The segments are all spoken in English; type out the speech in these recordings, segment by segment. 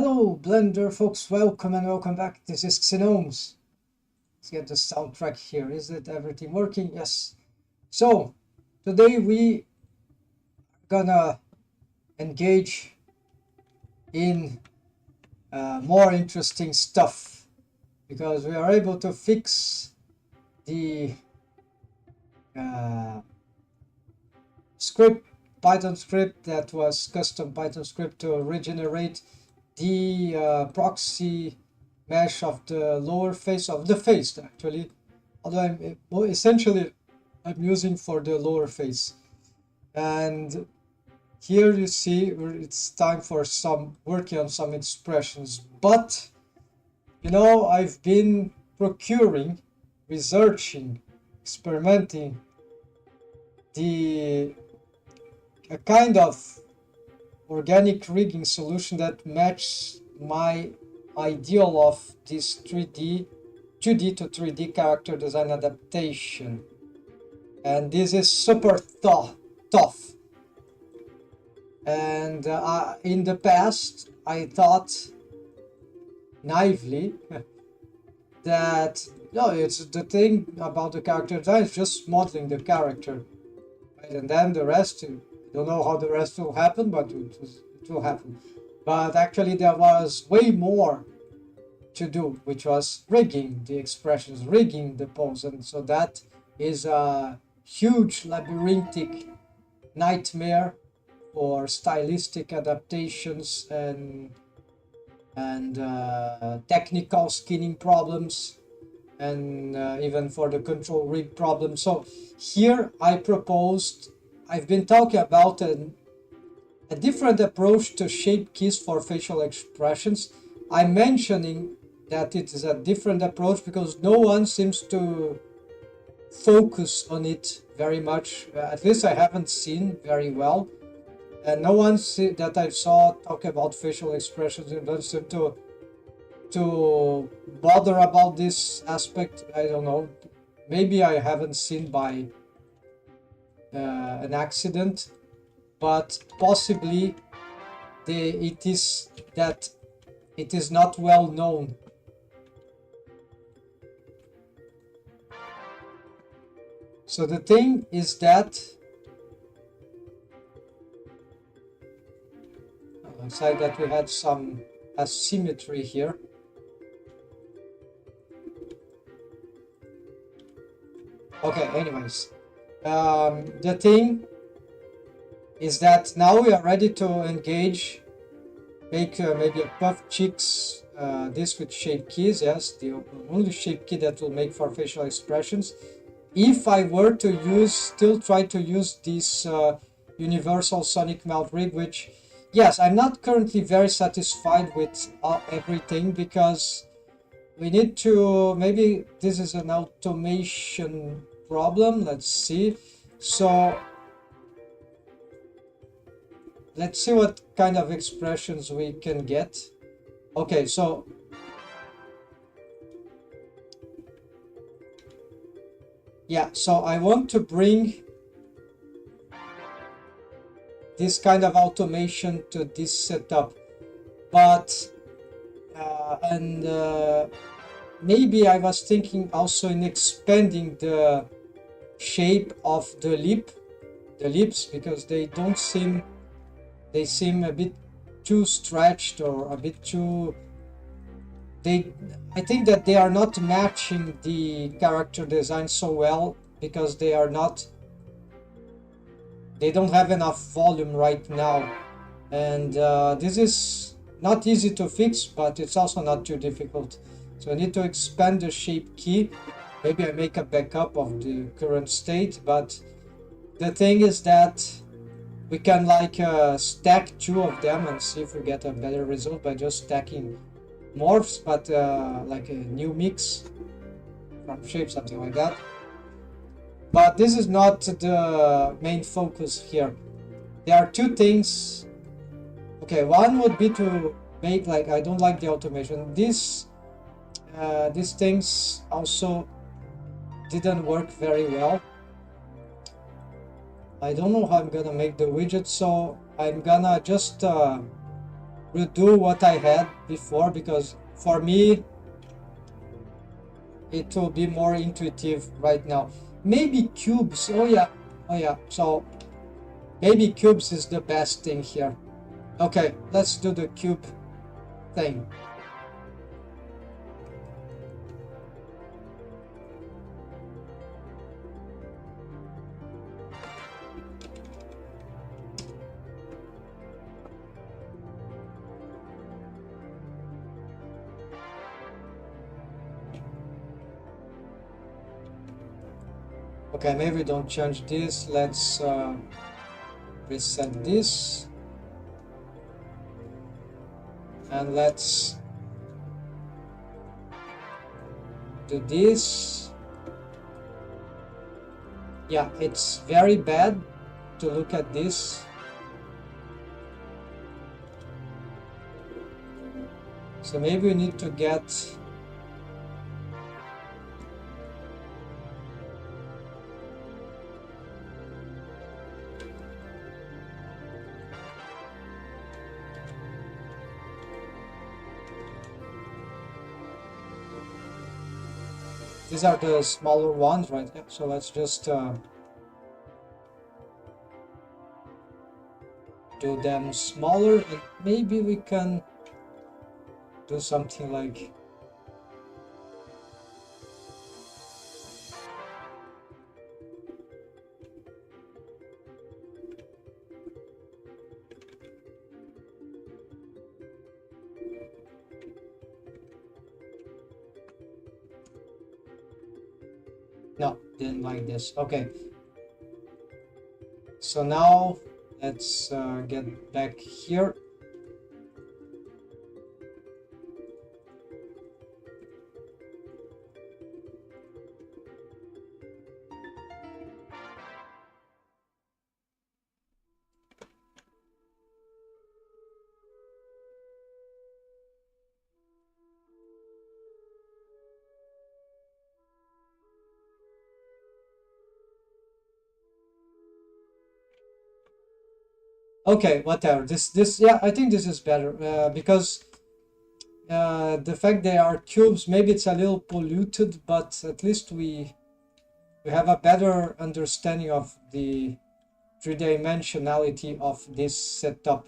Hello, Blender folks, welcome and welcome back. This is Pxy-STUDY. Let's get the soundtrack here. Is it everything working? Yes. So, today we gonna engage in more interesting stuff because we are able to fix the Python script that was custom Python script to regenerate the proxy mesh of the lower face of the face actually, although essentially I'm using for the lower face. And here you see it's time for some working on some expressions, but you know, I've been procuring, researching, experimenting a kind of organic rigging solution that matches my ideal of this 2D to 3D character design adaptation. And this is super tough. And in the past, I thought naively that no, it's the thing about the character design is just modeling the character, right? And then the rest, I don't know how the rest will happen, but it will happen. But actually there was way more to do, which was rigging the expressions, rigging the pose. And so that is a huge labyrinthic nightmare for stylistic adaptations and technical skinning problems, and even for the control rig problem. So here I've been talking about a different approach to shape keys for facial expressions. I'm mentioning that it is a different approach because no one seems to focus on it very much. At least I haven't seen very well. And no one that I saw talk about facial expressions and don't seem to bother about this aspect. I don't know. Maybe I haven't seen by an accident, but possibly it is not well known. So the thing is that looks like that we had some asymmetry here. Okay, anyways, the thing is that now we are ready to engage, make maybe a puff cheeks, this with shape keys. Yes, the only shape key that will make for facial expressions. If I were to still try to use this universal sonic melt rig, which, yes, I'm not currently very satisfied with everything, because we need to, maybe this is an automation problem. Let's see. So let's see what kind of expressions we can get. Okay, so yeah, so I want to bring this kind of automation to this setup, but maybe I was thinking also in expanding the shape of the lips, because they seem a bit too stretched or a bit too, I think that they are not matching the character design so well, because they don't have enough volume right now. And this is not easy to fix, but it's also not too difficult. So I need to expand the shape key. Maybe I make a backup of the current state, but the thing is that we can stack two of them and see if we get a better result by just stacking morphs, but like a new mix from shape, something like that. But this is not the main focus here. There are two things. Okay, one would be to make, like, I don't like the automation. These things also didn't work very well. I don't know how I'm gonna make the widget, so I'm gonna just redo what I had before, because for me it will be more intuitive right now. Maybe cubes. Oh yeah, so maybe cubes is the best thing here. Okay, let's do the cube thing. Okay, maybe don't change this. Let's reset this. And let's do this. Yeah, it's very bad to look at this. So maybe we need to get these are the smaller ones, right? Yeah, so let's just do them smaller, and maybe we can do something like no, didn't like this. Okay, so now let's get back here. Okay, whatever. This yeah, I think this is better because the fact they are cubes, maybe it's a little polluted, but at least we have a better understanding of the three-dimensionality of this setup.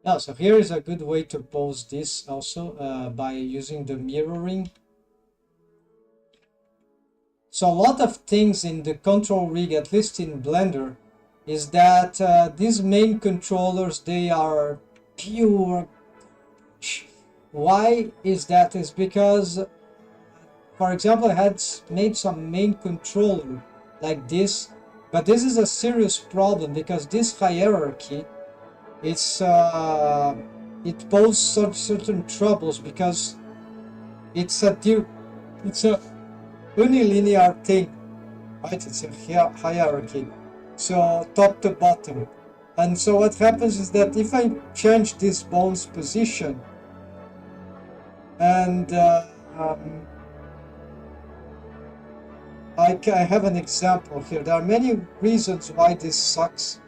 Now, so here is a good way to pose this also by using the mirroring. So a lot of things in the control rig, at least in Blender, is that these main controllers, they are pure. Why is that? Is because, for example, I had made some main controller like this, but this is a serious problem because this hierarchy, it poses certain troubles because it's a unilinear thing, right? It's a hierarchy, so top to bottom. And so what happens is that if I change this bone's position and I have an example here. There are many reasons why this sucks.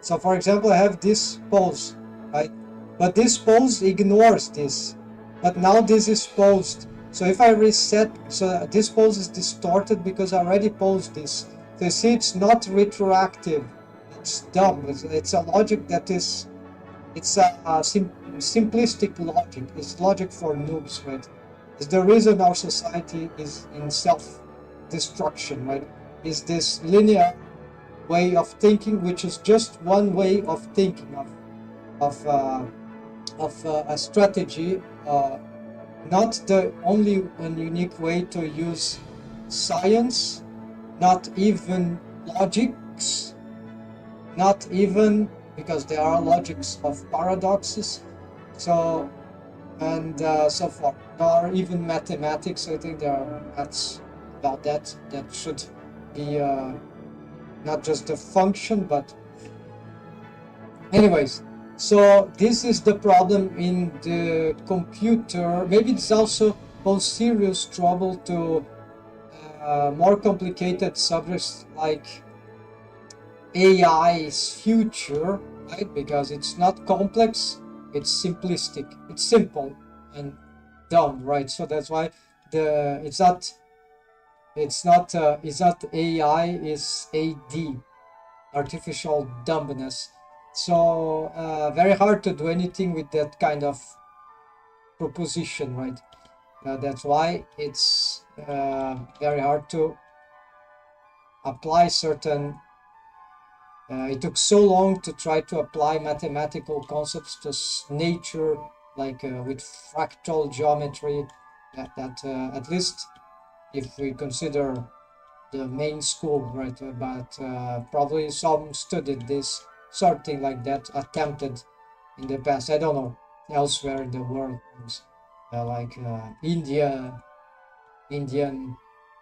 So for example, I have this pose, right? But this pose ignores this. But now this is posed. So if I reset, so this pose is distorted because I already posed this. So you see, it's not retroactive. It's dumb. It's a logic that is, it's a simplistic logic. It's logic for noobs, right? It's the reason our society is in self-destruction, right? Is this linear way of thinking, which is just one way of thinking of a strategy, not the only and unique way to use science, not even logics, not even because there are logics of paradoxes, so and so forth, nor even mathematics. I think there are maths about that should be not just a function, but anyways. So this is the problem in the computer. Maybe it's also most serious trouble to more complicated subjects like AI's future, right? Because it's not complex, it's simplistic, it's simple and dumb, right? So that's why it's not AI, it's AD, artificial dumbness. So very hard to do anything with that kind of proposition, right? That's why it's very hard to apply certain. It took so long to try to apply mathematical concepts to nature, like with fractal geometry, that at least if we consider the main school, right? But probably some studied this sort of thing like that, attempted in the past. I don't know, elsewhere in the world, like Indian,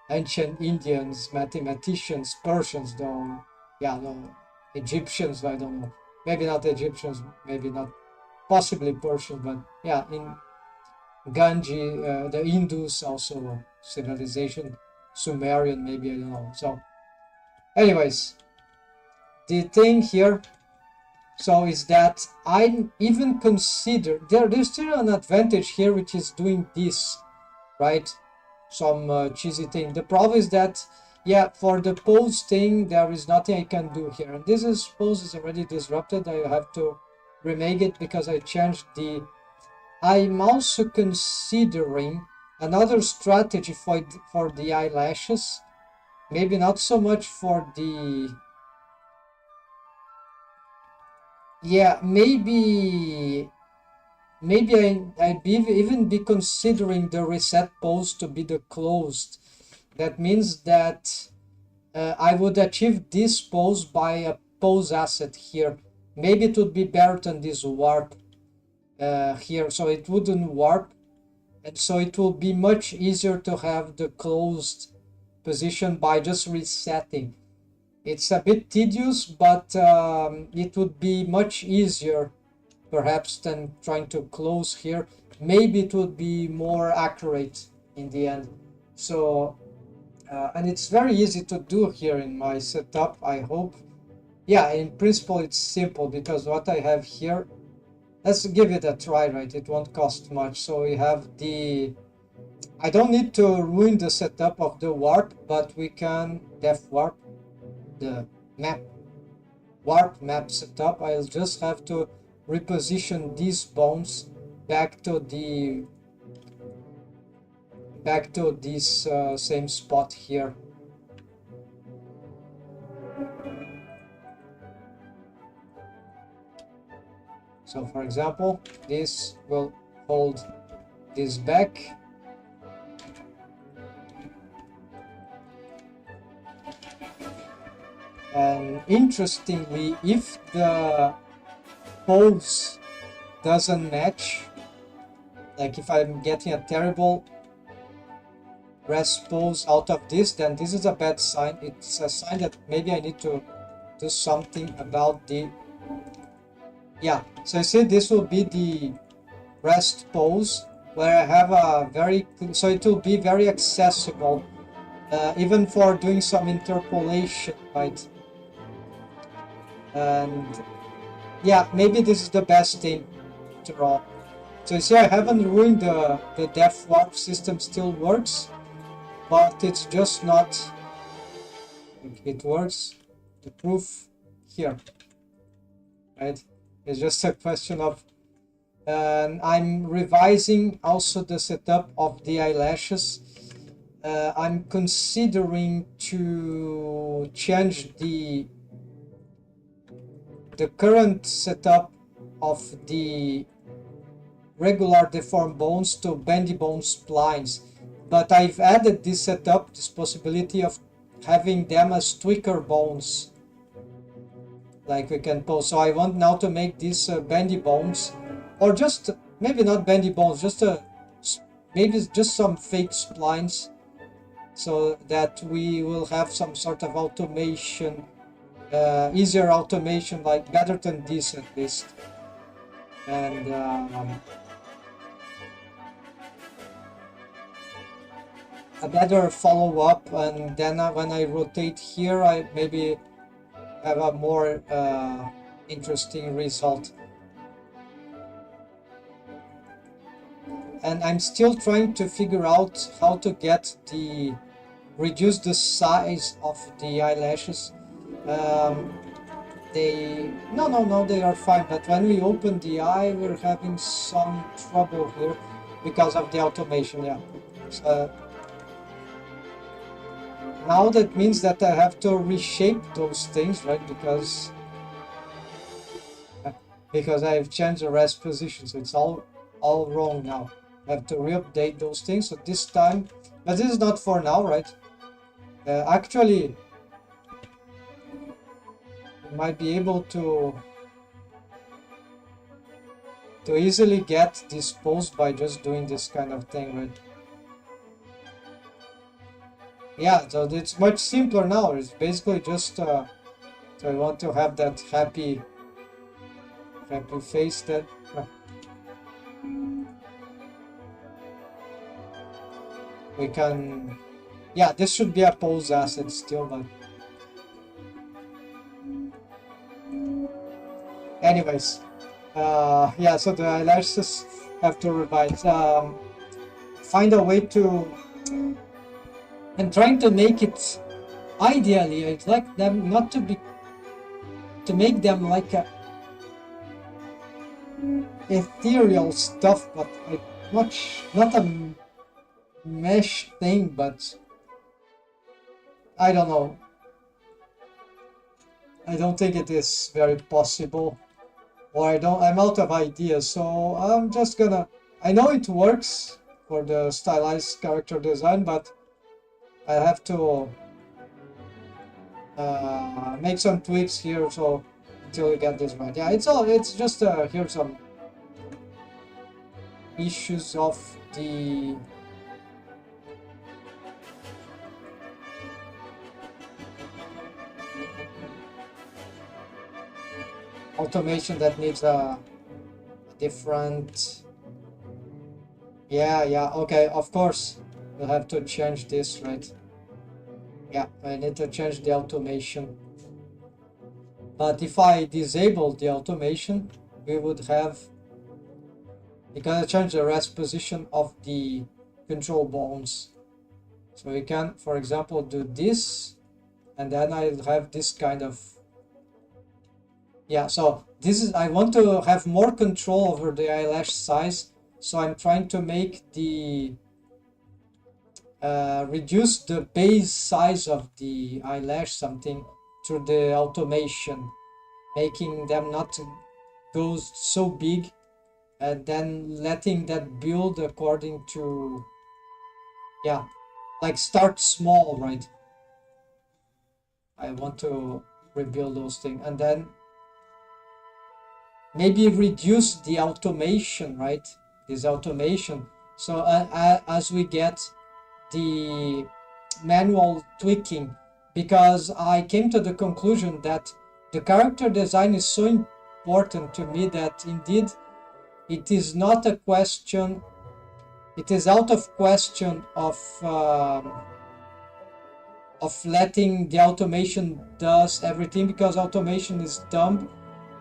ancient Indians, mathematicians, Persians, though, yeah, no, Egyptians, I don't know. Maybe not Egyptians, maybe not, possibly Persians, but yeah, in Ganji, the Indus also civilization, Sumerian, maybe, I don't know. So, anyways, the thing here, so is that I even consider there's still an advantage here, which is doing this, right? Some cheesy thing. The problem is that, yeah, for the pose thing, there is nothing I can do here. And this is pose is already disrupted. I have to remake it because I changed the. I'm also considering another strategy for the eyelashes. Maybe not so much for the. Yeah, maybe I'd even be considering the reset pose to be the closed. That means that I would achieve this pose by a pose asset here. Maybe it would be better than this warp here, so it wouldn't warp, and so it will be much easier to have the closed position by just resetting. It's a bit tedious, but it would be much easier perhaps than trying to close here. Maybe it would be more accurate in the end. So and it's very easy to do here in my setup, I hope. Yeah, in principle it's simple because what I have here, let's give it a try, right? It won't cost much. So we have the, I don't need to ruin the setup of the warp, but we can def warp the warp map setup. I'll just have to reposition these bones back to this same spot here. So for example, this will hold this back. And interestingly, if the pose doesn't match, like if I'm getting a terrible rest pose out of this, then this is a bad sign. It's a sign that maybe I need to do something about the, yeah, so I say this will be the rest pose where I have a very, so it will be very accessible even for doing some interpolation, right? And yeah, maybe this is the best thing to draw. So you see, I haven't ruined the depth warp system, still works, but it's just not, it works, the proof here, right? It's just a question of, and I'm revising also the setup of the eyelashes. I'm considering to change the current setup of the regular deformed bones to bendy bone splines, but I've added this setup, this possibility of having them as tweaker bones, like we can pose. So I want now to make these bendy bones, or just maybe not bendy bones, just maybe just some fake splines, so that we will have some sort of automation, easier automation, like better than this at least. And a better follow-up, and then when I rotate here, I maybe have a more interesting result. And I'm still trying to figure out how to get reduce the size of the eyelashes. No, they are fine, but when we open the eye, we're having some trouble here because of the automation, yeah. So, now that means that I have to reshape those things, right? Because I've changed the rest position, so it's all wrong now. I have to re-update those things, so this time, but this is not for now, right? Actually, you might be able to easily get disposed by just doing this kind of thing, right? Yeah, so it's much simpler now. It's basically just so I want to have that happy face that we can. Yeah, this should be a pose asset still, but anyways, yeah. So the eyelashes have to revise. Find a way to. I'm trying to make it. Ideally, I'd like them not to be. To make them like a ethereal stuff, but not a mesh thing, but I don't know. I don't think it is very possible, or I'm out of ideas, so I'm just gonna, I know it works for the stylized character design, but I have to make some tweaks here, so until we get this right. Yeah, it's just here's some issues of the automation that needs a different. Yeah, okay, of course we'll have to change this, right? Yeah, I need to change the automation, but if I disable the automation, we would have, we're gonna change the rest position of the control bones. So we can, for example, do this, and then I'll have this kind of, yeah, so this is, I want to have more control over the eyelash size, so I'm trying to make the reduce the base size of the eyelash something through the automation, making them not go so big, and then letting that build according to, yeah, like start small, right? I want to rebuild those things, and then maybe reduce the automation, right? This automation, so as we get the manual tweaking, because I came to the conclusion that the character design is so important to me that indeed it is not a question, it is out of question of letting the automation does everything, because automation is dumb.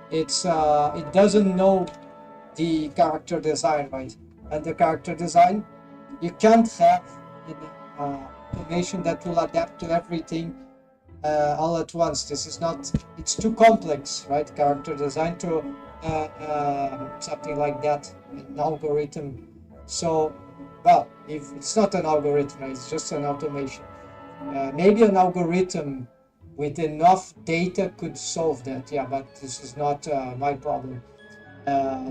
It's it doesn't know the character design, right? And the character design, you can't have automation that will adapt to everything all at once. This is not, it's too complex, right? Character design to something like that, an algorithm. So, well, if it's not an algorithm, it's just an automation. Maybe an algorithm with enough data could solve that, yeah, but this is not my problem.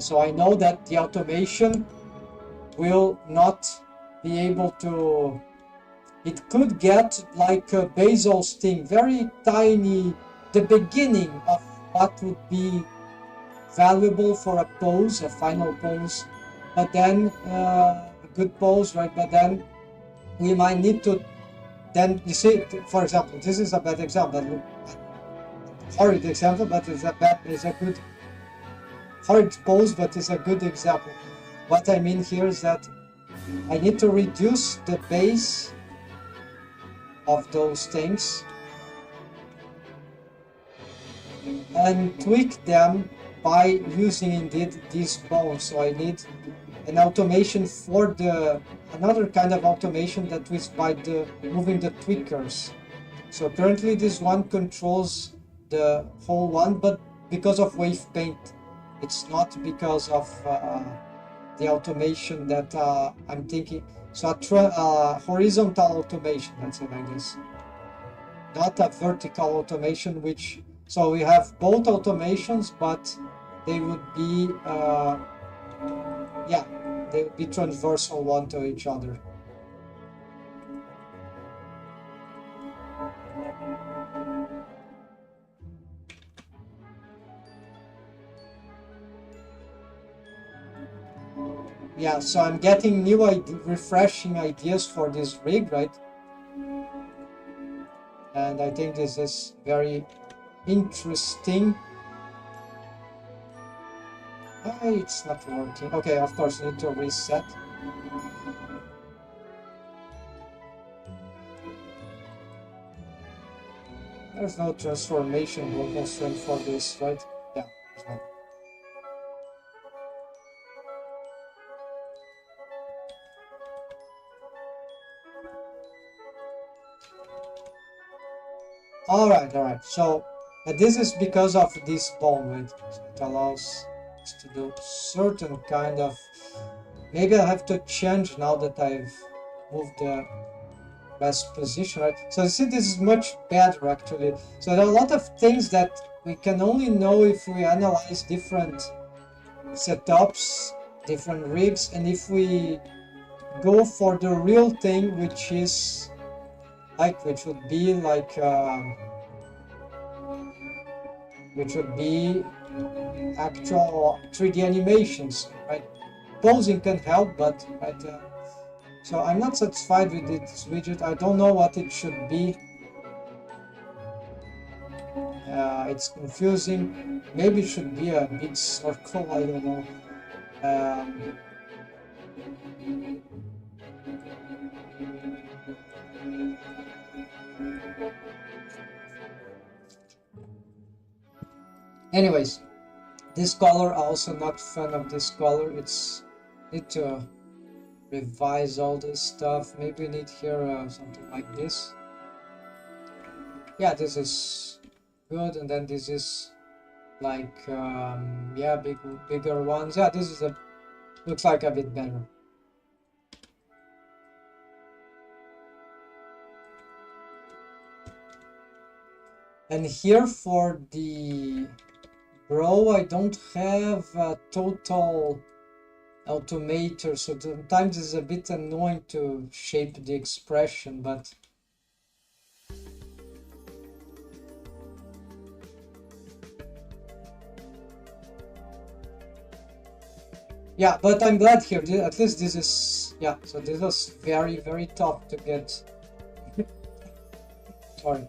So I know that the automation will not be able to, it could get like a Bazel's thing, very tiny, the beginning of what would be valuable for a pose, a final pose, but then a good pose, right? But then we might need to, then you see, for example, this is a bad example, horrid example, but it's a good, horrid pose, but it's a good example. What I mean here is that I need to reduce the base of those things and tweak them by using indeed these bones. So I need an automation for another kind of automation that is by moving the tweakers. So currently this one controls the whole one, but because of wave paint, it's not because of the automation that I'm thinking. So a horizontal automation, let's say like this, not a vertical automation. So we have both automations, but they would be yeah, they would be transversal one to each other. Yeah, so I'm getting new refreshing ideas for this rig, right? And I think this is very interesting. It's not working. Okay, of course, I need to reset. There's no transformation constraint for this, right? Yeah, there's no. Alright. So this is because of this bone, right? So it allows us to do certain kind of. Maybe I have to change now that I've moved the best position, right? So you see, this is much better actually. So there are a lot of things that we can only know if we analyze different setups, different rigs, and if we go for the real thing, which would be like which would be actual 3D animations, right? Posing can help, but right. So I'm not satisfied with this widget. I don't know what it should be. It's confusing. Maybe it should be a big circle. I don't know. Anyways, this color, also not fan of this color. It's need to revise all this stuff. Maybe we need here something like this. Yeah, this is good, and then this is like yeah, bigger ones. Yeah, this is looks like a bit better. And here for the bro, I don't have a total automator, so sometimes it's a bit annoying to shape the expression, but yeah, but I'm glad here. At least this is, yeah, so this was very tough to get sorry,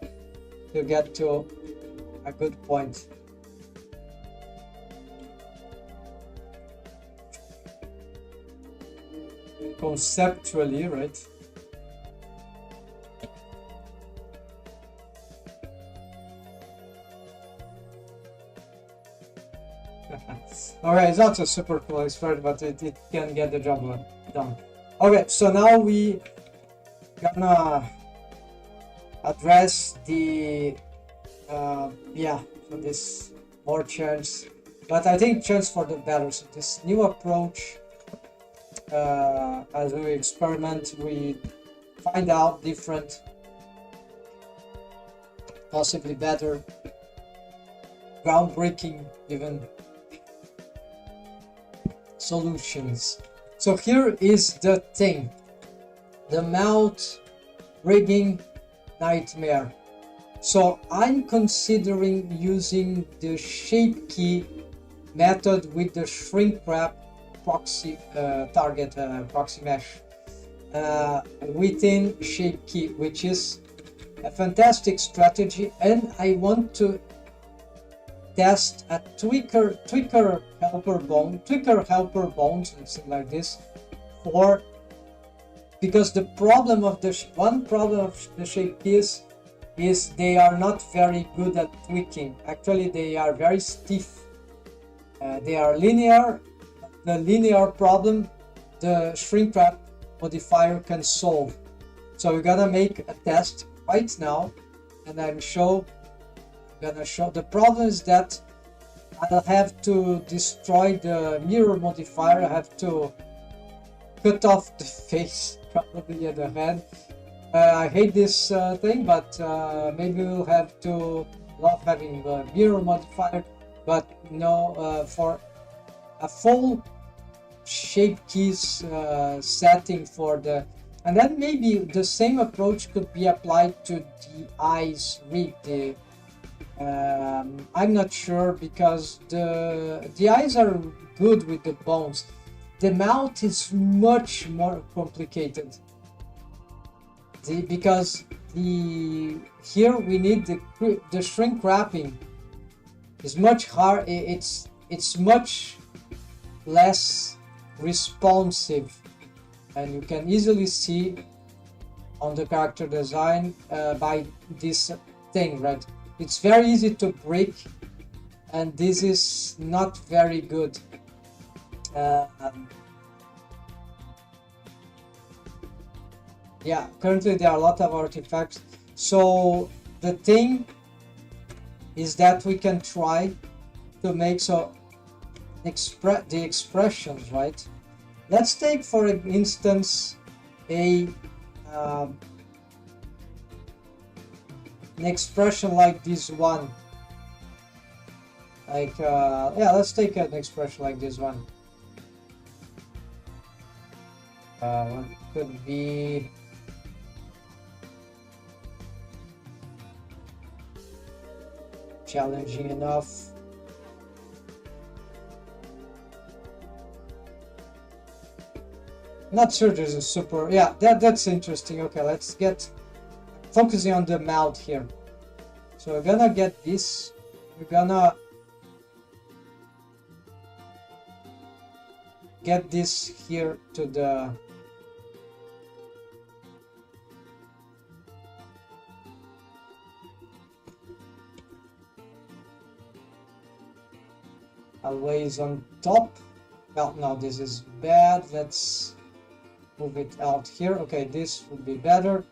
to get to a good point. Conceptually, right? Okay, it's not a super cool expert, but it can get the job done. Okay, so now we gonna address the yeah, so this more chance, but I think chance for the better. So this new approach, as we experiment, we find out different, possibly better, groundbreaking even solutions. So here is the thing, the mount rigging nightmare. So I'm considering using the shape key method with the shrink wrap proxy target proxy mesh within shape key, which is a fantastic strategy, and I want to test a tweaker helper bone, something like this, for because the problem of the one problem of the shape keys is they are not very good at tweaking. Actually, they are very stiff. They are linear. The linear problem, the shrink wrap modifier can solve. So we're gonna make a test right now, and I'm gonna show. The problem is that I'll have to destroy the mirror modifier. I have to cut off the face, probably at the head. I hate this thing, but maybe we'll have to love having the mirror modifier. But no, for a full shape keys setting for the, and then maybe the same approach could be applied to the eyes rig. I'm not sure, because the eyes are good with the bones. The mouth is much more complicated. Because here we need the shrink wrapping is much hard. It's much less responsive, and you can easily see on the character design by this thing, right? It's very easy to break, and this is not very good. Yeah, currently there are a lot of artifacts. So the thing is that we can try to make the expressions, right? Let's take, for instance, an expression like this one. Like, yeah, let's take an expression like this one. What could be... challenging enough. Not sure there's a super... yeah, that's interesting. Okay, let's get focusing on the mouth here. So we're gonna get this. We're gonna get this here to the... always on top. Well, no, this is bad. Let's move it out here. Okay, this would be better.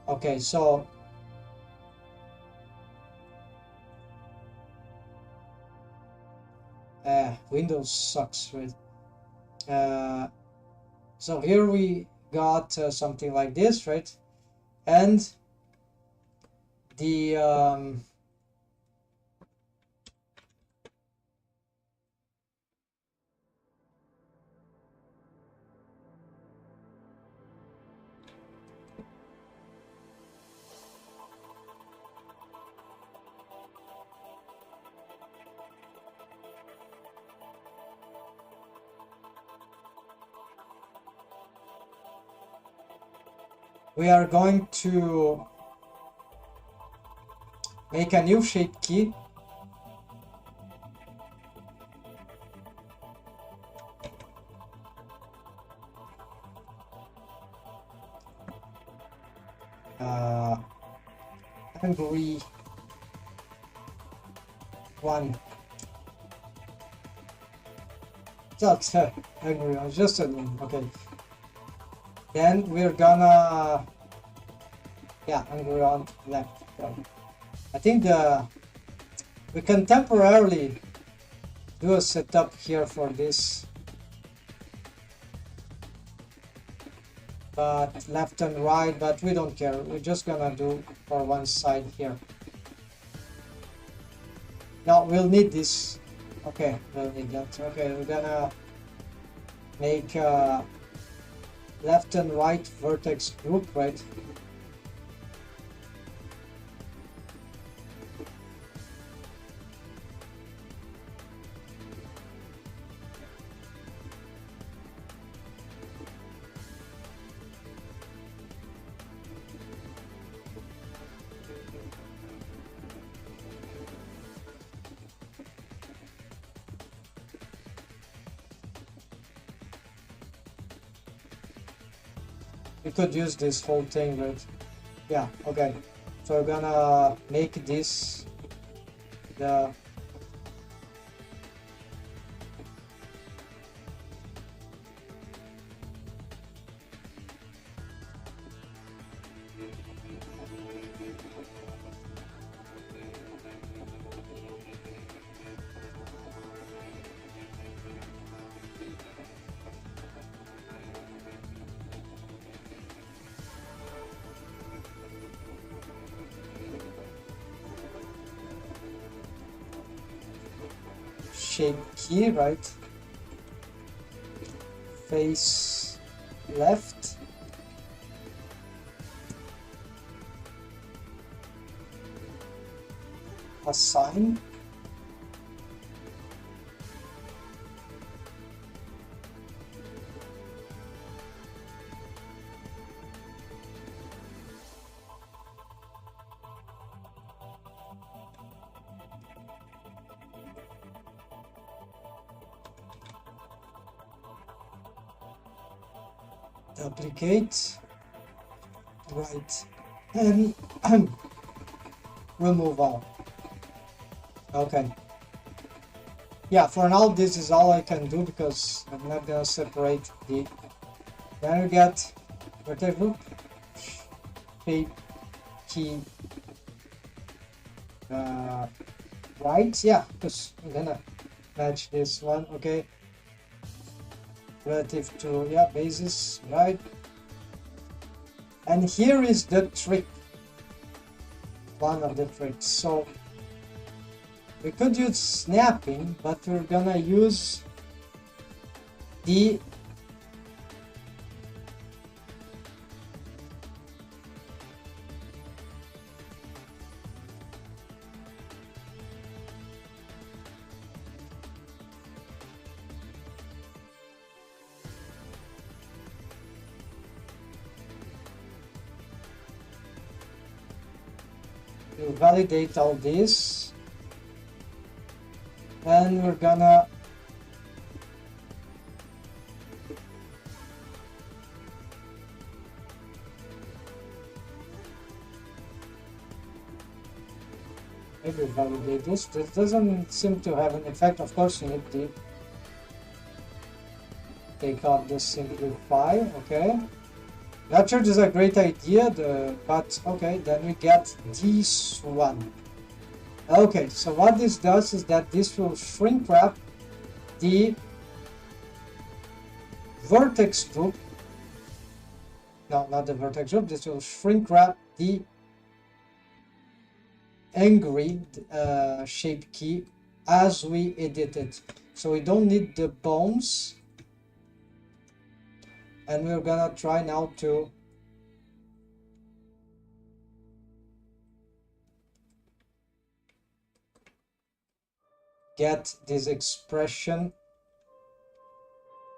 Okay, so Windows sucks, right? So here we got something like this, right? And the we are going to make a new shape key. Angry one. That's angry one, just a name. Okay. Then we're gonna, yeah, angry on left. I think we can temporarily do a setup here for this, but left and right, but we don't care. We're just gonna do for one side here. Now we'll need this. Okay, we'll need that. Okay, we're gonna make left and right vertex group, right? we could use this whole thing, right? Yeah, okay. So we're gonna make this the shape key, right? Face left. Assign. Duplicate, right, and we'll move on. Okay. Yeah, for now this is all I can do because I'm not gonna separate the. Then we get whatever shape key right. Yeah, because I'm gonna match this one. Okay. Relative to, yeah, basis, right? And here is the trick, one of the tricks. So we could use snapping, but we're gonna use the we'll validate all this, and we're gonna maybe validate this. This doesn't seem to have an effect. Of course, you need to take out the simplify. Okay. Not sure this is a great idea, but okay, then we get this one. Okay, so what this does is that this will shrink wrap the vertex group. No, not the vertex group. This will shrink wrap the angry shape key as we edit it. So we don't need the bones. And we're gonna try now to get this expression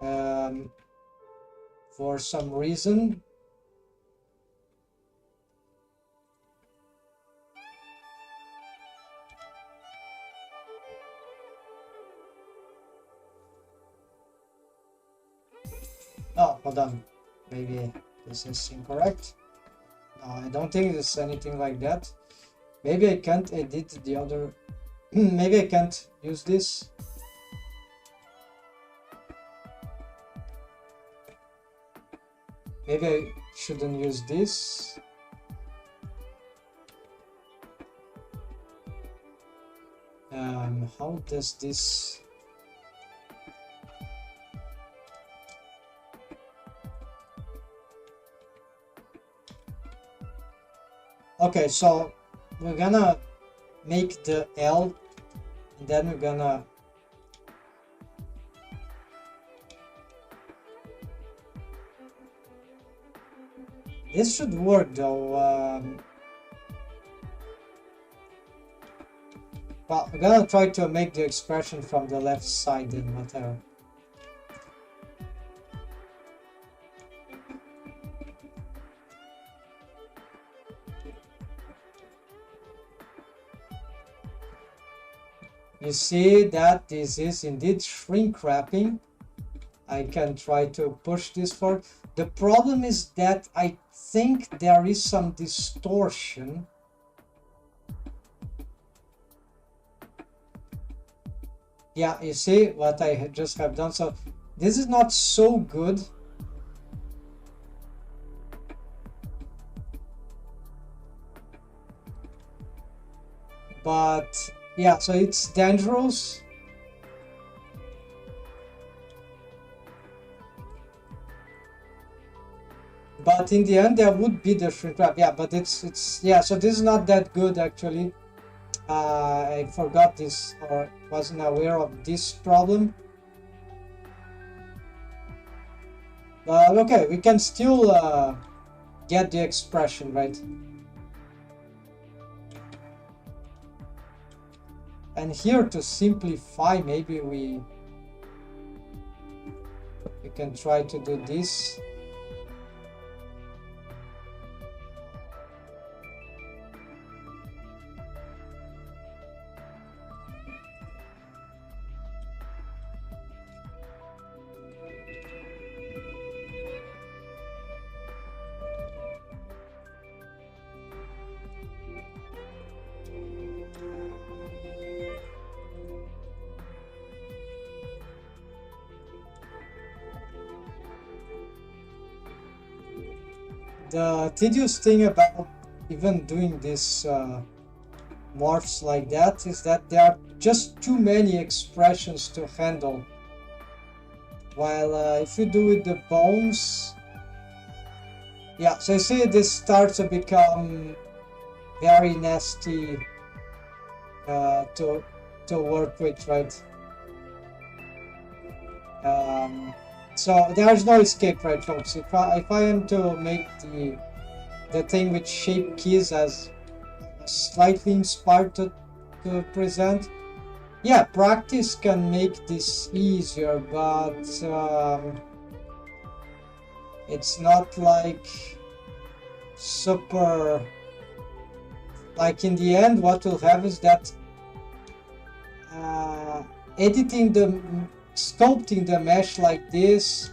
for some reason. Oh, hold on. Maybe this is incorrect. No, I don't think there's anything like that. Maybe I can't edit the other. Maybe I can't use this. Maybe I shouldn't use this. How does this? Okay, so we're gonna make the L, and then we're gonna this should work though. Well, we're gonna try to make the expression from the left side and whatever. You see that this is indeed shrink wrapping I can try to push this forward. The problem is that I think there is some distortion. Yeah, you see what I just have done. So this is not so good. But yeah, so it's dangerous. But in the end, there would be the shrink wrap. Yeah, but it's yeah. So this is not that good actually. I forgot this or wasn't aware of this problem. But okay, we can still get the expression right. And here to simplify, maybe we can try to do this. The tedious thing about even doing this morphs like that is that there are just too many expressions to handle. While if you do with the bones, yeah, so you see this starts to become very nasty to work with, right? So there's no escape, right, folks? If I am to make the thing with shape keys as slightly inspired to present, yeah, practice can make this easier, but it's not like super. Like in the end, what we'll have is that editing sculpting the mesh like this,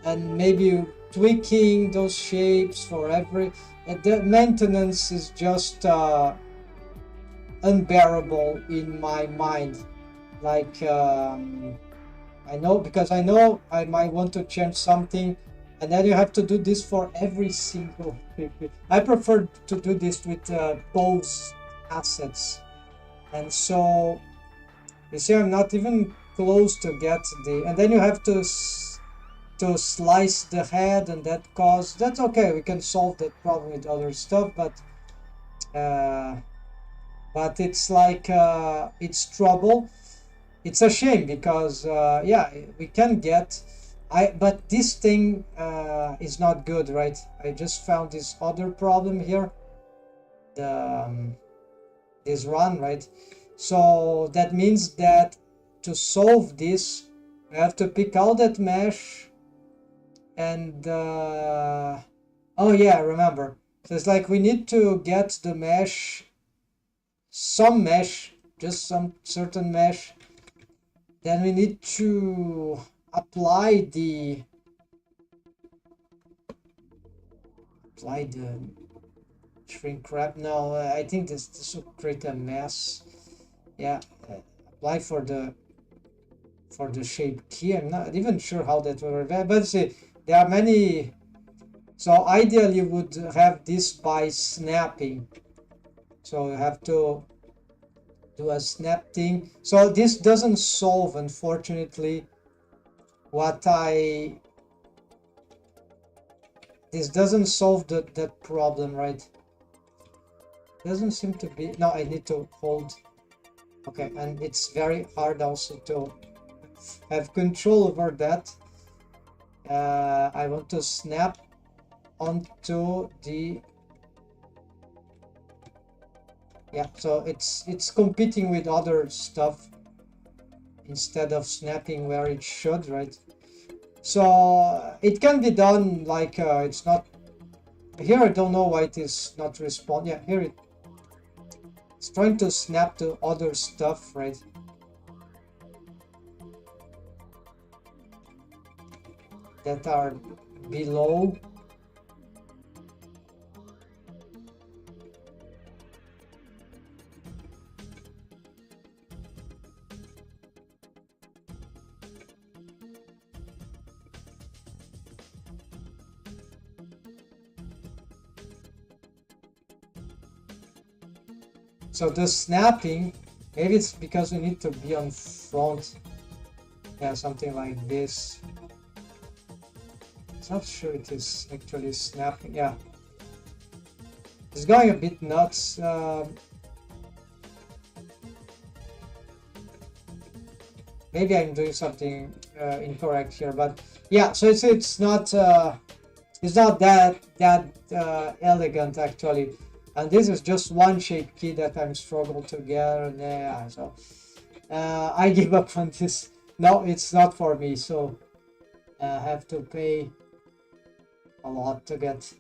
and maybe tweaking those shapes for the maintenance is just unbearable in my mind. Like I know I might want to change something, and then you have to do this for every single clip. I prefer to do this with both assets, and so you see I'm not even close to get and then you have to slice the head, and that's okay, we can solve that problem with other stuff, but it's like it's trouble. It's a shame because yeah, we can get but this thing is not good, right? I just found this other problem here, this run, right? So that means that to solve this, we have to pick out that mesh, and oh yeah, remember. So it's like we need to get the mesh, some mesh, just some certain mesh. Then we need to apply the shrink wrap. No, I think this will create a mess. Yeah, apply for the shape key. I'm not even sure how that will work, but see, there are many. So ideally you would have this by snapping, so you have to do a snap thing. So this doesn't solve, unfortunately, this doesn't solve that problem, right? Doesn't seem to be. No, I need to hold. Okay, and it's very hard also to have control over that. I want to snap onto the, yeah, so it's competing with other stuff instead of snapping where it should, right? So it can be done like it's not here. I don't know why it is not respond. Yeah, here it's trying to snap to other stuff, right? that are below. So the snapping, maybe it's because we need to be on front. Yeah, something like this. I'm not sure it is actually snapping. Yeah, it's going a bit nuts. Maybe I'm doing something incorrect here, but yeah. So it's not that elegant actually, and this is just one shape key that I'm struggling to get. And yeah, so I give up on this. No, it's not for me. So I have to pay a lot to get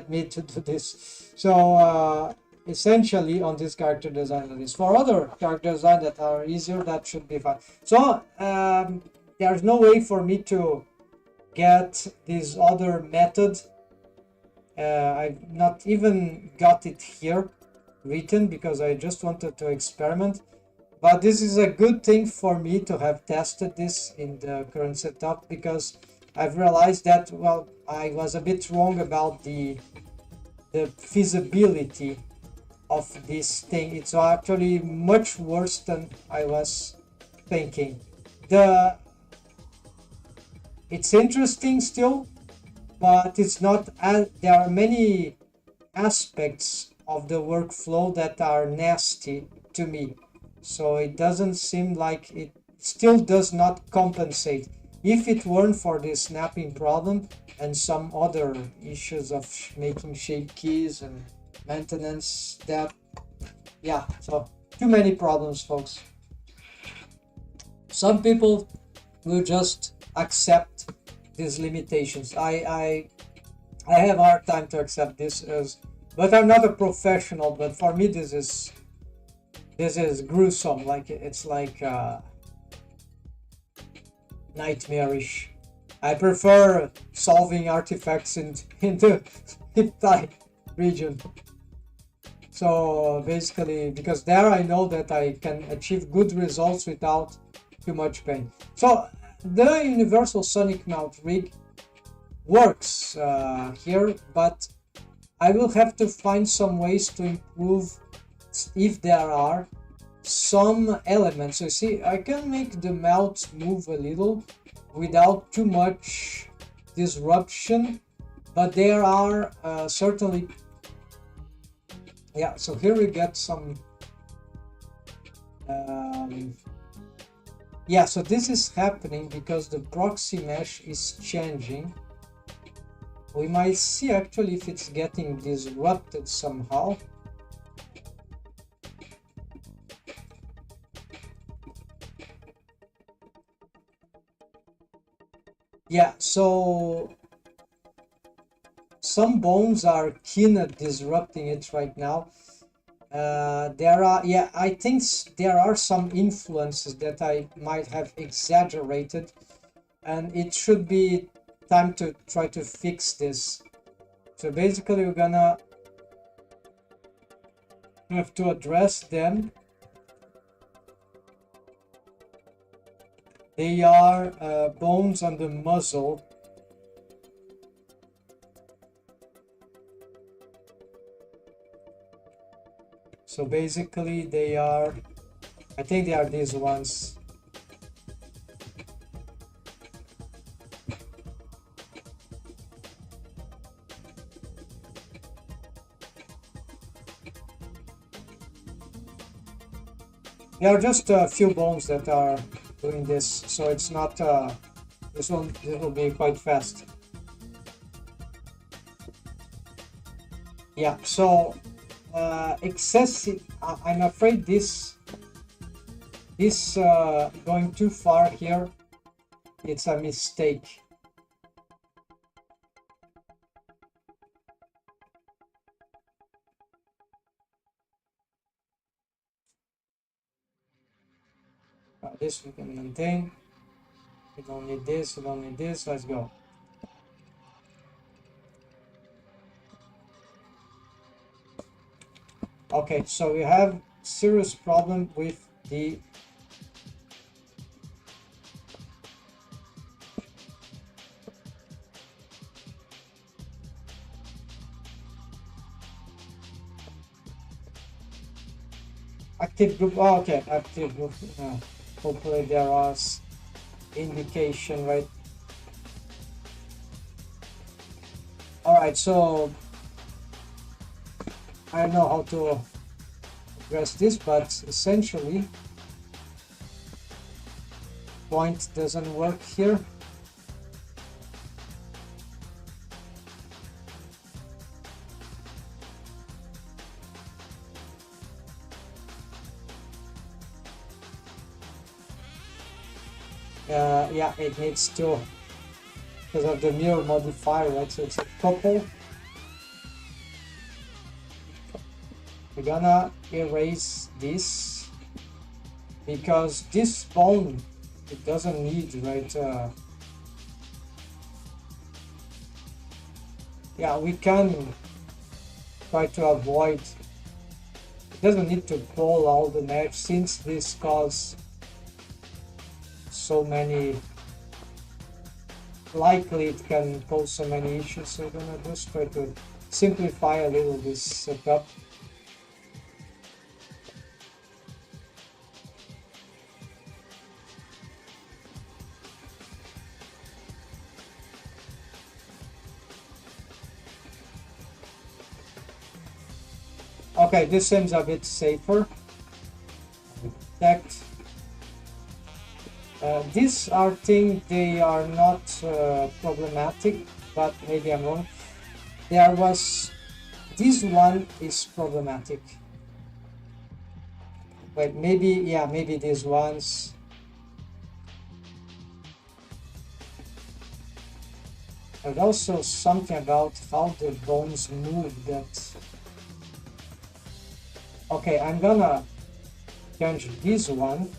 me to do this. So essentially on this character design list. For other character design that are easier, that should be fine. So there's no way for me to get this other method. I've not even got it here written because I just wanted to experiment. But this is a good thing for me to have tested this in the current setup, because I've realized that, well, I was a bit wrong about the feasibility of this thing. It's actually much worse than I was thinking. It's interesting still, but it's not as there are many aspects of the workflow that are nasty to me. So it doesn't seem like it still does not compensate. If it weren't for this snapping problem and some other issues of making shape keys and maintenance, that, yeah, so too many problems, folks. Some people will just accept these limitations. I have a hard time to accept this as, but I'm not a professional. But for me, this is gruesome. Like it's like nightmarish. I prefer solving artifacts in the Pxy region. So basically, because there I know that I can achieve good results without too much pain. So the universal sonic mount rig works here, but I will have to find some ways to improve if there are some elements. So see, I can make the mount move a little without too much disruption, but there are certainly, yeah. So here we get some yeah, so this is happening because the proxy mesh is changing. We might see actually if it's getting disrupted somehow. Yeah, so some bones are keen at disrupting it right now. There are, yeah, I think there are some influences that I might have exaggerated, and it should be time to try to fix this. So basically we're gonna have to address them. They are bones on the muzzle. So basically they are, I think they are these ones. There are just a few bones that are doing this, so it's not, this will be quite fast. Yeah, so excessive, I'm afraid this going too far here, it's a mistake. This we can maintain. You don't need this, you don't need this, let's go. Okay, so we have serious problem with the active group. Oh, okay, active group. Hopefully there was indication, right? All right, so I don't know how to address this, but essentially point doesn't work here. Yeah, it needs to, because of the mirror modifier, right? So it's a couple. We're gonna erase this because this bone, it doesn't need, right? Yeah, we can try to avoid. It doesn't need to pull all the nerves since this causes so many. Likely it can cause so many issues. So we're gonna just try to simplify a little this setup. Okay, this seems a bit safer. Detect. These are things, they are not problematic, but maybe I'm wrong. There was, this one is problematic. Wait, maybe, yeah, maybe these ones. And also something about how the bones move that. Okay, I'm gonna change this one.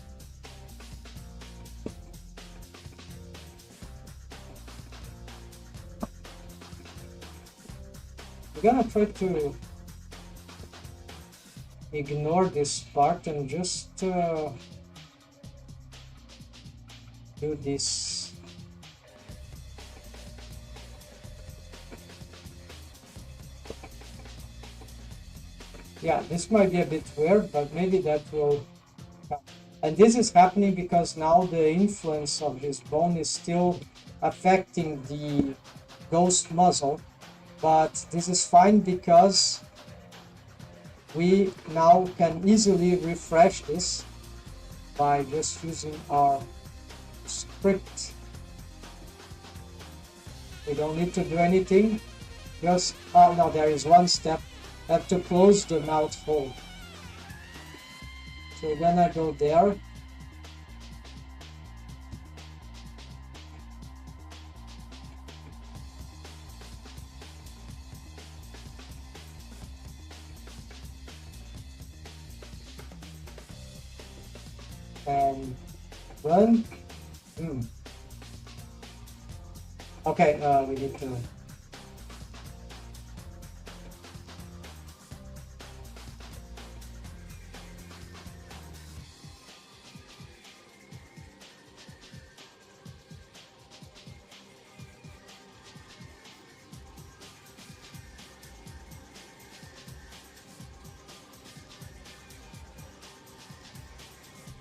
I'm gonna try to ignore this part and just do this. Yeah, this might be a bit weird, but maybe that will. And this is happening because now the influence of this bone is still affecting the ghost muzzle, but this is fine because we now can easily refresh this by just using our script. We don't need to do anything, just, oh no, there is one step. Have to close the mouth hole. So we're gonna go there. And run. Okay, we need to.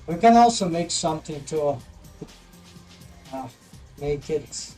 We can also make something to make it.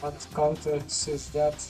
What context is that?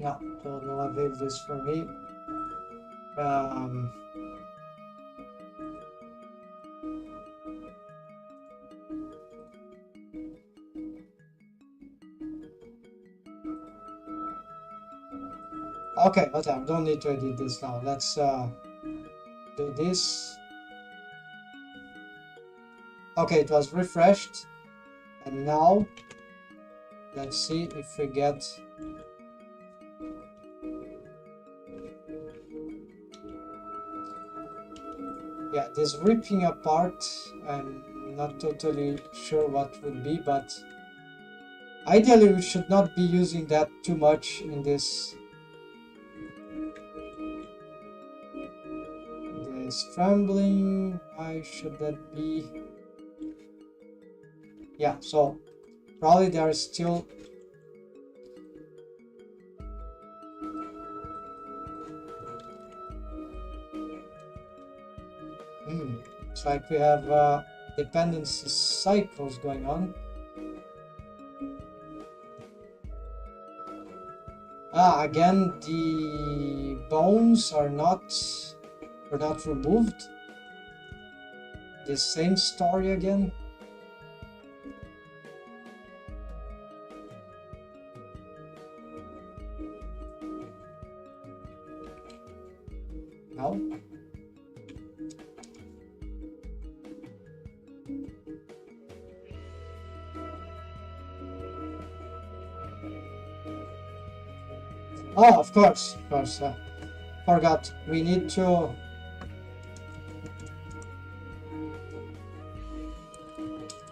Yeah, so no avail this for me. Um, okay, whatever. Don't need to edit this now. Let's do this. Okay, it was refreshed, and now let's see if we get. Yeah, this ripping apart, I'm not totally sure what would be, but ideally we should not be using that too much in this. This trembling, why should that be? Yeah, so probably there is still. It's like we have dependency cycles going on. Again, the bones are not removed. The same story again. No. Oh, of course. Forgot. We need to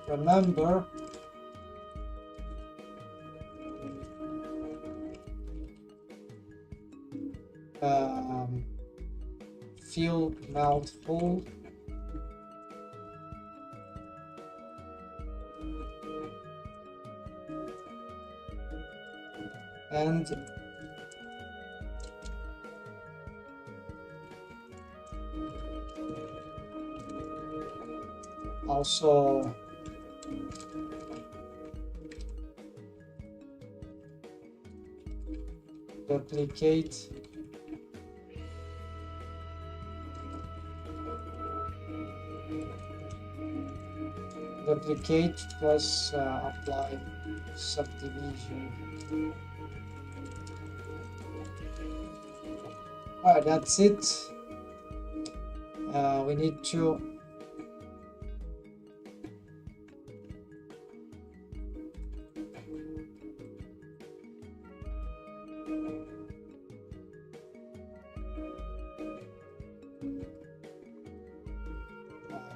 remember fill mouth hole. And also duplicate plus apply subdivision. Alright, that's it. We need to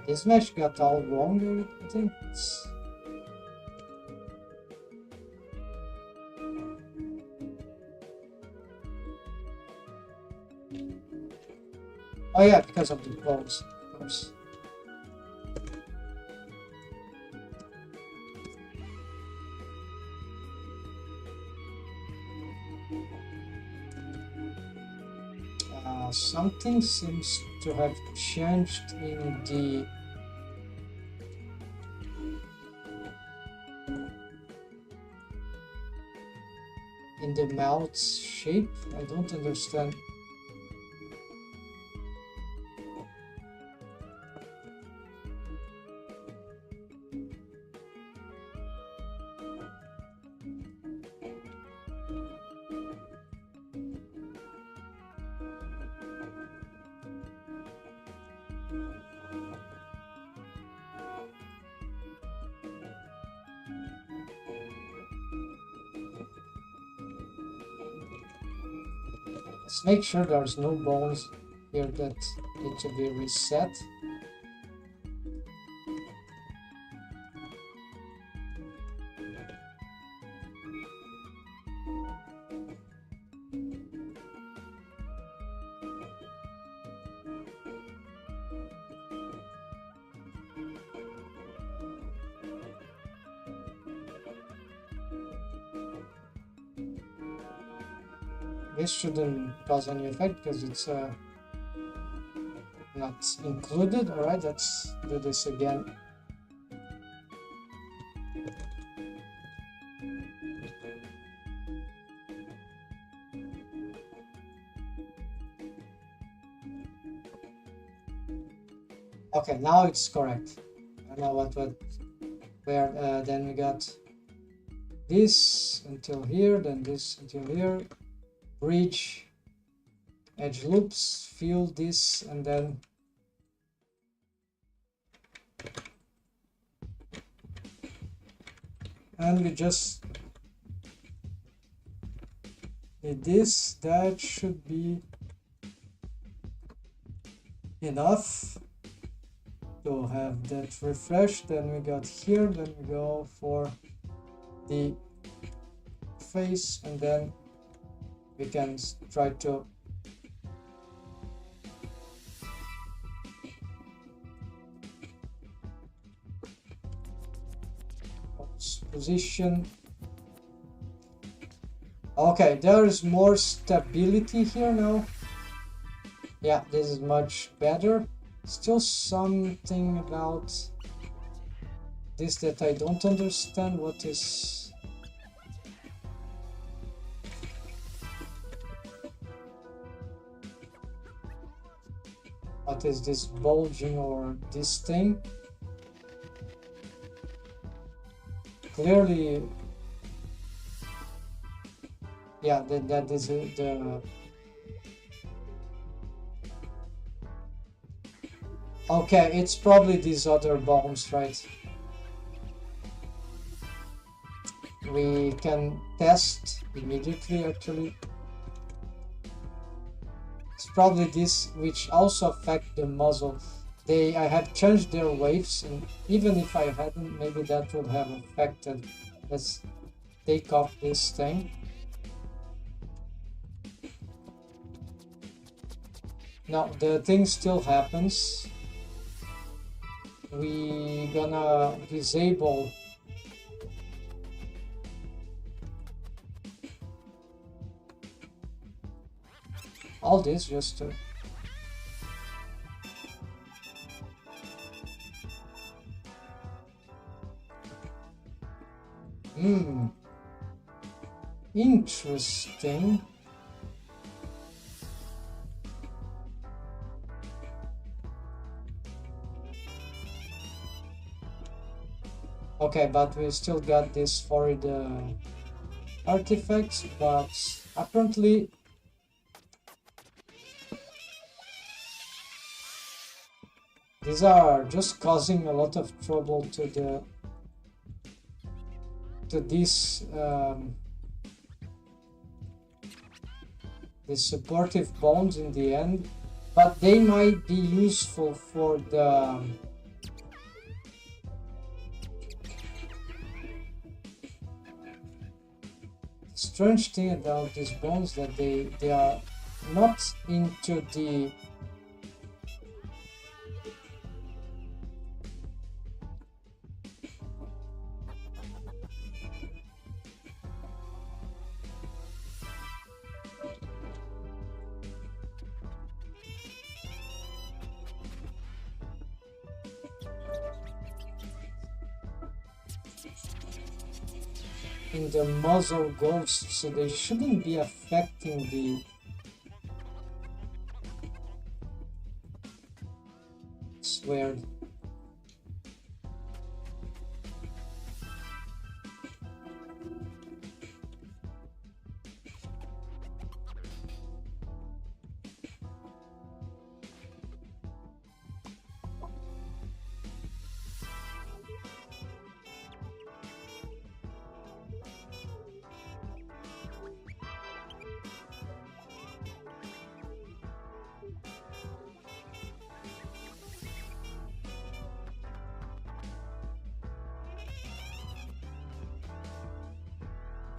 this mesh got all wrong, I think. Oh yeah, because of the bones, of course. Something seems to have changed in the mouth shape. I don't understand. Let's make sure there's no bones here that need to be reset. This shouldn't cause any effect because it's not included. Alright, let's do this again. Okay, now it's correct. I don't know where. Then we got this until here, then this until here. Bridge, edge loops, fill this, and then we just did this. That should be enough to have that refreshed. Then we got here, then we go for the face, and then we can try to position. Okay, there is more stability here now. Yeah, this is much better. Still something about this that I don't understand. What is... What is this bulging or this thing? Clearly, yeah, that is the... Okay, it's probably these other bones, right? We can test immediately, actually. It's probably this which also affect the muzzle. I have changed their waves, and even if I hadn't, maybe that would have affected. Let's take off this thing. Now the thing still happens. We gonna disable all this just to... Interesting. Okay, but we still got this for the artifacts, but apparently these are just causing a lot of trouble to these supportive bones in the end, but they might be useful for the strange thing about these bones, that they are not into the muzzle ghosts, so they shouldn't be affecting the... It's weird.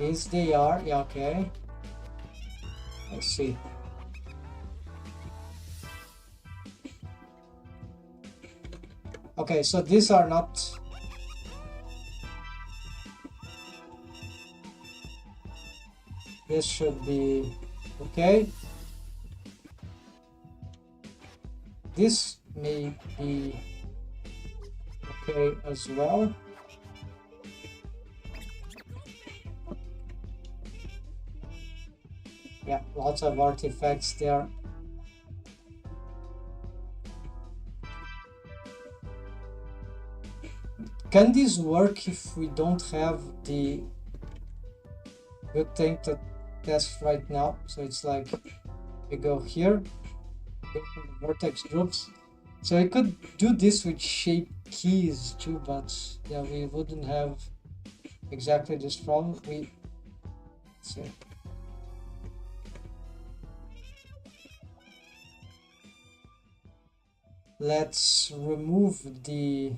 Is they are, yeah, okay. I see. Okay, so these are not... This should be okay. This may be okay as well. Yeah, lots of artifacts there. can this work if we don't have the good thing to test right now? So it's like we go here, go for the vertex groups. So I could do this with shape keys too, but yeah, we wouldn't have exactly this problem. Let's see. Let's remove the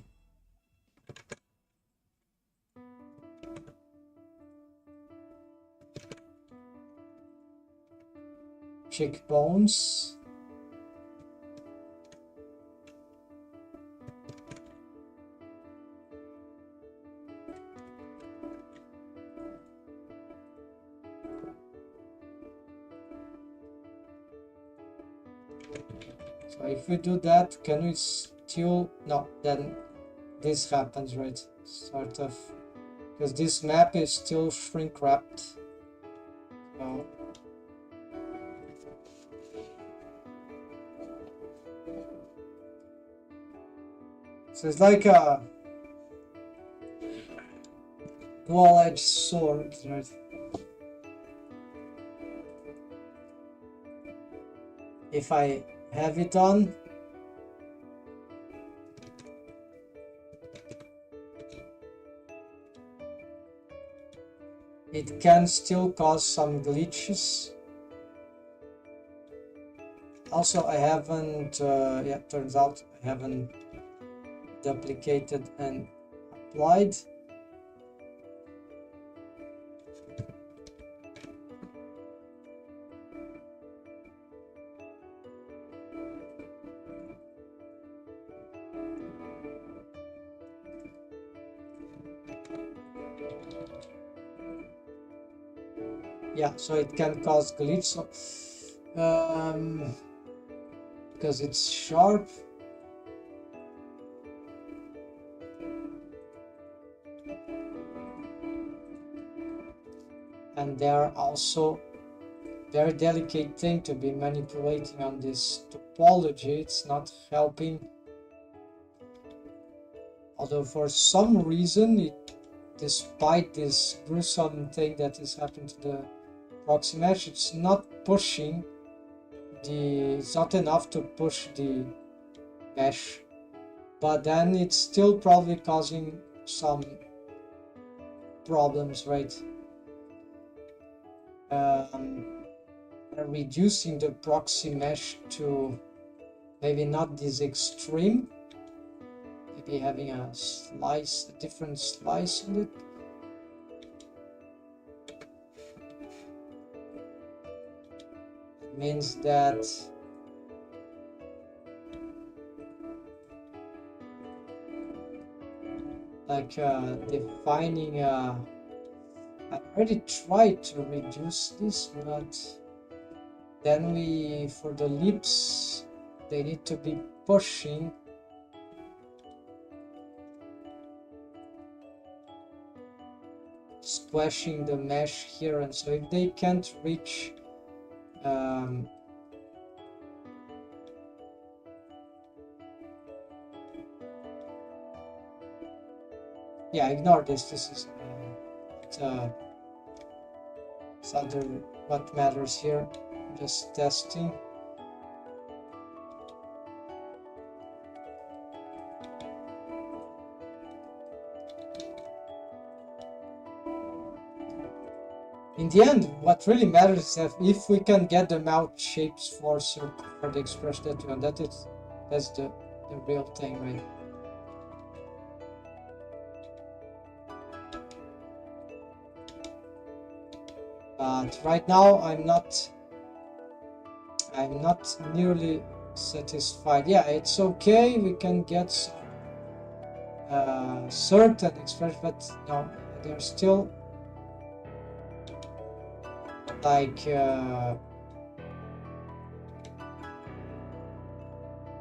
cheekbones. So if we do that, can we still... No, then this happens, right? Sort of. Because this map is still shrink wrapped. So it's like a dual-edged sword, right? If I have it on, it can still cause some glitches. Also, I haven't, yeah, turns out I haven't duplicated and applied. Yeah, so it can cause glitch. So, because it's sharp. And there are also very delicate thing to be manipulating on this topology. It's not helping. Although for some reason, despite this gruesome thing that is happening to the proxy mesh, it's not pushing it's not enough to push the mesh, but then it's still probably causing some problems, right? Reducing the proxy mesh to maybe not this extreme, maybe having a different slice in it. Means that like defining I already tried to reduce this, but then for the lips they need to be pushing squashing the mesh here, and so if they can't reach yeah, ignore this. This is it's other what matters here. Just testing. In the end, what really matters is that if we can get the mouth shapes for the expression that we want, that's the real thing, right? But right now I'm not nearly satisfied. Yeah, it's okay, we can get some certain expression, but no, there's still like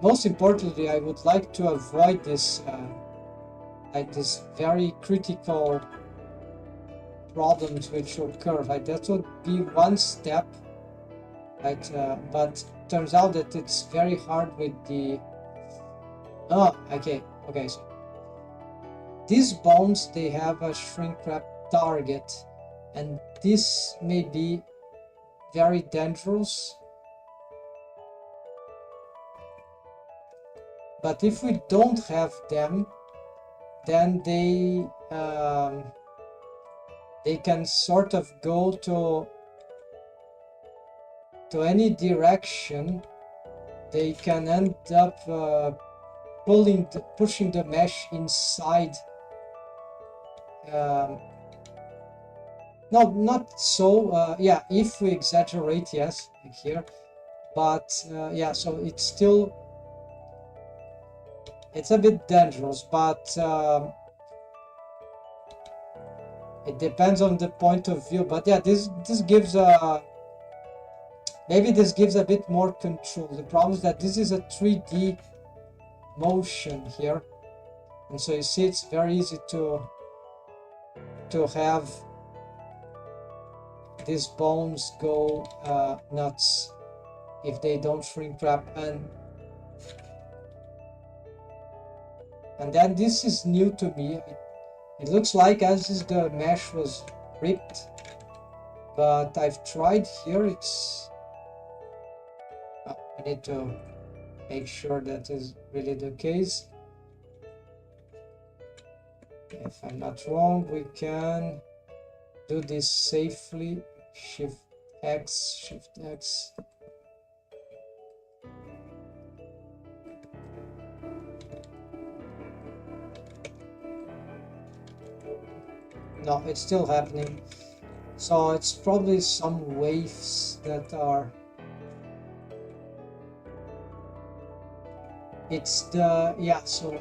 most importantly, I would like to avoid this like this very critical problems which occur. Like that would be one step, right? But turns out that it's very hard with the... Oh, okay, so these bones, they have a shrink wrap target, and this may be very dangerous. But if we don't have them, then they can sort of go to any direction. They can end up pushing the mesh inside. No, not so. Yeah, if we exaggerate, yes, like here. But yeah, so it's a bit dangerous, but it depends on the point of view. But yeah, this gives maybe this gives a bit more control. The problem is that this is a 3D motion here, and so you see it's very easy to have these bones go nuts if they don't shrink wrap. And then this is new to me. It looks like as if the mesh was ripped, but I've tried here. It's I need to make sure that is really the case. If I'm not wrong, we can do this safely. Shift X. No, it's still happening. So it's probably some waves that are... It's the... yeah, so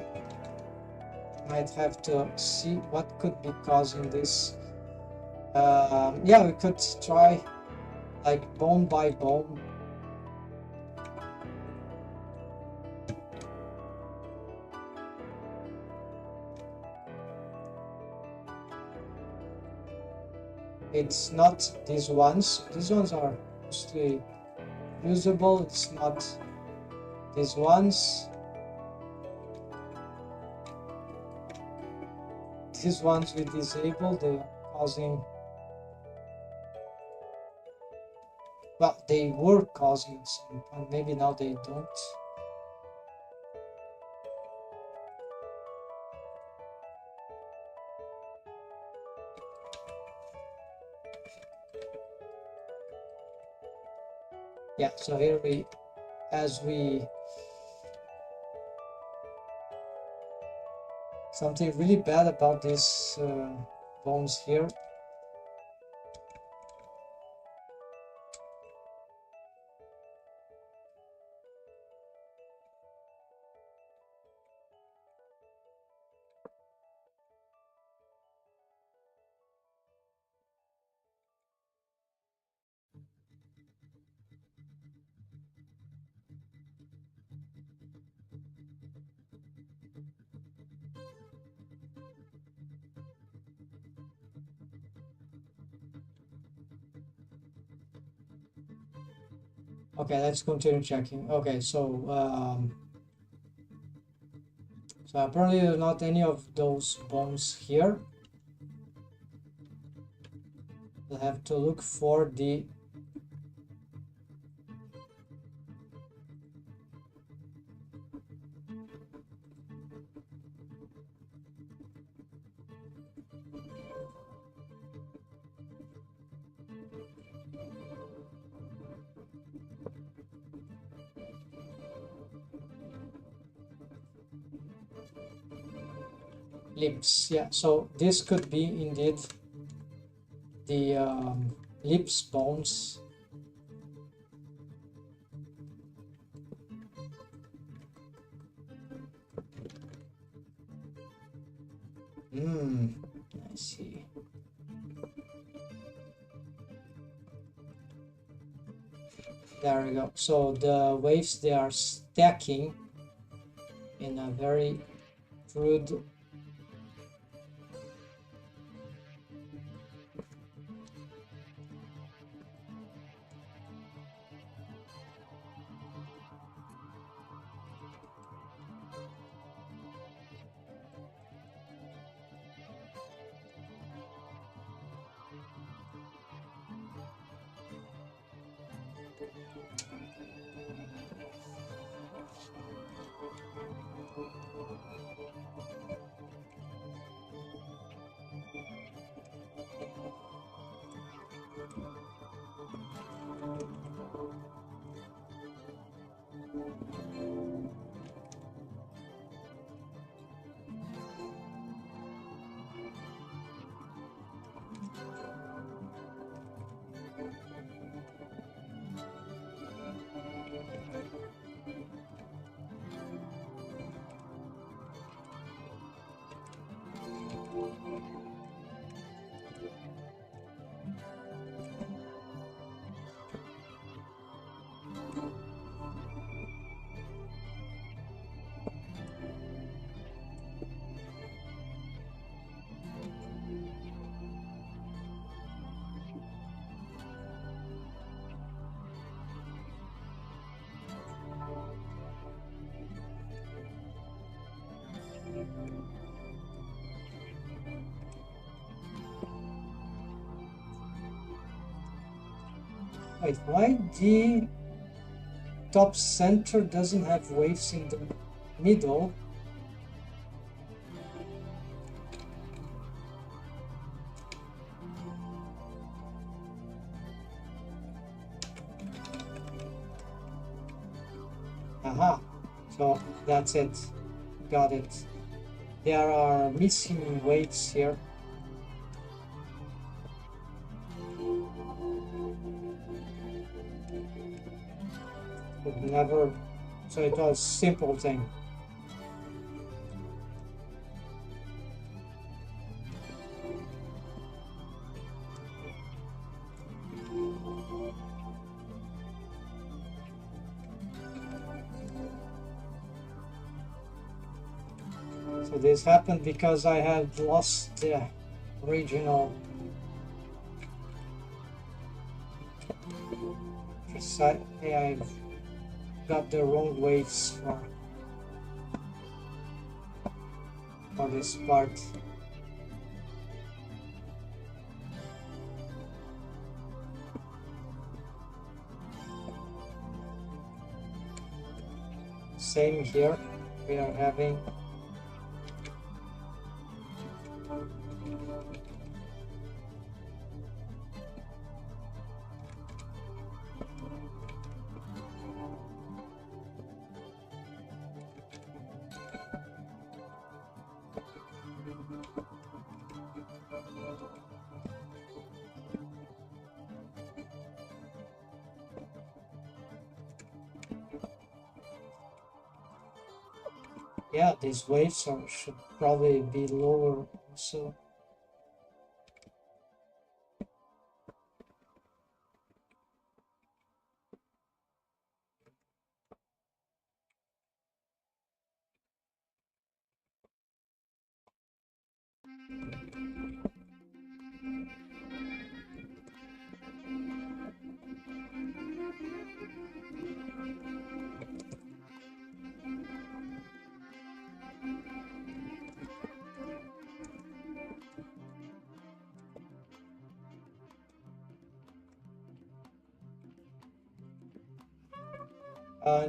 might have to see what could be causing this. Yeah, we could try like bone by bone. It's not these ones. These ones are mostly usable. It's not these ones. These ones we disable. They're causing... well, they were causing some, and maybe now they don't. Yeah, so here we, something really bad about these bones here. Okay, let's continue checking. Okay, so so apparently there's not any of those bones here. We'll have to look for the... lips. Yeah, so this could be indeed the lips bones. I see. There we go. So the waves, they are stacking in a very crude... Wait, why the top center doesn't have waves in the middle? Aha, so that's it. Got it. There are missing waves here. But never, so it was simple thing. So this happened because I had lost the original precise. I got the wrong waves for this part. Same here, we are having yeah, these waves should probably be lower also.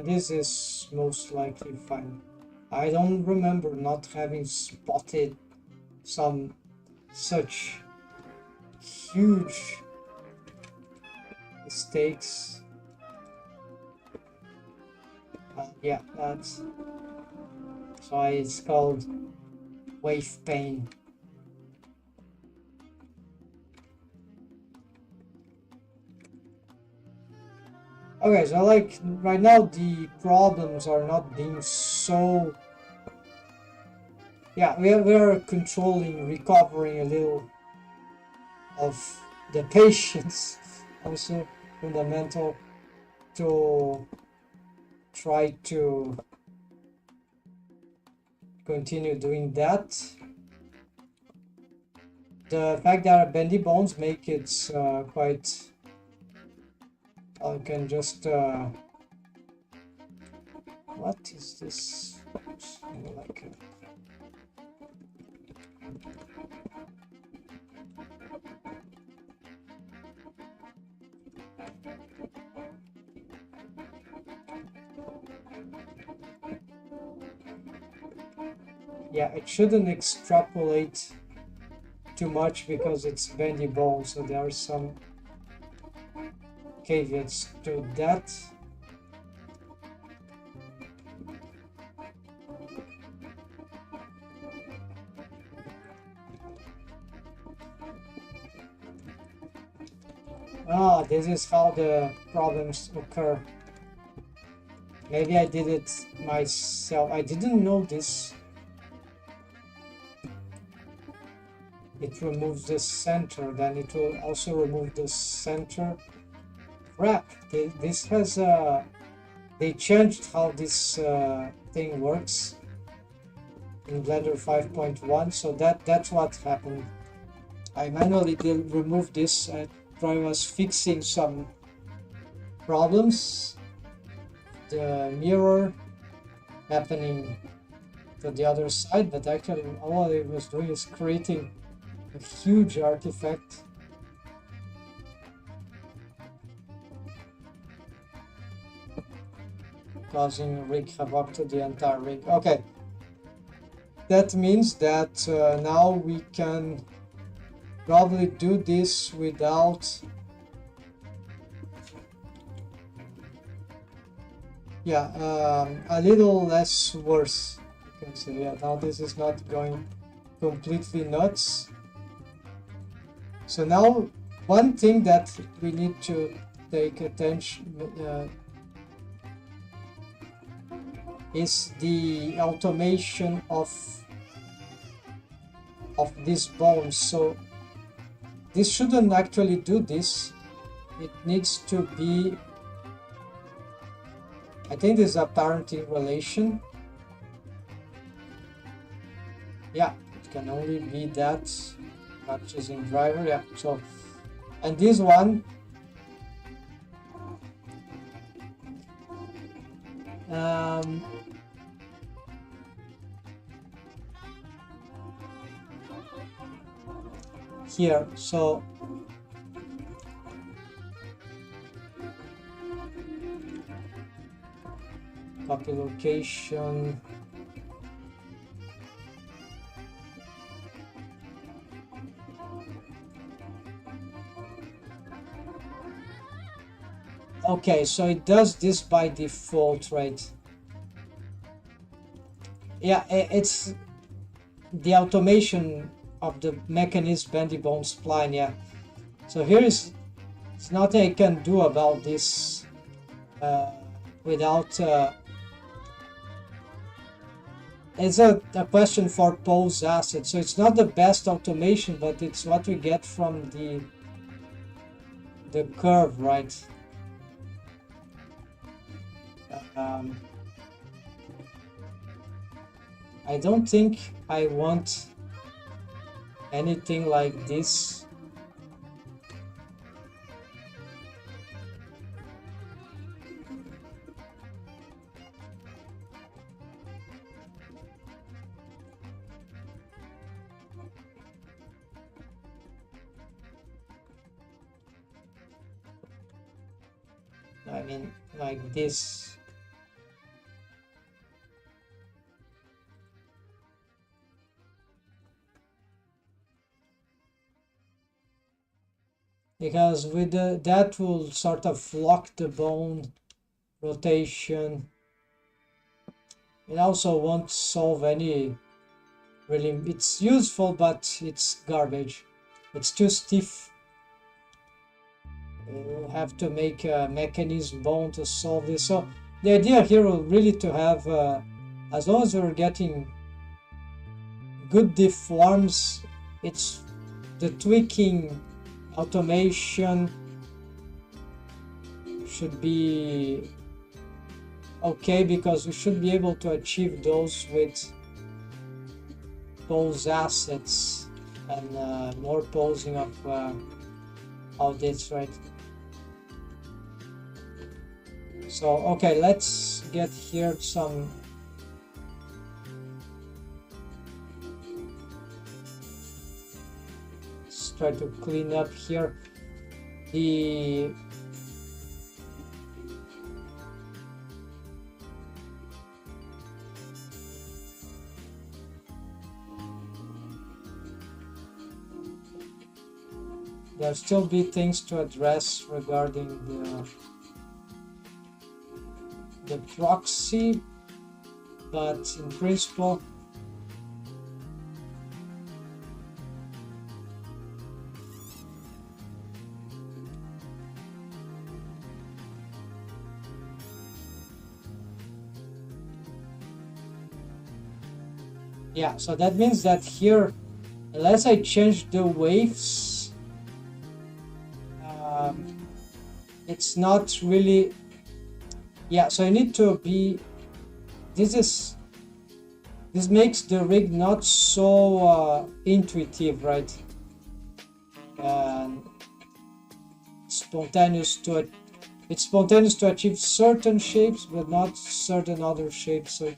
This is most likely fine. I don't remember not having spotted some such huge mistakes. Yeah, that's why it's called wave pain. Okay, so like right now the problems are not being so. Yeah, we are controlling, recovering a little of the patience, also fundamental to try to continue doing that. The fact that bendy bones make it quite. I can just. What is this? Like. Yeah, it shouldn't extrapolate too much because it's bendy bone, so there are some caveats to that. Ah, this is how the problems occur. Maybe I did it myself. I didn't know this. It removes the center, then it will also remove the center. Crap, this has they changed how this thing works in Blender 5.1, so that's what happened. I manually did remove this. I was fixing some problems. The mirror happening to the other side, but actually all it was doing is creating a huge artifact. Causing rig havoc to the entire rig. Okay. That means that now we can probably do this without... Yeah, a little less worse. You can see, yeah, now this is not going completely nuts. So now, one thing that we need to take attention is the automation of these bones. So this shouldn't actually do this. It needs to be... I think there's a parenting relation. Yeah, it can only be that, not using driver. Yeah, so, and this one, here, so copy location. Okay, so it does this by default, right? Yeah, it's the automation of the mechanism bendy bone spline, yeah. So here is, it's nothing I can do about this without... it's a question for pose asset, so it's not the best automation, but it's what we get from the curve, right? I don't think I want anything like this. I mean, like this. Because with that will sort of lock the bone rotation. It also won't solve any really... It's useful, but it's garbage. It's too stiff. We'll have to make a mechanism bone to solve this. So the idea here will really to have, as long as we're getting good deforms, it's the tweaking automation should be okay, because we should be able to achieve those with pose assets and more posing of this, right? So okay, let's get here some try to clean up here the There'll still be things to address regarding the proxy, but in principle, yeah, so that means that here, unless I change the waves, it's not really, yeah, so I need to be, this makes the rig not so intuitive, right? And it's spontaneous to achieve certain shapes, but not certain other shapes, so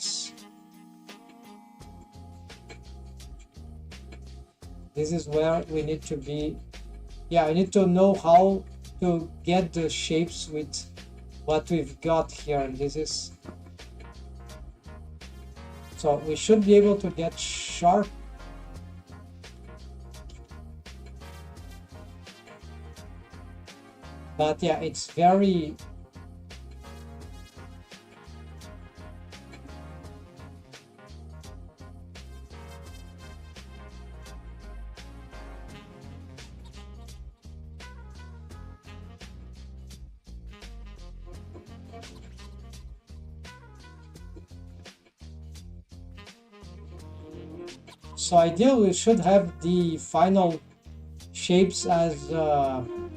this is where we need to be, yeah, I need to know how to get the shapes with what we've got here, and this is, so we should be able to get sharp. But yeah, it's very, so ideally we should have the final shapes as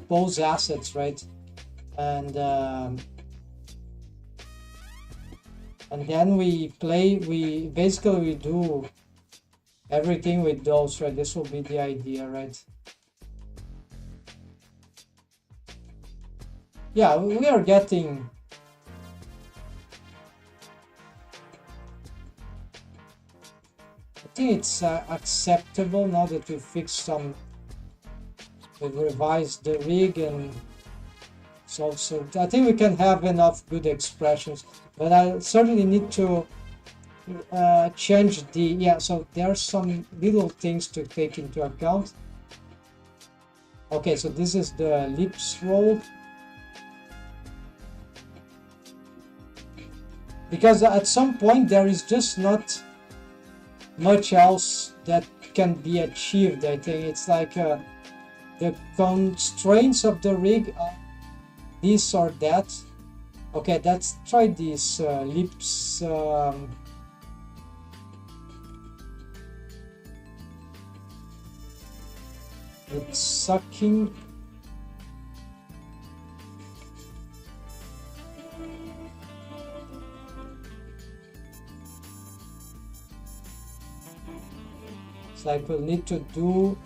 pose assets, right? And then we basically do everything with those, right? This will be the idea, right? Yeah, we are getting, I think it's acceptable now that we fixed some, we've revised the rig, and so I think we can have enough good expressions, but I certainly need to change the, yeah, so there are some little things to take into account. Okay, so this is the lips roll, because at some point there is just not much else that can be achieved. I think it's like the constraints of the rig are this or that. Okay, let's try this lips with sucking. It's like we'll need to do,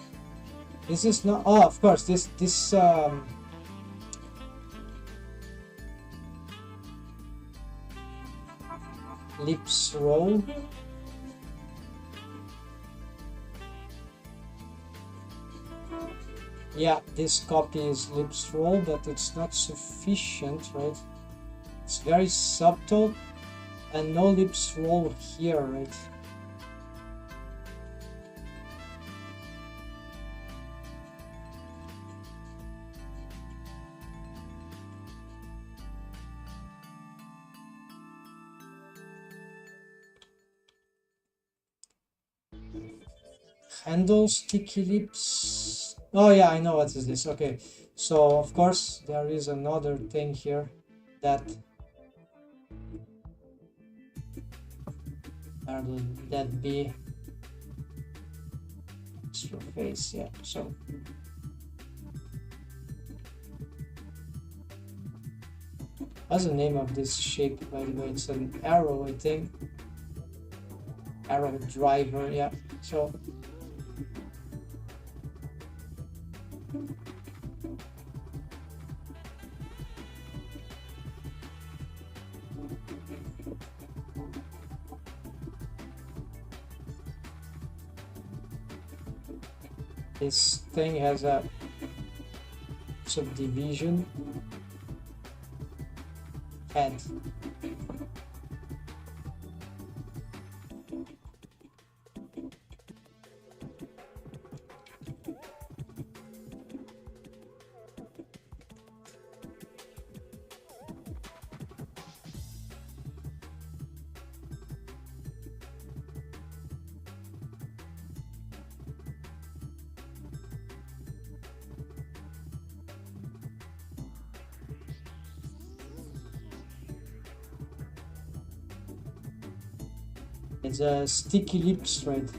this is not, oh, of course, this lips roll. Yeah, this copy is lips roll, but it's not sufficient, right? It's very subtle, and no lips roll here, right? Handle sticky lips. Oh yeah, I know what is this. Okay, so of course there is another thing here that that be extra face. Yeah, so what's the name of this shape, by the way? It's an arrow, I think. Arrow driver. Yeah, so this thing has a subdivision head. It's a sticky lips, right?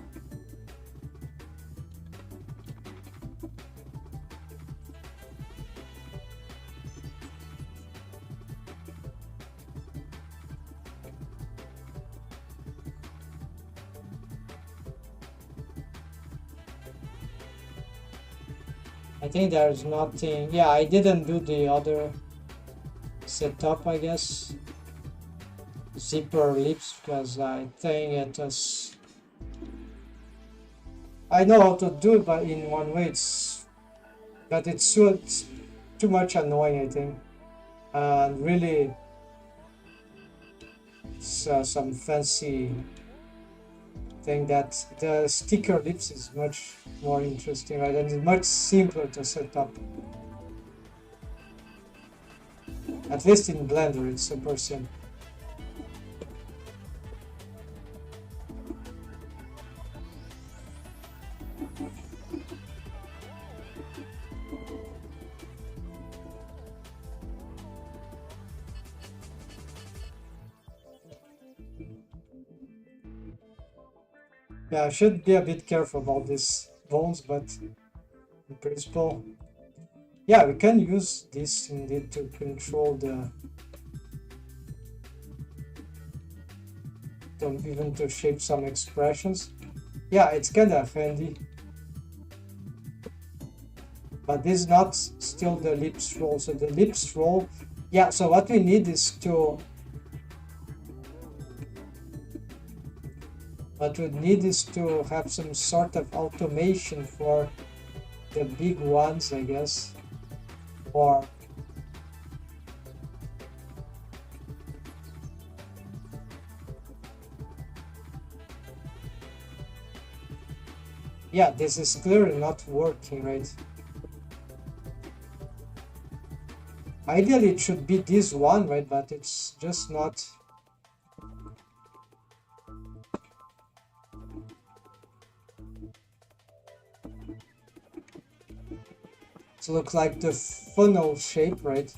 I think there's nothing. Yeah, I didn't do the other setup, I guess. Zipper lips, because I think it was. I know how to do it, but in one way, it's too much annoying, I think. And really, it's some fancy thing that the sticker lips is much more interesting, right? And it's much simpler to set up. At least in Blender, it's super simple. Yeah, I should be a bit careful about these bones, but in principle, yeah, we can use this indeed to control even to shape some expressions. Yeah, it's kind of handy. But this is not still the lips roll. So the lips roll, yeah, so what we need is to have some sort of automation for the big ones, I guess. Or yeah, this is clearly not working, right? Ideally it should be this one, right? But it's just not. It looks like the funnel shape, right?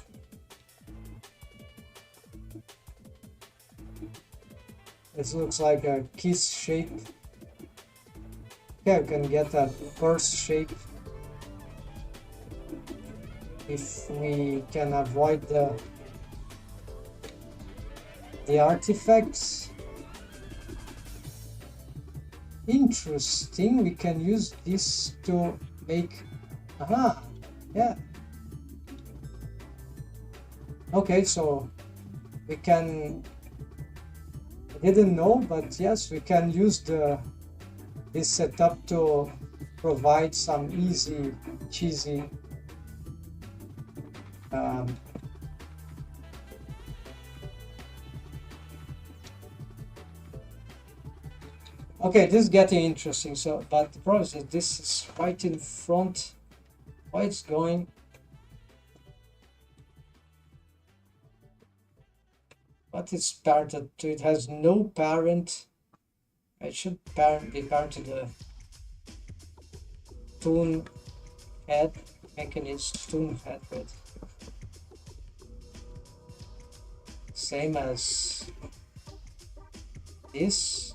It looks like a kiss shape. Yeah, you can get a purse shape if we can avoid the artifacts. Interesting, we can use this to make. Aha, yeah. Okay, so we can. I didn't know, but yes, we can use this setup to provide some easy, cheesy okay, this is getting interesting. So, but the problem is that this is right in front. Why it's going? What is parented to? It has no parent. It should be parent to the toon head mechanism. Toon head, right? Same as this.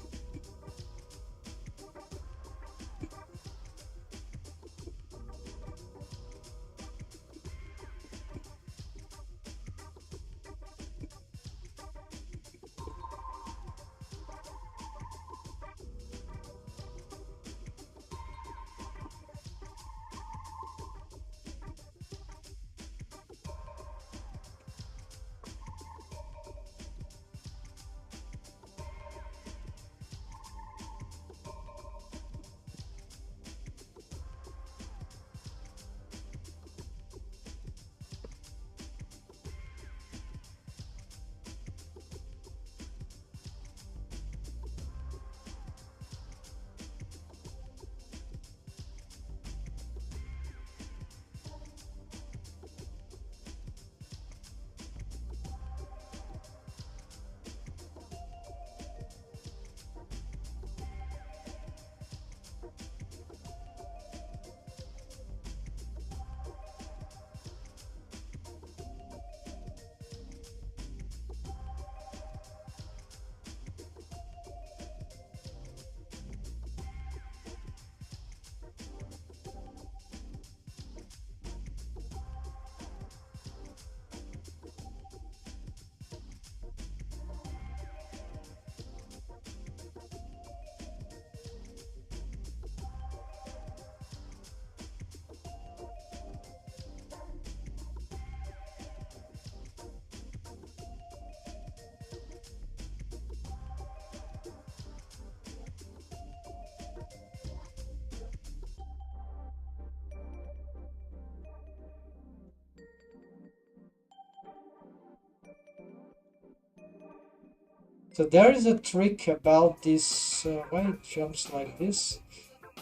So there is a trick about this. Why it jumps like this?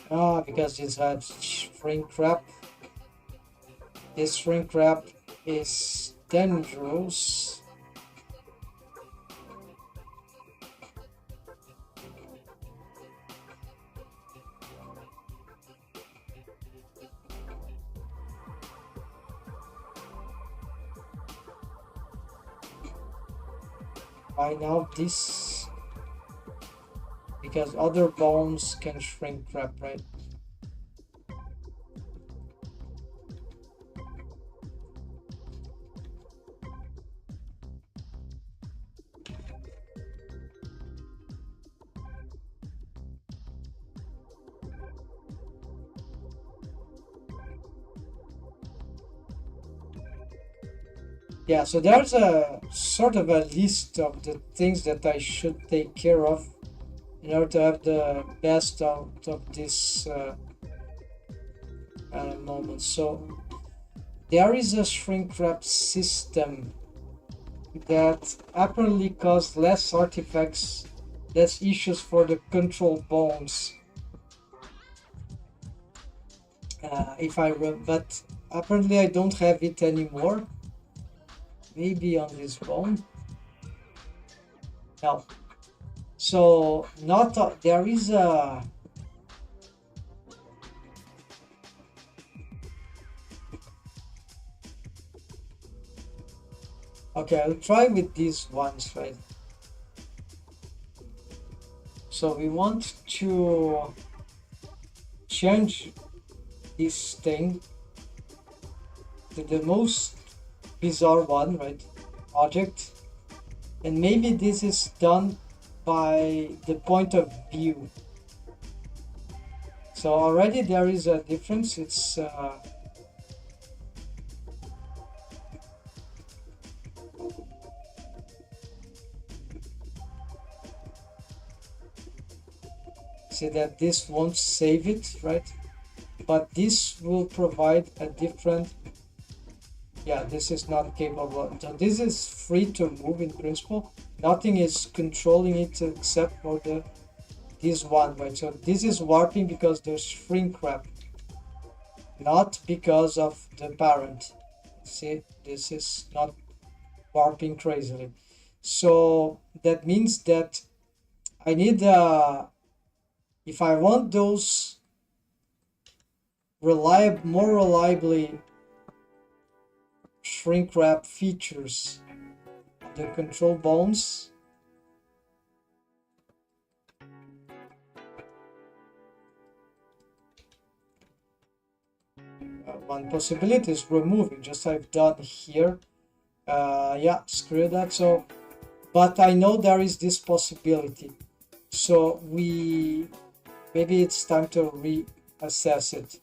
Because this has shrink wrap. This shrink wrap is dangerous. By now this, because other bones can shrink wrap, right? Yeah, so there's a sort of a list of the things that I should take care of in order to have the best out of this moment. So there is a shrink wrap system that apparently caused less artifacts, less issues for the control bones. If I will, but apparently I don't have it anymore. Maybe on this bone. No. So not there is a okay, I'll try with these ones, right? So we want to change this thing to the most bizarre one, right? Object. And maybe this is done by the point of view. So already there is a difference. It's see that this won't save it, right? But this will provide a different. Yeah, this is not capable. So this is free to move in principle. Nothing is controlling it except for this one, right? So this is warping because there's shrink wrap, not because of the parent. See, this is not warping crazily. So that means that I need if I want those more reliably shrink wrap features of the control bones, one possibility is removing, just I've done here. Yeah, screw that. So but I know there is this possibility, so maybe it's time to reassess it.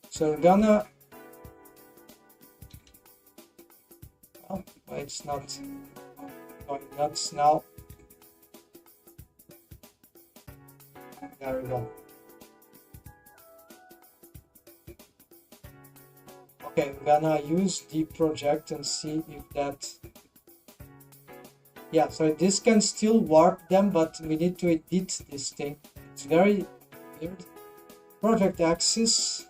So we're gonna it's not going nuts now. There we go. Okay, we're gonna use the project and see if that. Yeah, so this can still warp them, but we need to edit this thing. It's very weird. Project axis.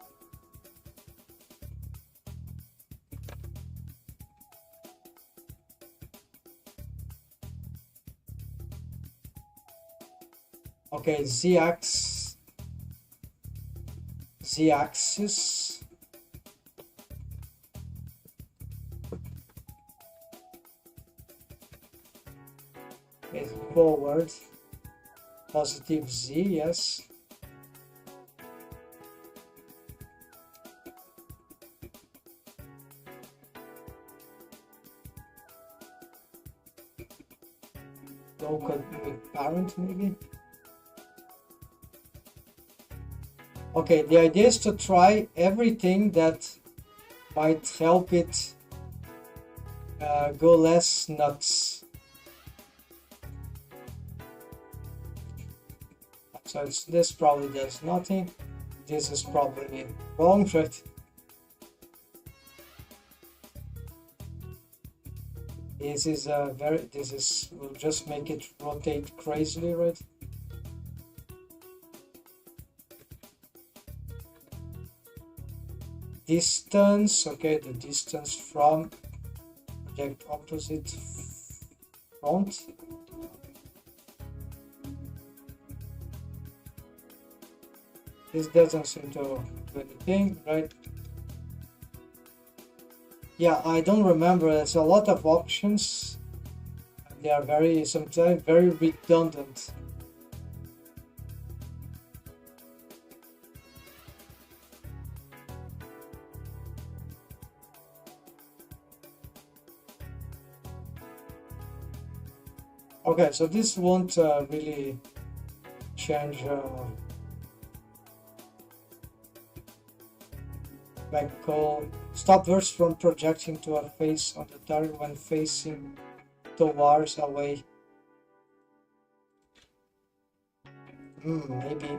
Okay, z-axis. Okay, forward. Positive z, yes. Local with parent, maybe. Okay, the idea is to try everything that might help it go less nuts. So this probably does nothing. This is probably wrong, right? This is will just make it rotate crazily, right? Distance, okay, the distance from object opposite front. This doesn't seem to do anything, right? Yeah, I don't remember. There's a lot of options. They are sometimes very redundant. Okay, so this won't really change call stop verse from projecting to a face on the target when facing towards away. Maybe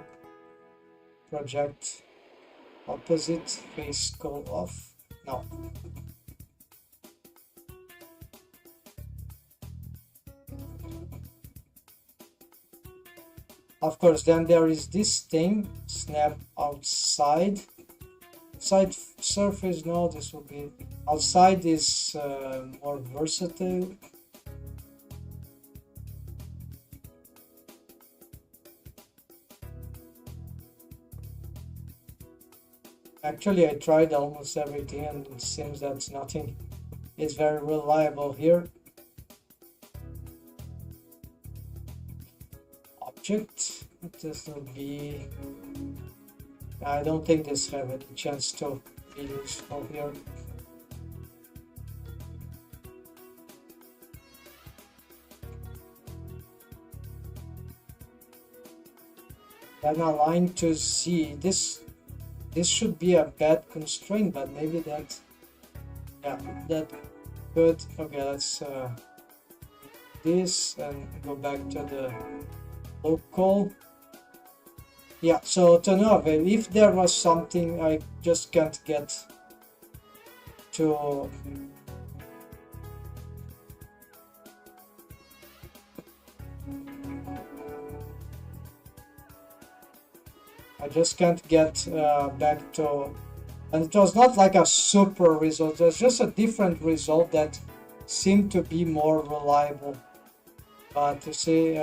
project opposite face call off. No. Of course, then there is this thing, snap outside. Outside surface, no, this will be outside is more versatile. Actually, I tried almost everything and it seems that nothing is very reliable here. Object, this will be, I don't think this have any chance to be useful here. Then align to Z. This should be a bad constraint, but maybe that, yeah, that could. Okay, let's this and go back to the local. Yeah, so to know if there was something I just can't get to back to, and it was not like a super result, there's just a different result that seemed to be more reliable. But you see,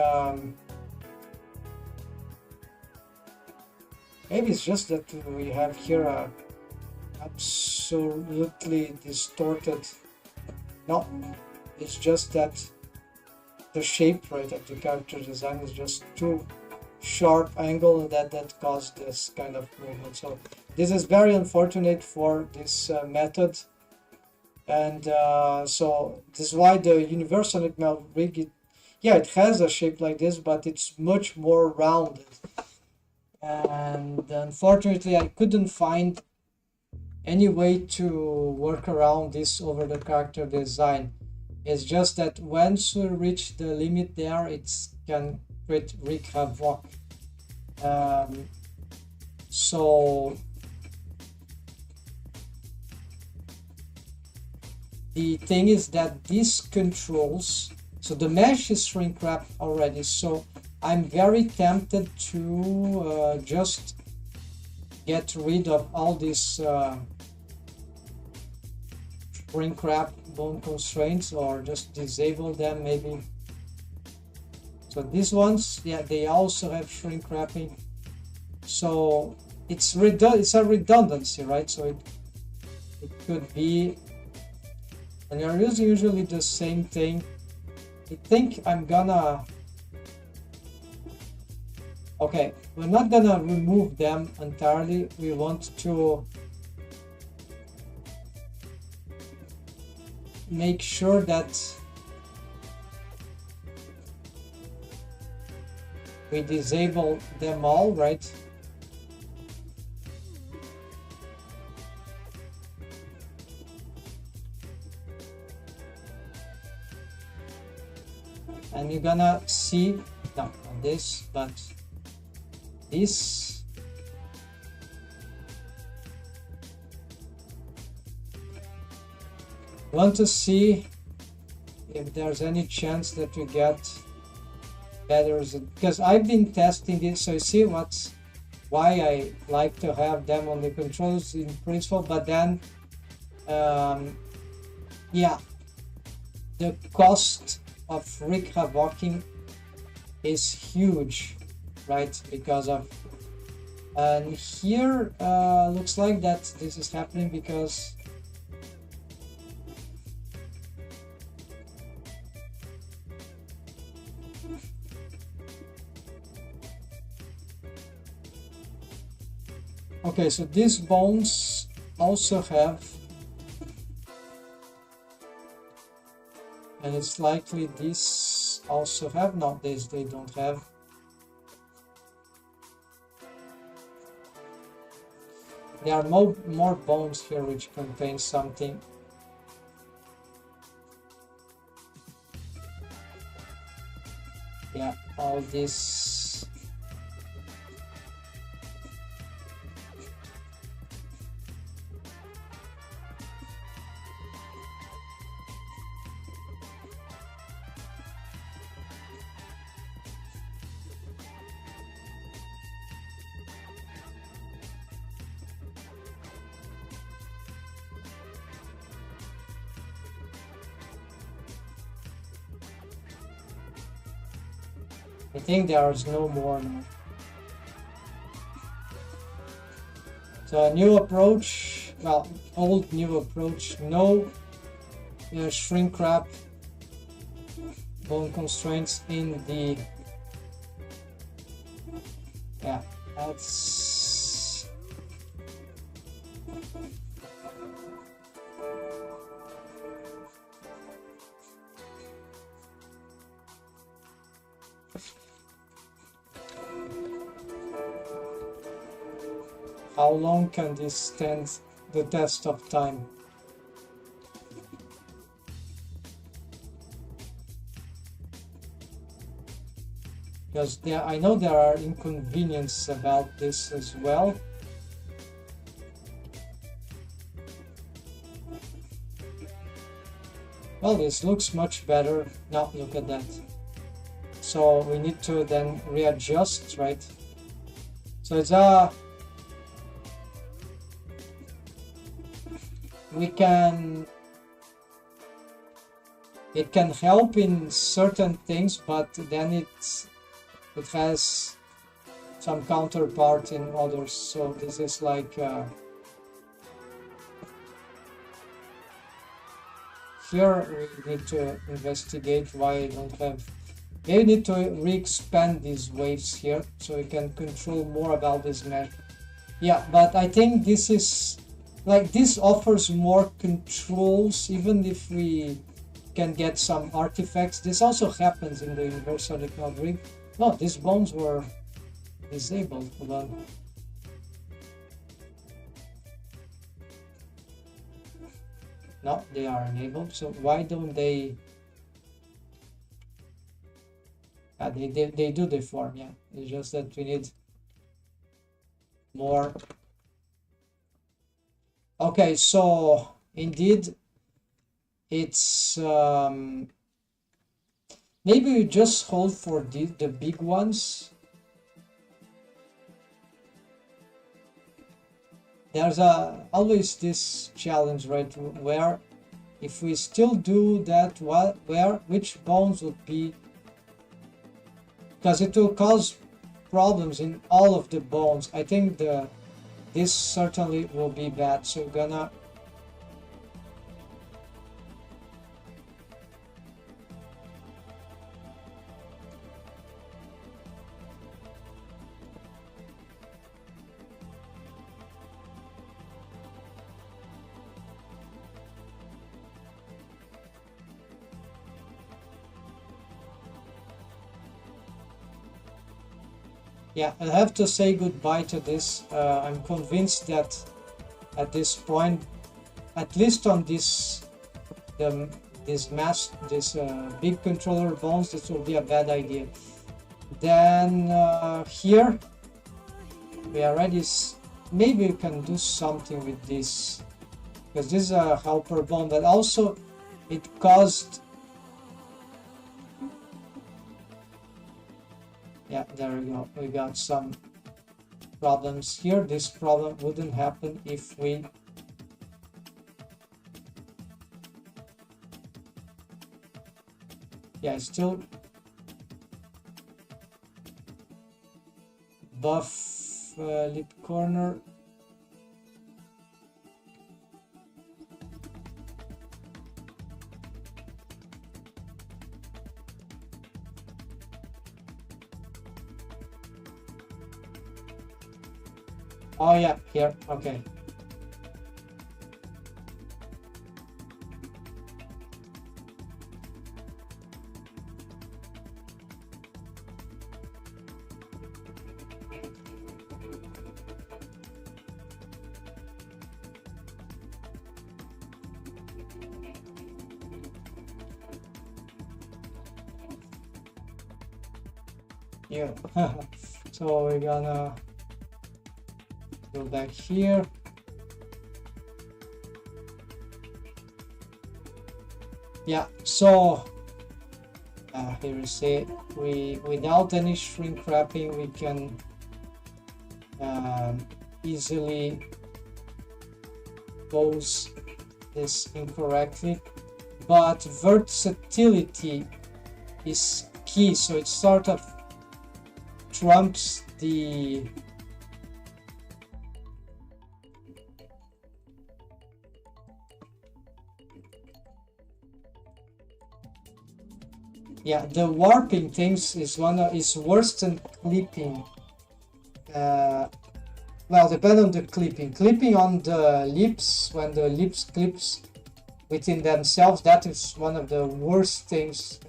maybe it's just that we have here a absolutely distorted. No, it's just that the shape, right, of the character design is just too sharp angle that caused this kind of movement. So this is very unfortunate for this method, and so this is why the universal gnome rig, yeah, it has a shape like this, but it's much more rounded. And unfortunately, I couldn't find any way to work around this over the character design. It's just that once we reach the limit there, it can wreak havoc. So the thing is that these controls, so the mesh is shrink wrapped already, so I'm very tempted to just get rid of all these shrink wrap bone constraints, or just disable them maybe. So these ones, yeah, they also have shrink wrapping. So it's a redundancy, right? So it could be, and you're using usually the same thing. I think I'm gonna, okay, we're not gonna remove them entirely. We want to make sure that we disable them all, right? And you're gonna see, no, not this, but this. Want to see if there's any chance that we get better, because I've been testing this, so you see why I like to have them on the controls in principle, but then yeah, the cost of havoking is huge, right? Because of, and here looks like that this is happening because okay, so these bones also have, and it's likely these also have, not this, they don't have. There are more bones here which contain something. Yeah, all this. I think there is no more now. So a new approach, well, old new approach, no shrink wrap bone constraints in the, yeah, that's, how long can this stand the test of time? Because I know there are inconveniences about this as well. Well, this looks much better. Now look at that. So we need to then readjust, right? So it's it can help in certain things, but then it has some counterpart in others. So this is like here we need to investigate why I don't have. They need to re-expand these waves here so we can control more about this mesh. Yeah, but I think this is like, this offers more controls, even if we can get some artifacts. This also happens in the universal gnome rig. No, these bones were disabled. Hold on. No, they are enabled. So why don't they? They do deform. Yeah, it's just that we need more. Okay, so indeed, it's maybe we just hold for the big ones. There's always this challenge, right? Where if we still do that, which bones would be? Because it will cause problems in all of the bones. I think this certainly will be bad. So we're gonna yeah, I have to say goodbye to this. I'm convinced that at this point, at least on this big controller bones, this will be a bad idea. Then here we already maybe we can do something with this, because this is a helper bone, but also it caused There we go. We got some problems here. This problem wouldn't happen if we still buff lip corner. Oh yeah, here, okay. Yeah. So we're gonna go back here. Yeah, so here you see we without any shrink wrapping we can easily pose this incorrectly, but versatility is key, so it sort of trumps the the warping things is worse than clipping. Well, depend on the clipping on the lips, when the lips clips within themselves, that is one of the worst things.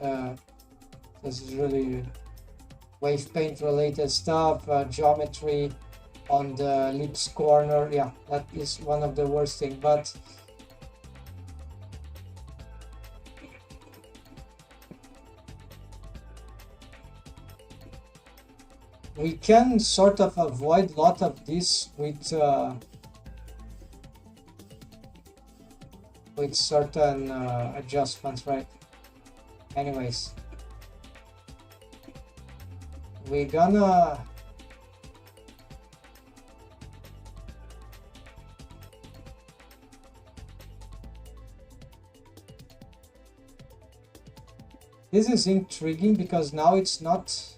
This is really wave paint related stuff, geometry on the lips corner. Yeah, that is one of the worst things. But we can sort of avoid a lot of this with certain adjustments, right? Anyways, we're gonna this is intriguing because now it's not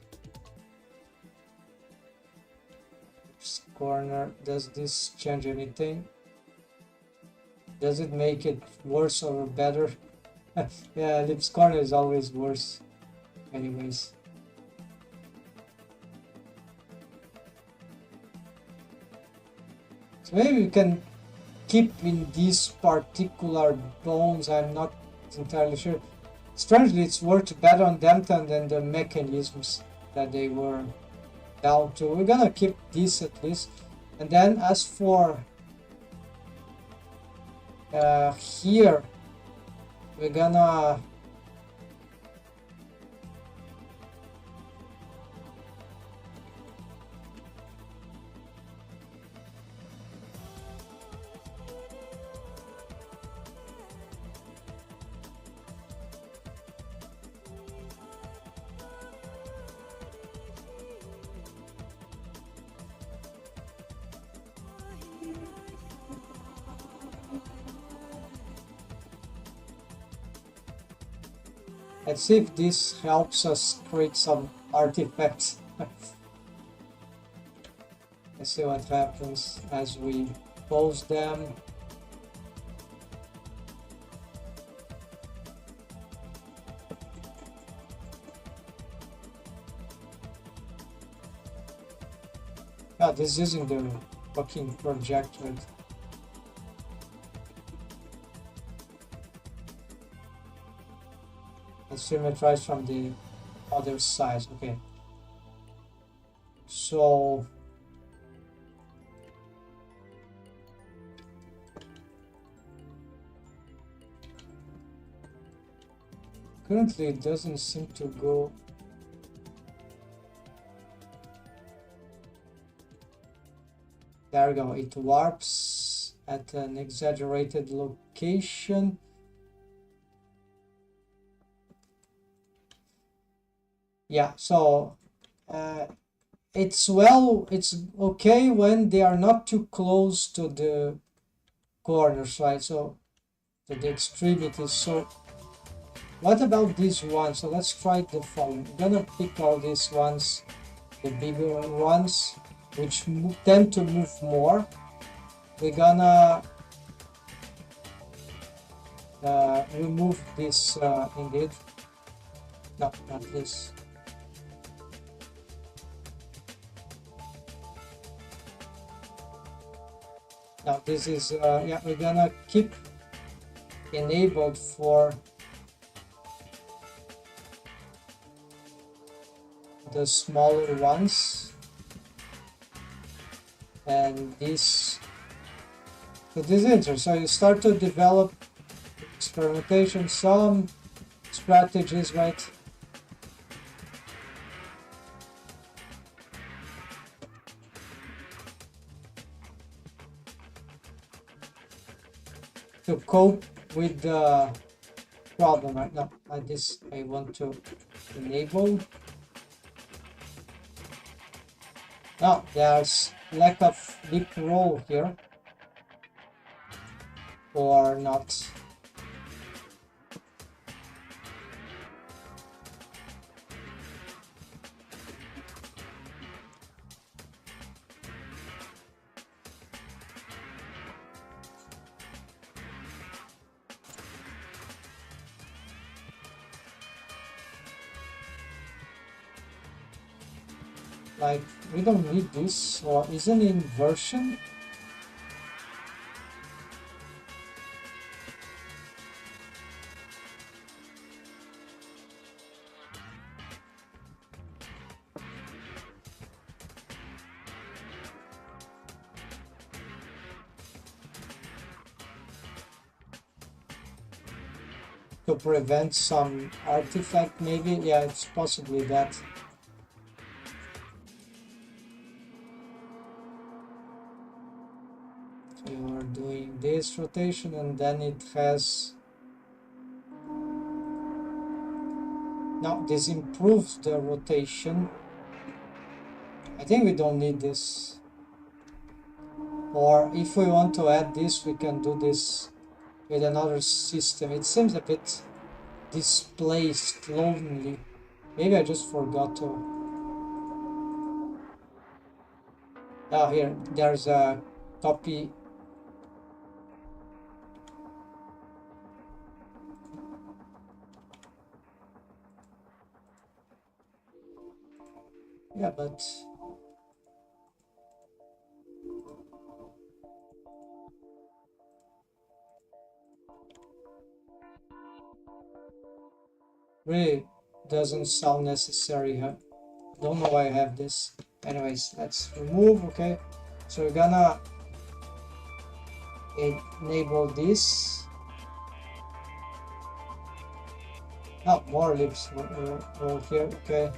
corner. Does this change anything? Does it make it worse or better? Yeah, lips corner is always worse anyways. So maybe we can keep in these particular bones. I'm not entirely sure. Strangely, it's worked better on them than the mechanisms that they were down to. We're gonna keep this at least. And then as for here, we're gonna let's see if this helps us create some artifacts. Let's see what happens as we pose them. Ah, this is using the fucking projector. Symmetrize from the other side. Okay, so currently it doesn't seem to go. There we go, it warps at an exaggerated location. Yeah, so it's okay when they are not too close to the corners, right? So to the extremities. So what about this one? So let's try the following. I'm gonna pick all these ones, the bigger ones, which tend to move more. We're gonna remove this indeed. No, not this. Now this is, yeah, we're gonna keep enabled for the smaller ones. And this, so this is interesting. So you start to develop experimentation, some strategies, right? To cope with the problem, right? Now, like this, I want to enable. Now, there's lack of lip roll here, or not. Like, we don't need this, or isn't it inversion? To prevent some artifact, maybe? Yeah, it's possibly that. So you are doing this rotation, and then it has... Now, this improves the rotation. I think we don't need this. Or if we want to add this, we can do this with another system. It seems a bit displaced, lonely. Maybe I just forgot to... Oh, here, there's a copy. Yeah, but... really doesn't sound necessary, huh? Don't know why I have this. Anyways, let's remove. Okay, so we're gonna enable this. Oh, more lips roll here. Okay,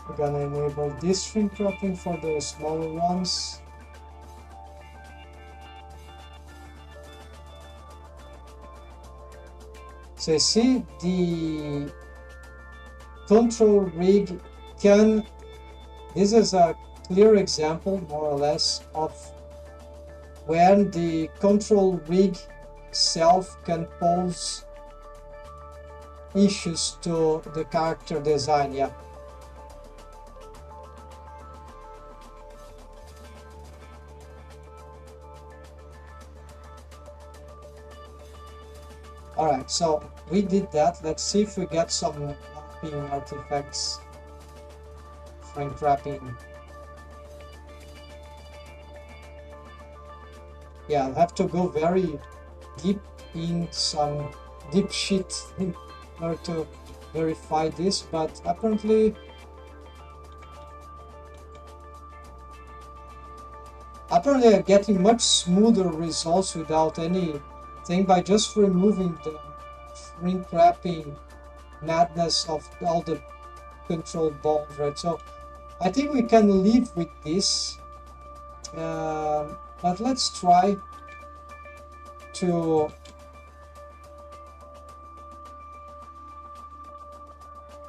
we're gonna enable this shrink wrapping for the smaller ones. So you see, the control rig can... This is a clear example, more or less, of when the control rig itself can pose issues to the character design. Yeah. Alright, so we did that. Let's see if we get some wrapping artifacts. Shrink wrapping. Yeah, I'll have to go very deep in some deep shit in order to verify this, but apparently I'm getting much smoother results without anything by just removing the shrink wrapping madness of all the control bones, right? So I think we can live with this, but let's try to,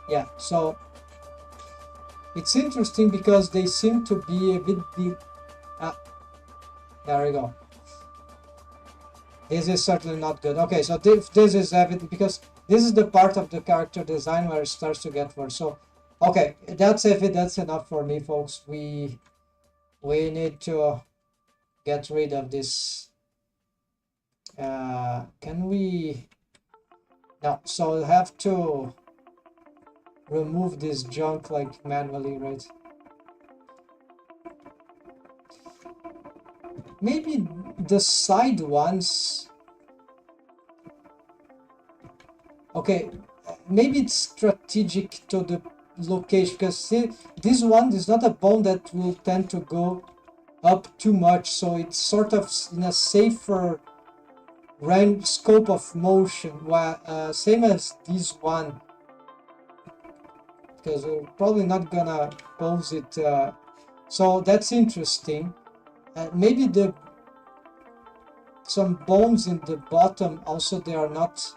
yeah, so it's interesting because they seem to be a bit big. There we go. This is certainly not good. Okay, so this is evident because this is the part of the character design where it starts to get worse. So, okay, that's enough for me, folks. We need to get rid of this. Can we? No. So we'll have to remove this junk like manually, right? Maybe the side ones. Okay, maybe it's strategic to the location because see, this one is not a bone that will tend to go up too much, so it's sort of in a safer range scope of motion, while same as this one, because we're probably not gonna pose it. So that's interesting. Maybe some bones in the bottom also, they are not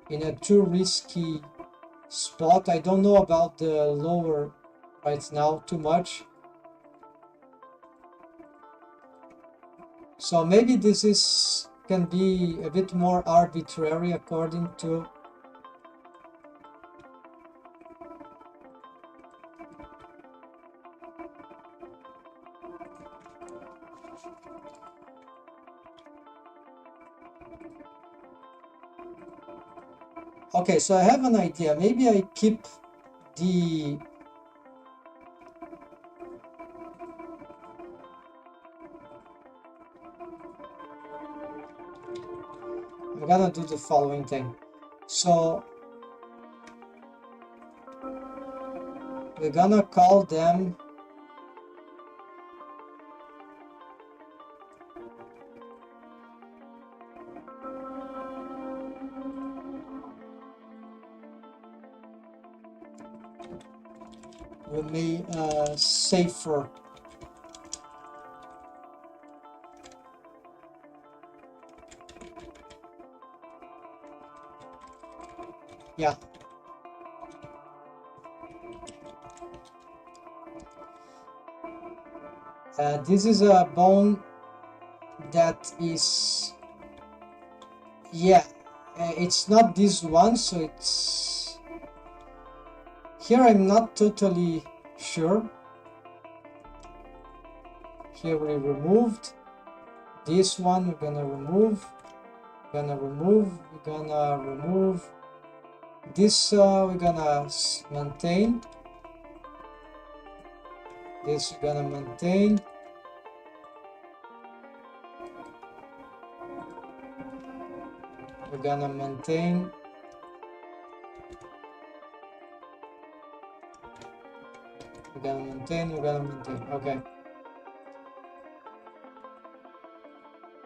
in a too risky spot. I don't know about the lower right now too much. So maybe this can be a bit more arbitrary according to. Okay, so I have an idea. Maybe I keep the I'm gonna do the following thing. So we're gonna call them remain safer. Yeah. This is a bone that is, yeah, it's not this one, so it's here. I'm not totally sure. Here we removed this one. We're gonna remove. We're gonna remove this. We're gonna maintain. This we're gonna maintain. We're gonna maintain. We're gonna maintain. Okay.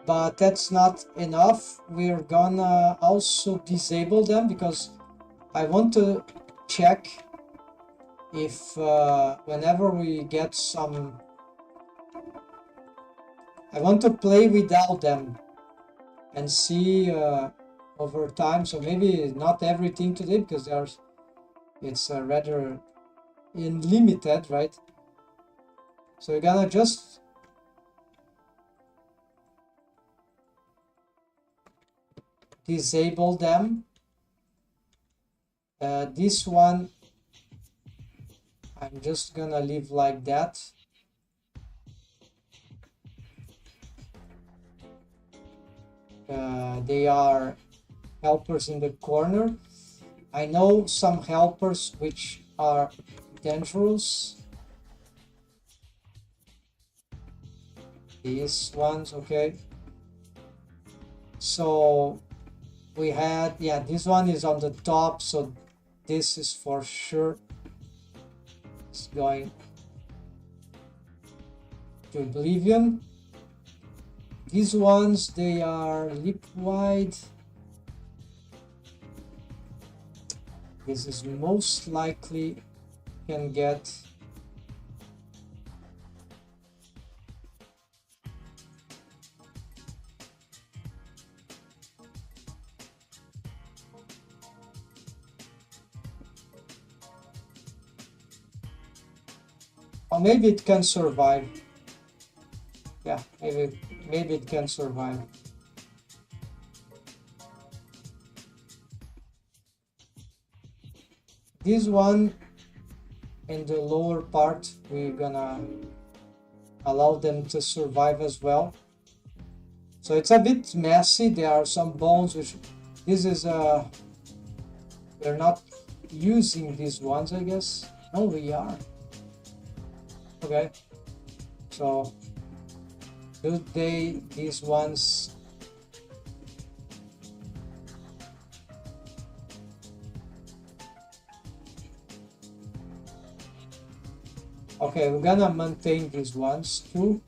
But that's not enough. We're gonna also disable them because I want to check if whenever we get some, I want to play without them and see over time. So maybe not everything today because it's rather limited, right? So we're gonna just disable them. This one I'm just gonna leave like that. They are helpers in the corner. I know some helpers which are dangerous. These ones, okay. So we had, yeah, this one is on the top, so this is for sure. It's going to oblivion. These ones, they are lip wide. This is most likely can get. Or maybe it can survive. Yeah, maybe it can survive. This one in the lower part, we're gonna allow them to survive as well. So it's a bit messy. There are some bones which this is we're not using these ones, I guess. No, we are. Okay. So do these ones okay, we're gonna maintain these ones too.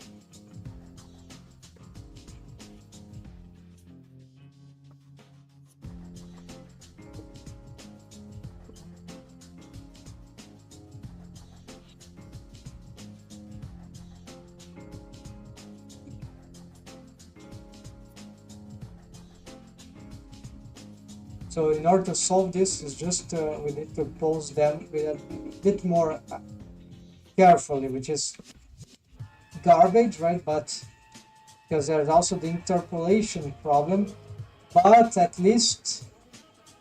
So in order to solve this, is just we need to pose them with a bit more carefully, which is garbage, right? But because there's also the interpolation problem, but at least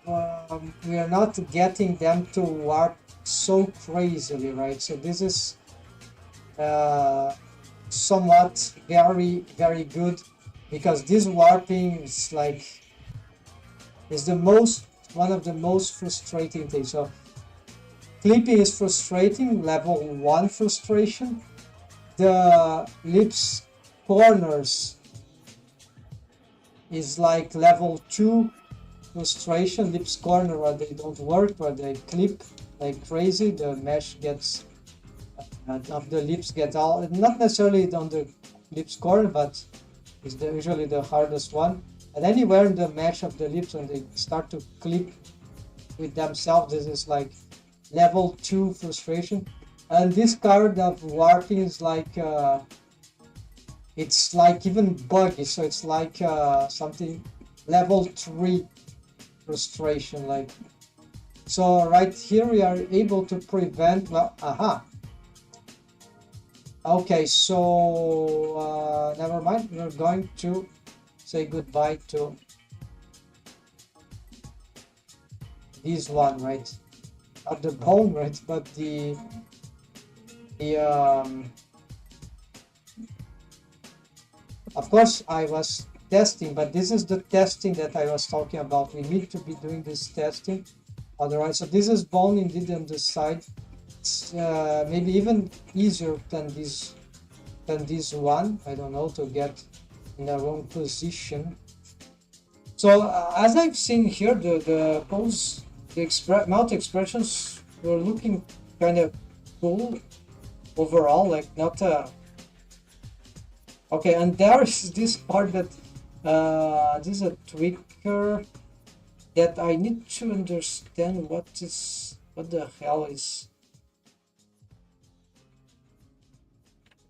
we are not getting them to warp so crazily, right? So this is somewhat very good, because this warping is like one of the most frustrating things. So clipping is frustrating, level 1 frustration. The lips corners is like level 2 frustration. Lips corner where they don't work, where they clip like crazy. The mesh gets of the lips get all, not necessarily on the lips corner, but it's usually the hardest one. And anywhere in the mesh of the lips, when they start to clip with themselves, this is like level 2 frustration. And this card of warping is like it's like even buggy, so it's like something level 3 frustration. Like, so right here we are able to prevent, well, okay, so never mind, we're going to say goodbye to this one, right? Not the bone, right? But the of course I was testing, but this is the testing that I was talking about. We need to be doing this testing, otherwise. So this is bone indeed on the side. It's maybe even easier than this one. I don't know, to get in the wrong position. So as I've seen here, the pose, the mouth expressions were looking kind of cool overall, like not okay. And there is this part that this is a tweaker that I need to understand what the hell is.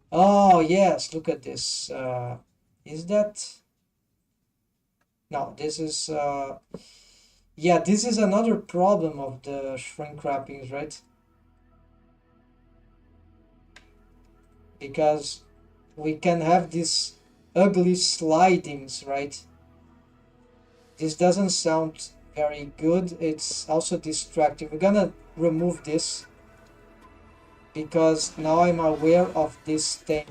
Oh yes, look at this. Is that? No, this is yeah, this is another problem of the shrink wrappings, right? Because we can have these ugly slidings, right? This doesn't sound very good. It's also distracting. We're gonna remove this because now I'm aware of this thing.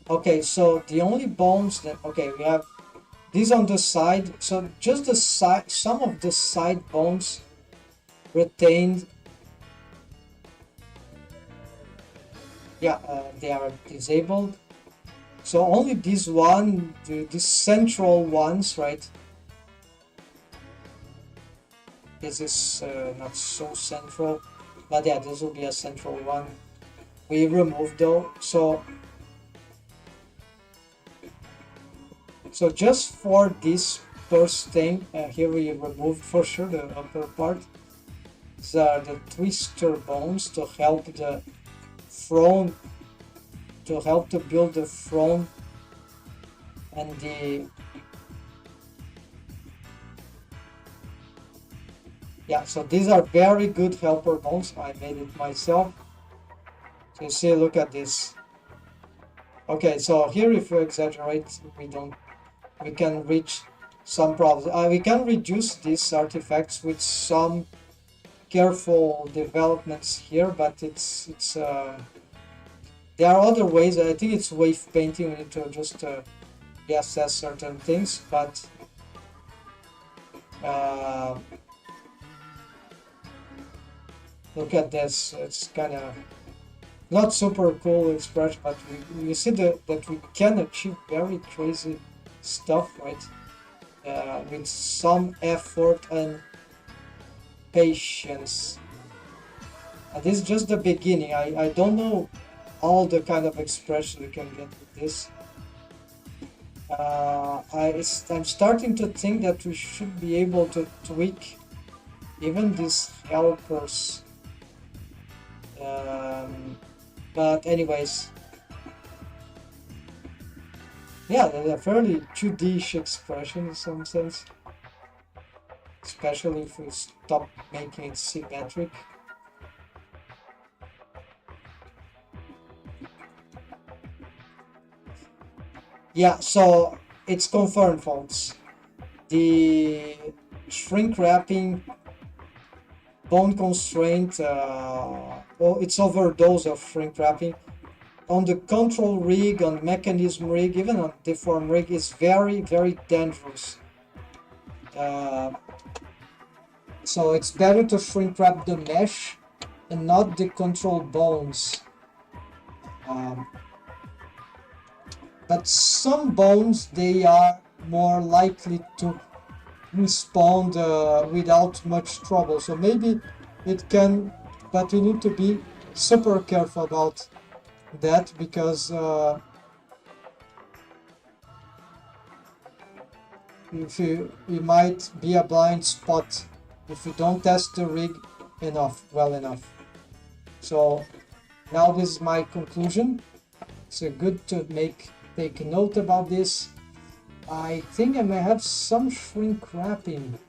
Okay, so the only bones that, okay, we have these on the side, so just the side, some of the side bones retained. Yeah, they are disabled. So only this one, these central ones, right? This is not so central, but yeah, this will be a central one. We removed though, so So just for this first thing, here we removed for sure the upper part. These are the twister bones to help the front, to help to build the front and the, yeah, so these are very good helper bones. I made it myself. So you see, look at this. Okay, so here if we exaggerate, we can reach some problems. We can reduce these artifacts with some careful developments here, but it's there are other ways. I think it's wave painting. We need to just reassess certain things, but look at this. It's kind of not super cool expression, but we see that we can achieve very crazy stuff, right? With some effort and patience. And this is just the beginning. I don't know all the kind of expression you can get with this. I'm starting to think that we should be able to tweak even these helpers. But anyways, yeah, they're a fairly 2D-ish expression in some sense, especially if we stop making it symmetric. Yeah, so it's confirmed, folks. The shrink wrapping bone constraint, well, it's overdose of shrink wrapping on the control rig, on mechanism rig, even on deform rig is very, very dangerous. So it's better to shrink wrap the mesh and not the control bones. But some bones, they are more likely to respond without much trouble. So maybe it can, but we need to be super careful about that, because it might be a blind spot if you don't test the rig well enough. So now this is my conclusion. It's good to take a note about this. I think I may have some shrink wrapping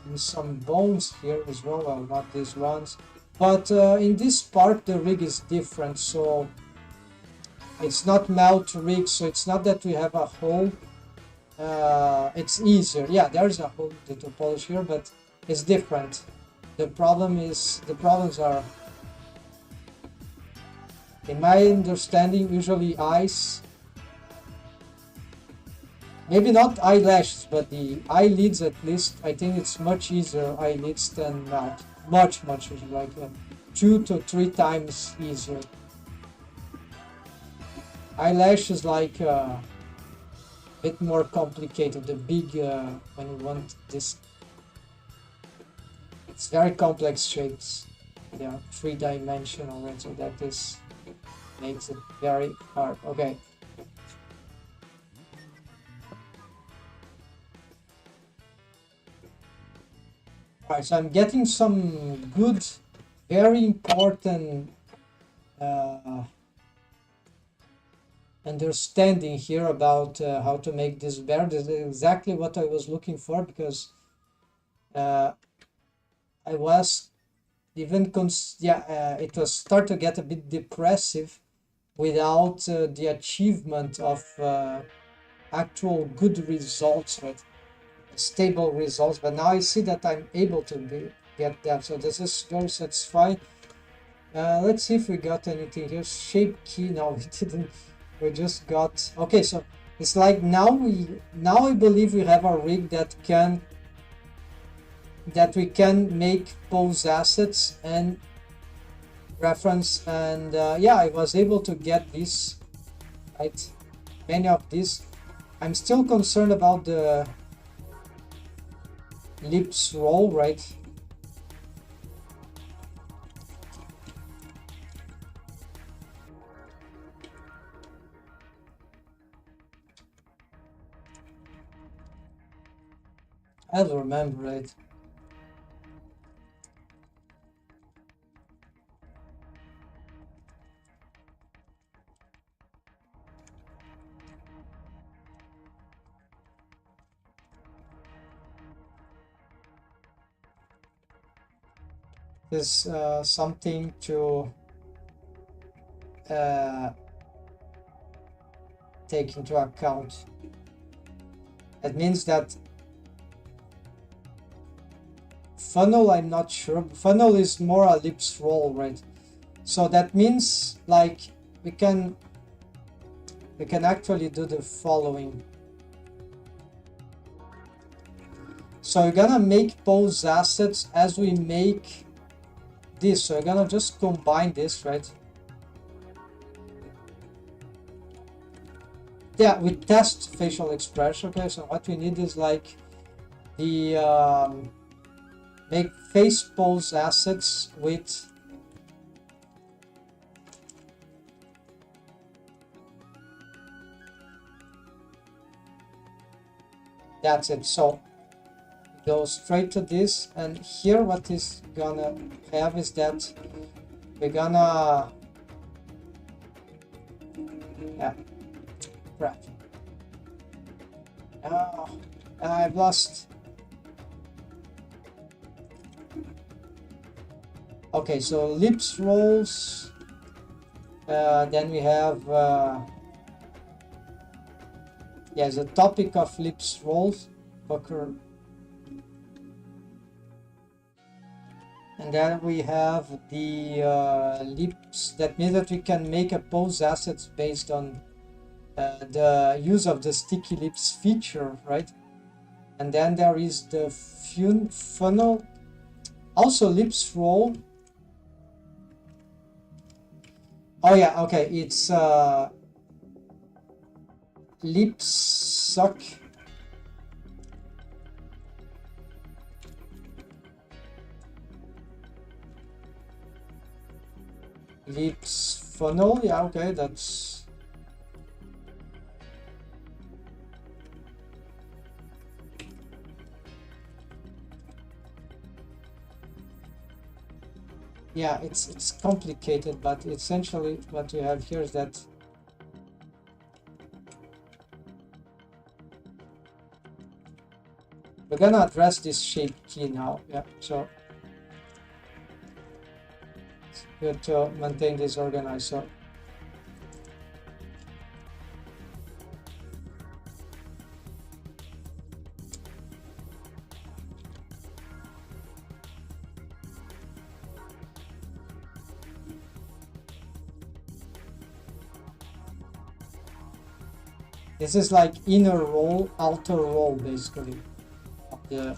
in some bones here as well. Well, not these ones, but in this part the rig is different, so it's not mount rig, so it's not that we have a hole. It's easier. Yeah, there's a hole to polish here, but it's different. The problems are, in my understanding, usually eyes. Maybe not eyelashes, but the eyelids at least. I think it's much easier eyelids than mount. Much easier, like 2 to 3 times easier. Eyelashes like a bit more complicated. The big when you want this, it's very complex shapes. They are 3-dimensional, right? So that is makes it very hard. Okay. Alright, so I'm getting some good, very important understanding here about how to make this better. This is exactly what I was looking for, because I was even it was start to get a bit depressive without the achievement of actual good results, right? Stable results. But now I see that I'm able to get that, so this is very satisfying. Let's see if we got anything here. Shape key. No, we didn't. We just got, okay, so it's like now I believe we have a rig that we can make pose assets and reference, and yeah, I was able to get this, right? Many of these. I'm still concerned about the lips roll, right? I'll remember it. There's something to take into account. That means that funnel, I'm not sure. Funnel is more ellipse roll, right? So that means like we can actually do the following. So we're gonna make pose assets as we make this. So we're gonna just combine this, right? Yeah, we test facial expression. Okay, so what we need is like the make face pose assets with that's it. So go straight to this, and here what is gonna have is that we're gonna crap. Oh, I've lost. Okay, so lips rolls. Then we have yeah, the topic of lips rolls occur. And then we have the lips. That means that we can make a pose assets based on the use of the sticky lips feature, right? And then there is the funnel, also lips roll. Oh yeah, okay, it's lips suck. Lips funnel, yeah, okay, that's yeah, it's complicated, but essentially what we have here is that we're gonna address this shape key now. Yeah, so it's good to maintain this organized. So this is like inner roll, outer roll, basically. The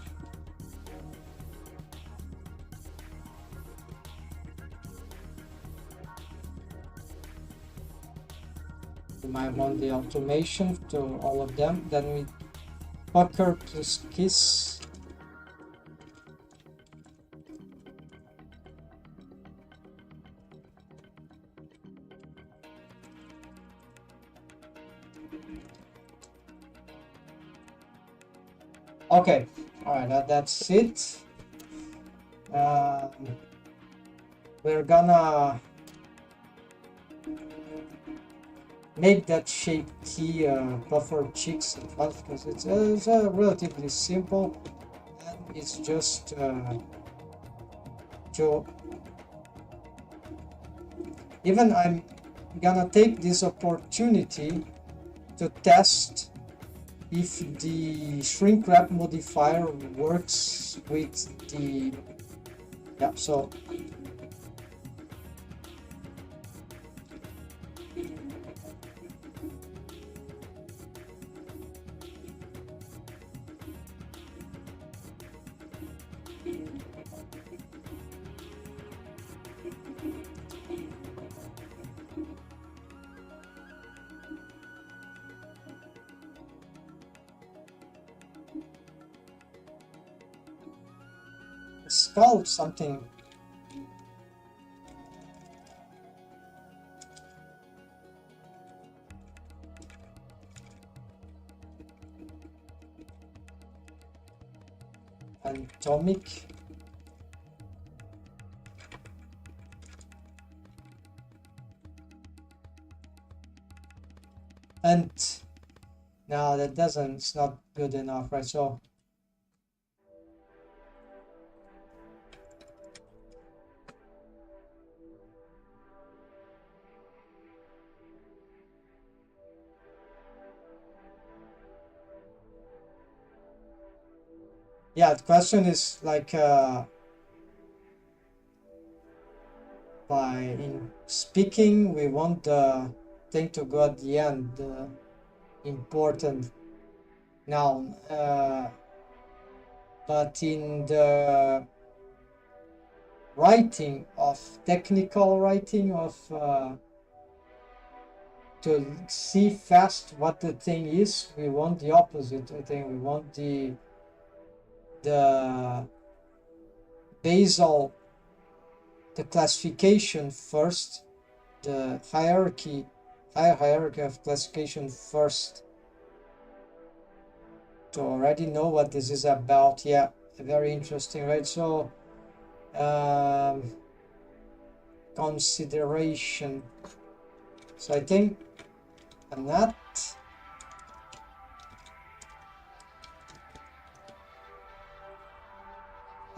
we might want the automation to all of them. Then we pucker plus kiss. Okay, all right, that's it. We're gonna make that shape key buffer cheeks in front because it's relatively simple, and it's just to even I'm gonna take this opportunity to test if the shrink wrap modifier works with the yeah, so skull something. atomic. And no, that doesn't, it's not good enough, right? So yeah, the question is like by in speaking we want the thing to go at the end, the important noun, but in the writing of technical writing of to see fast what the thing is, we want the opposite. I think we want the basal, the classification first, the hierarchy of classification first, to already know what this is about. Yeah, very interesting, right? So consideration. So I think and that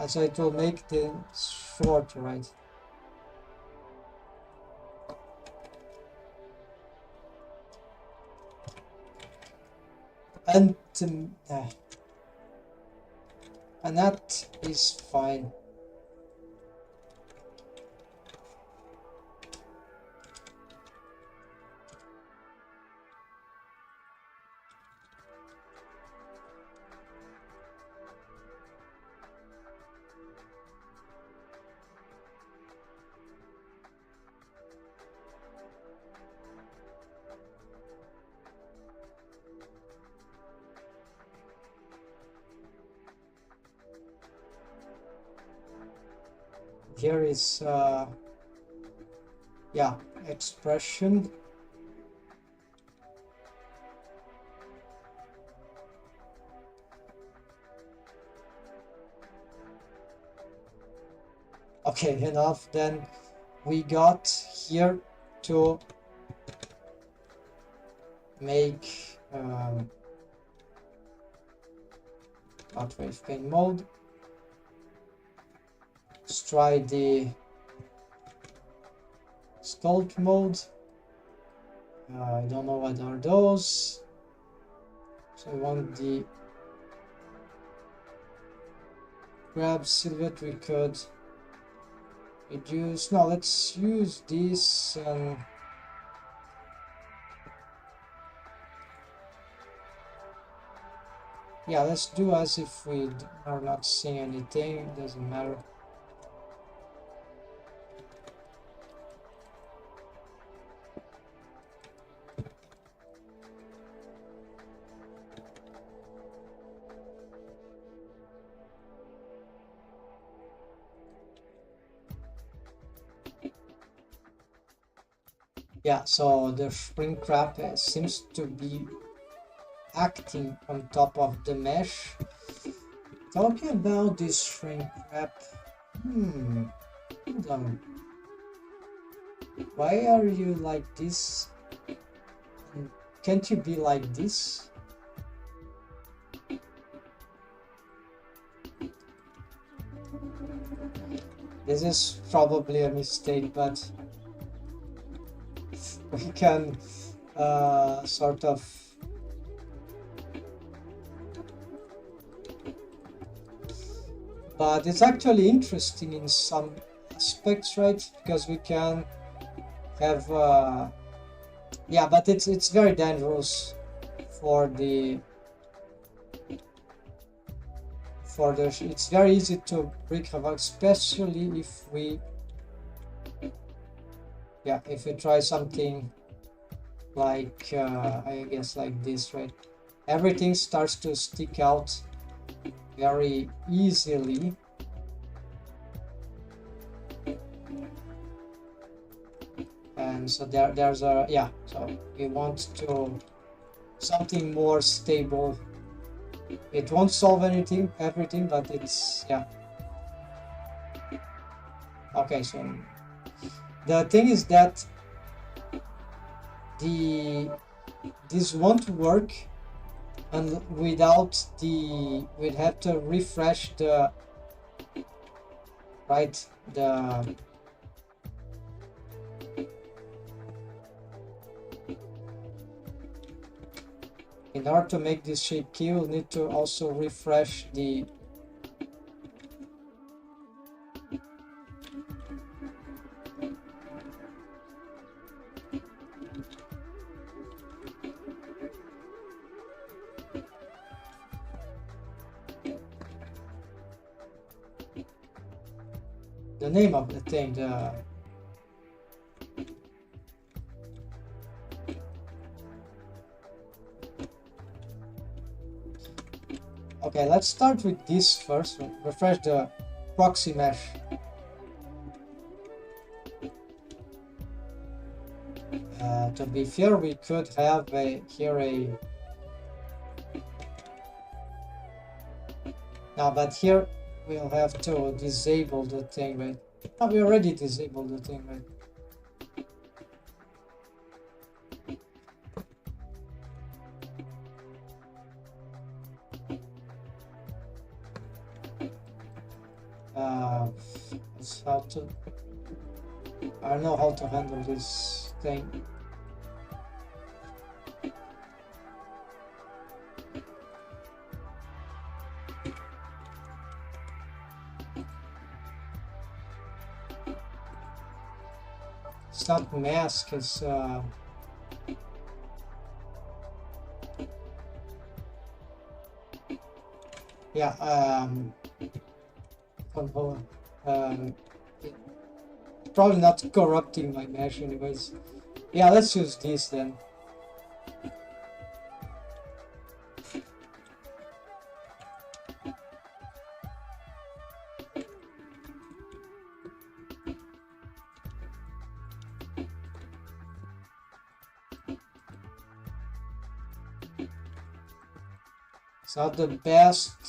as it will make the short, right? And that is fine. Here is yeah, expression. Okay, enough. Then we got here to make not wave pane mode. Let's try the sculpt mode. I don't know what are those. So I want the grab silhouette. We could reduce. No, let's use this and yeah, let's do as if we are not seeing anything. Doesn't matter. Yeah, so the shrink wrap seems to be acting on top of the mesh. Talking about this shrink wrap, hold on. Why are you like this? Can't you be like this? This is probably a mistake, but we can sort of but it's actually interesting in some aspects, right? Because we can have yeah, but it's very dangerous for the it's very easy to break havoc, especially if we yeah, if we try something like I guess like this, right? Everything starts to stick out very easily. And so there's a yeah, so we want to something more stable It won't solve everything, but it's, yeah. Okay, so the thing is that this won't work, and without we'd have to refresh the the in order to make this shape key, we'll need to also refresh the name of the thing, okay, let's start with this first. Refresh the proxy mesh. To be fair, we could have here a now, but here we'll have to disable the thing, right? Oh, we already disabled the thing, right? It's how to. I don't know how to handle this thing. It's not mask, it's yeah, probably not corrupting my mesh anyways. Yeah, let's use this then. It's not the best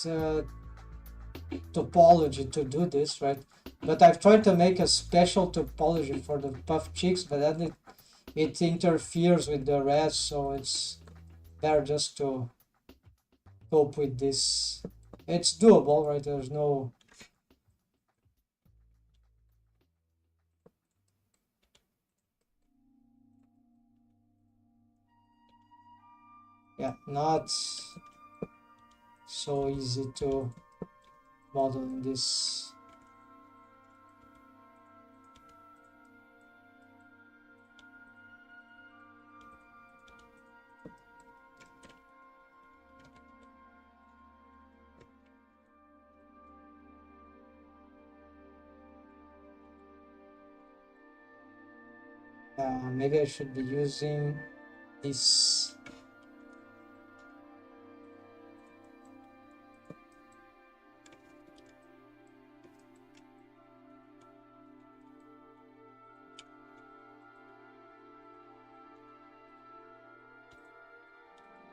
topology to do this, right? But I've tried to make a special topology for the puff cheeks, but then it interferes with the rest, so it's better just to cope with this. It's doable, right? There's no... Yeah, not so easy to model in this. Maybe I should be using this.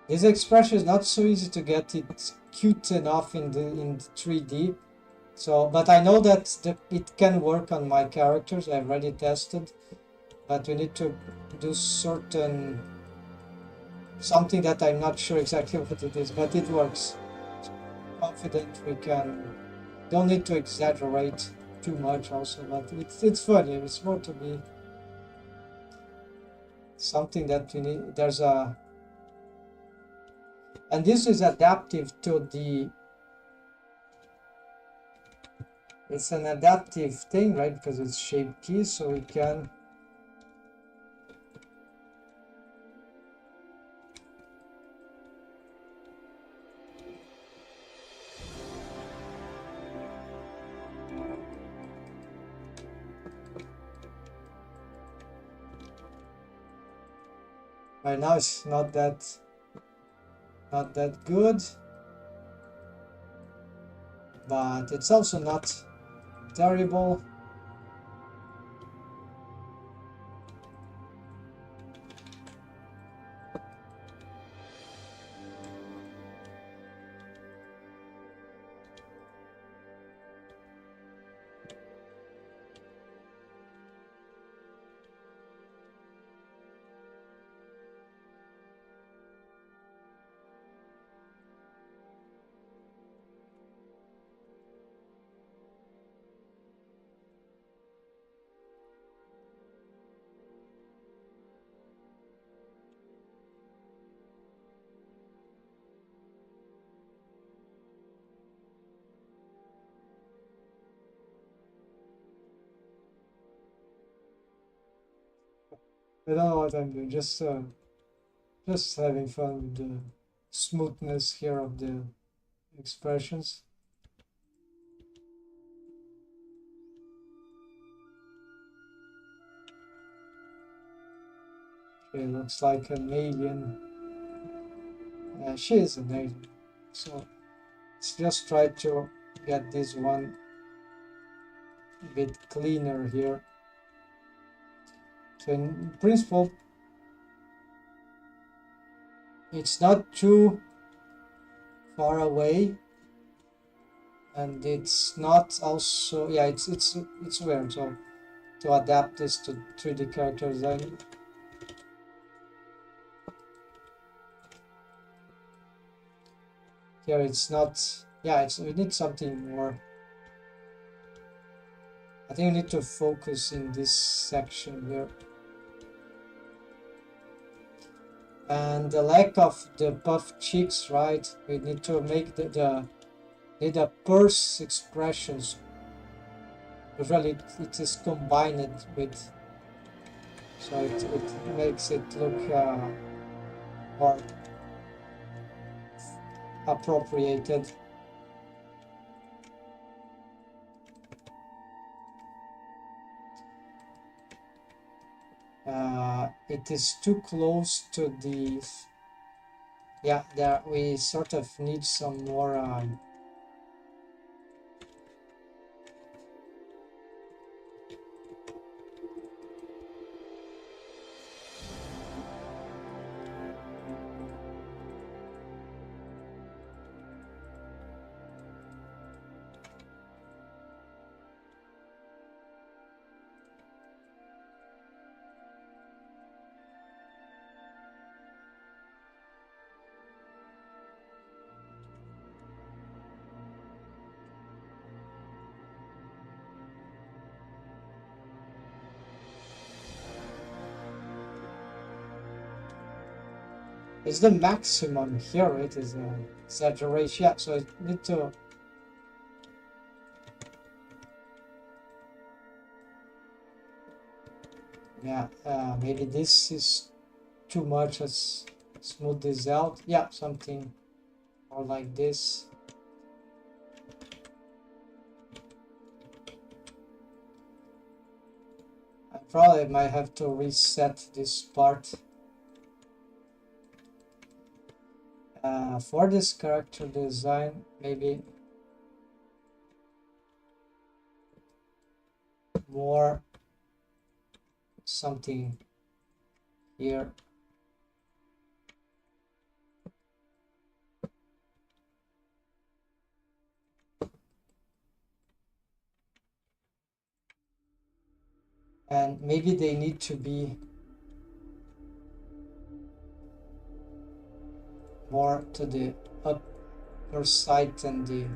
This expression is not so easy to get it cute enough in the 3D. So, but I know that it can work on my characters. I've already tested, but we need to do something that I'm not sure exactly what it is, but it works. Confident we can. Don't need to exaggerate too much also, but it's funny. It's more to be something that we need. There's a, and this is adaptive to the. It's an adaptive thing, right? Because it's shape keys, so we can. Right now it's not that good, but it's also not terrible. I don't know what I'm doing. Just having fun with the smoothness here of the expressions. She looks like an alien. She is an alien. So let's just try to get this one a bit cleaner here. So in principle, it's not too far away, and it's not also, yeah, it's weird. So to adapt this to 3D character design, here it's not, yeah, we need something more. I think we need to focus in this section here. And the lack of the puff cheeks, right? We need to make the purse expressions. Usually it is combined with, so it makes it look more appropriated. It is too close to the, yeah, there we sort of need some more is the maximum here. It is exaggeration. Yeah, so I need to, yeah, maybe this is too much. Let's smooth this out. Yeah, something more like this. I probably might have to reset this part. For this character design, maybe more something here. And maybe they need to be more to the upper side than the,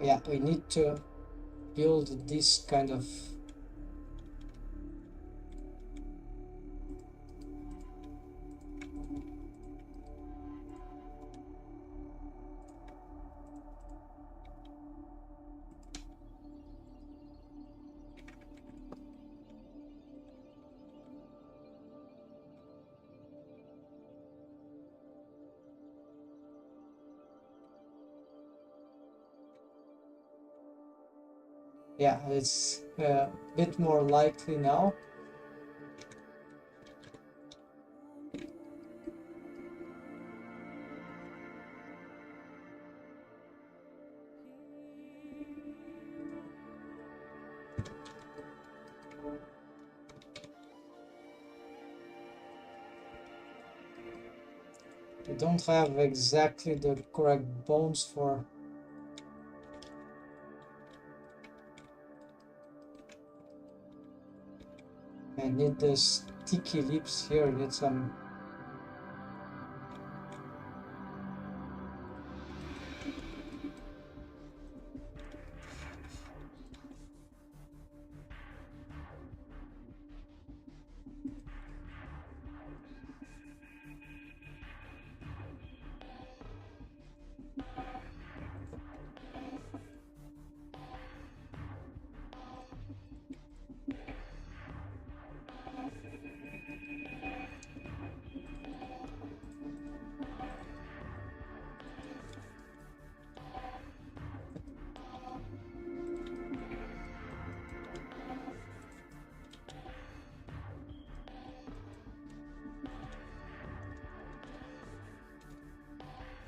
yeah, we need to build this kind of, yeah, it's a bit more likely now. We don't have exactly the correct bones for, I need the sticky lips here, need some,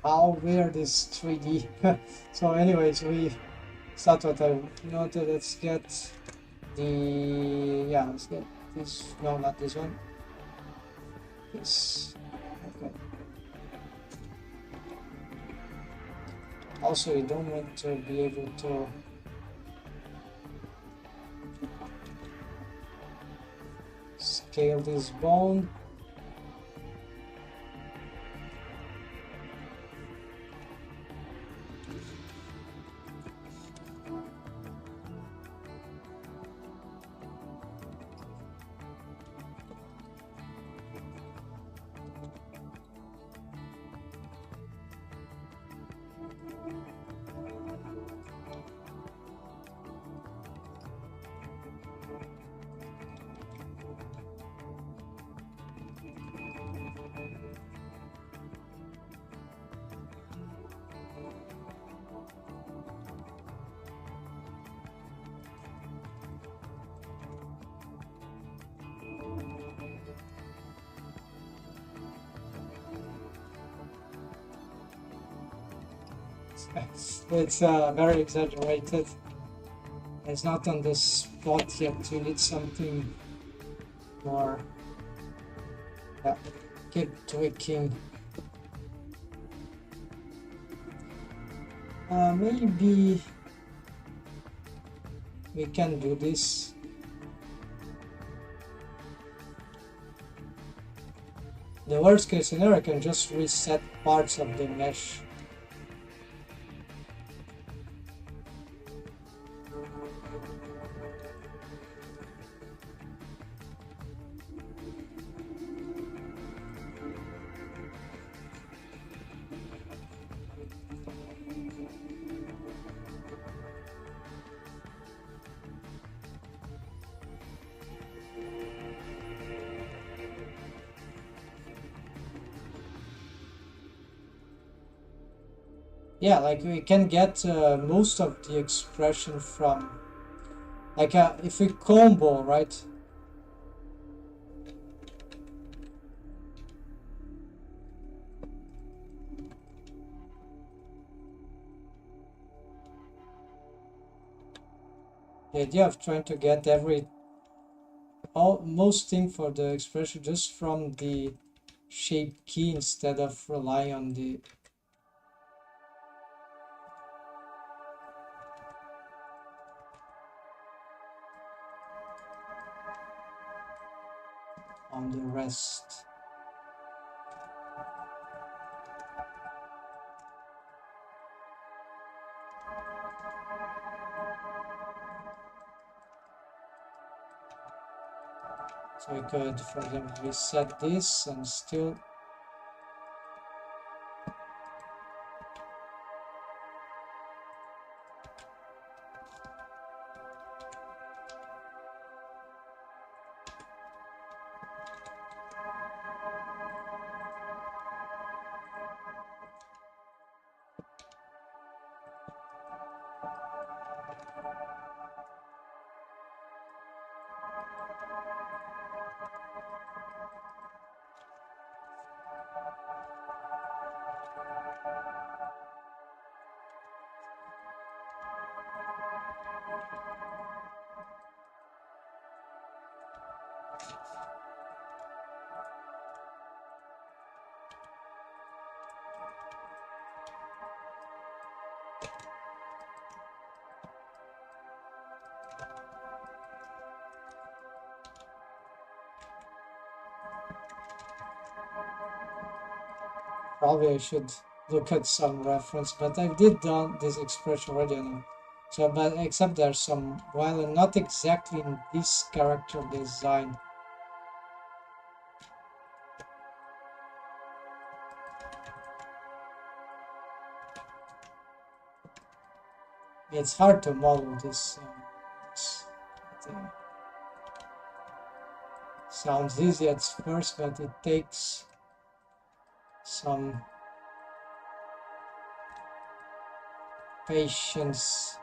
how weird is 3D. So anyways, we start what I noted. Let's get let's get this. No, not this one. This. Okay. Also, you don't want to be able to scale this bone. It's very exaggerated. It's not on the spot yet. You need something more. Yeah, keep tweaking. Maybe we can do this. The worst case scenario, I can just reset parts of the mesh. Yeah, like we can get most of the expression from, like if we combo, right? The idea of trying to get most thing for the expression just from the shape key instead of relying on the rest. So we could, for example, reset this and still probably I should look at some reference, but I did done this expression already anyway. So, but except there's some, while not exactly in this character design. It's hard to model this. Sounds easy at first, but it takes some patience.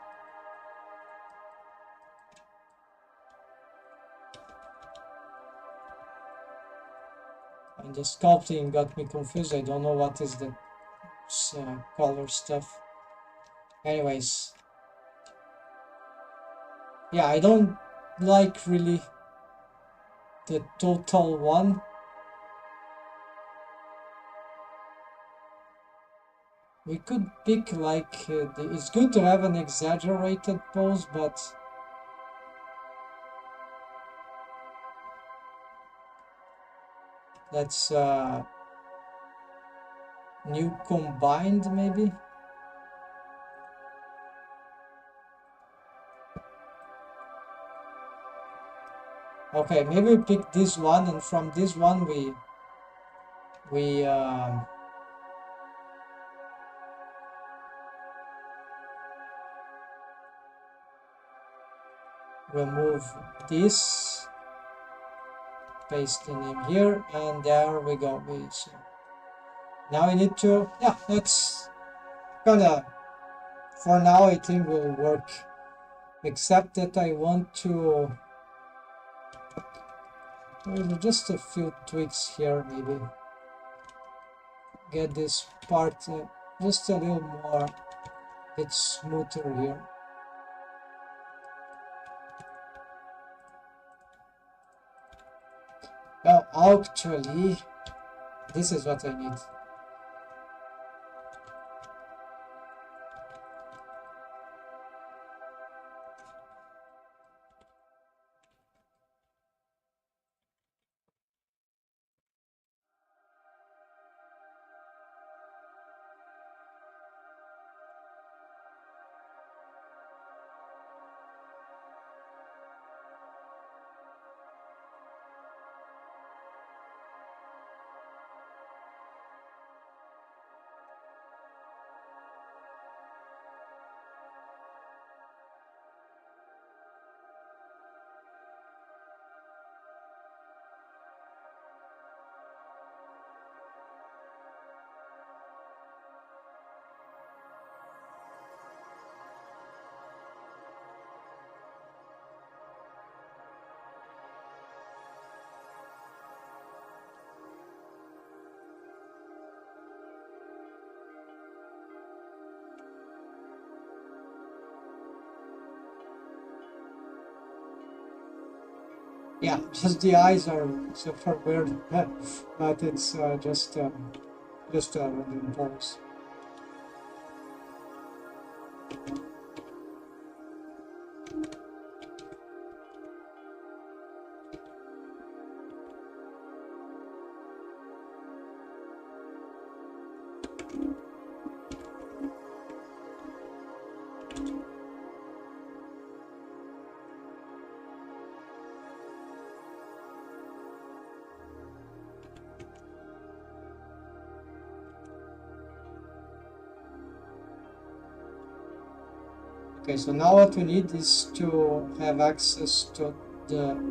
And the sculpting got me confused. I don't know what is the color stuff. Anyways, yeah, I don't like really the total one. We could pick like, it's good to have an exaggerated pose, but let's new combined maybe. Okay, maybe we pick this one, and from this one we remove this, paste in name here, and there we go. So now we need to, yeah, that's gonna, for now I think will work, except that I want to, well, just a few tweaks here, maybe get this part just a little more, bit smoother here. Well, actually, this is what I need. Yeah, just the eyes are super weird, but it's just random pose. Okay, so now what we need is to have access to the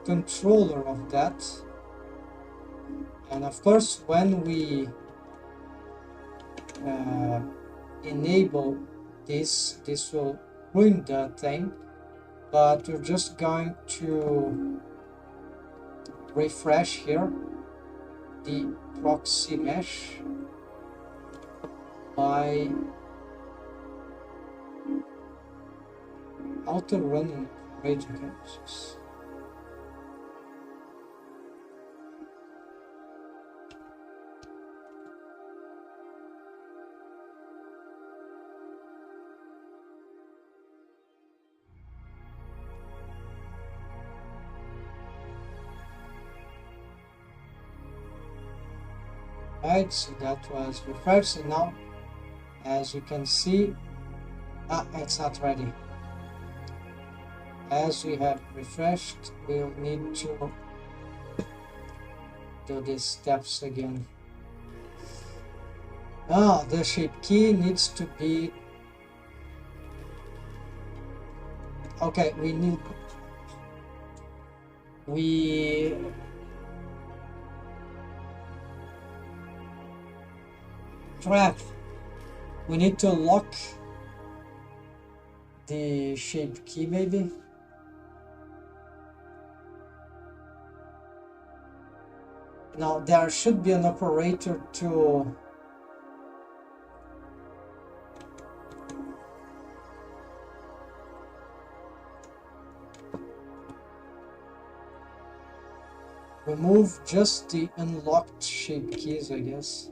controller of that. And of course, when we enable this, this will ruin the thing, but we're just going to refresh here the proxy mesh by auto running rage cases. Right, so that was refreshed, and now as you can see, it's not ready. As we have refreshed, we'll need to do these steps again. The shape key needs to be, okay, we need to lock the shape key maybe. Now there should be an operator to remove just the unlocked shape keys, I guess.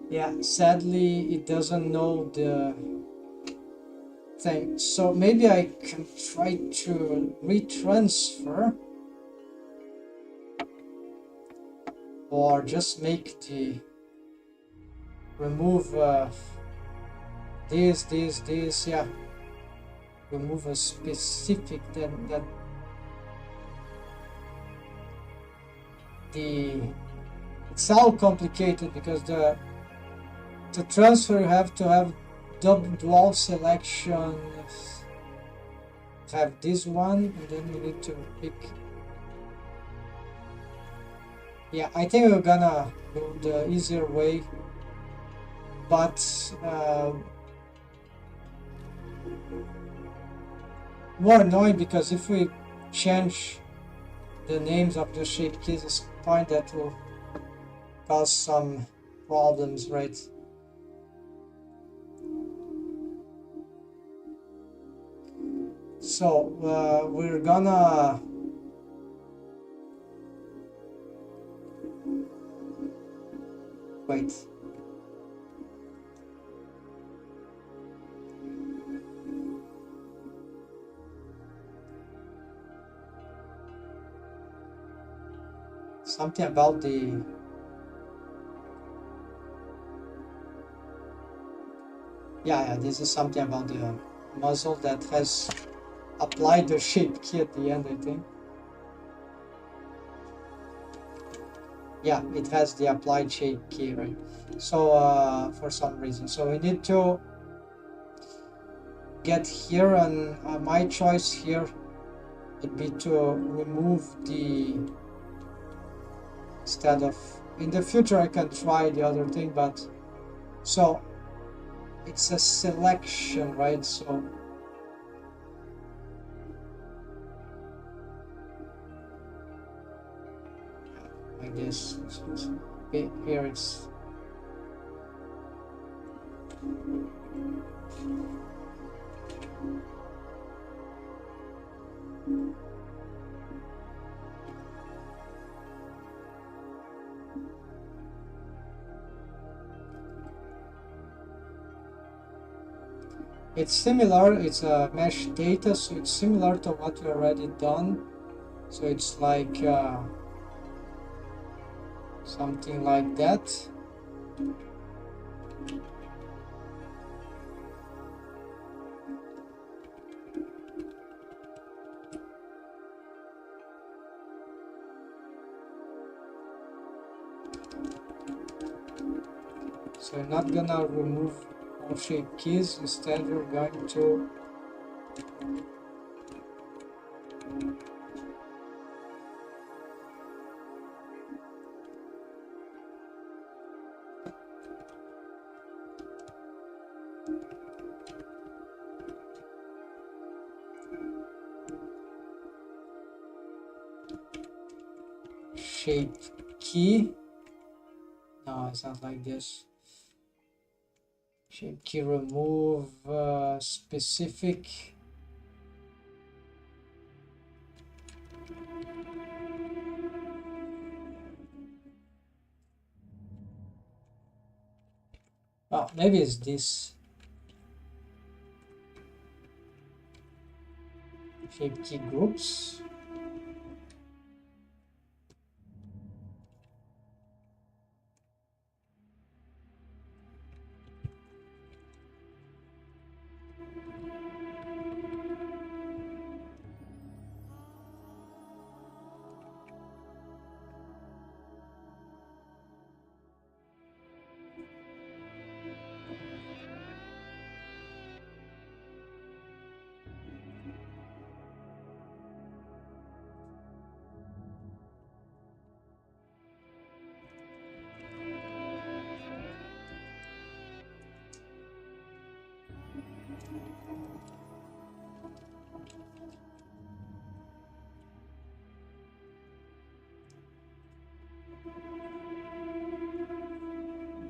Yeah, sadly it doesn't know the thing. So maybe I can try to retransfer or just make the remove this, yeah. Remove a specific that the it's all complicated because to transfer you have to have dual selection, have this one, and then you need to pick. Yeah, I think we're gonna go the easier way, but more annoying because if we change the names of the shape keys, it's a point that will cause some problems, right? So we're gonna wait. Something about the yeah, this is something about the muzzle that has applied the shape key at the end, I think. Yeah, it has the applied shape key, right? So for some reason, so we need to get here, and my choice here would be to remove the, instead of, in the future I can try the other thing, but so it's a selection, right? So like this, here it's it's similar, it's a mesh data, so it's similar to what we already done. So it's like something like that. So I'm not gonna remove all shape keys, instead we're going to shape key. No, it's not like this. Shape key remove specific. Oh, maybe it's this. Shape key groups.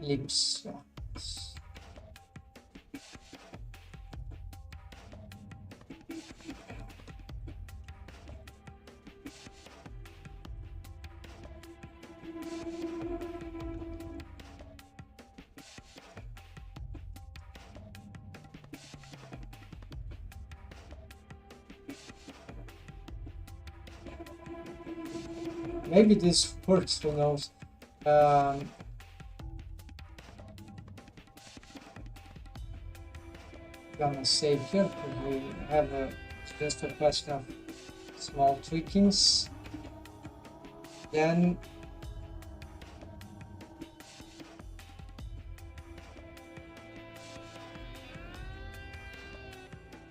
ellipse. Yeah. Maybe this works, who knows. Gonna save here because we have just a question of small tweakings. Then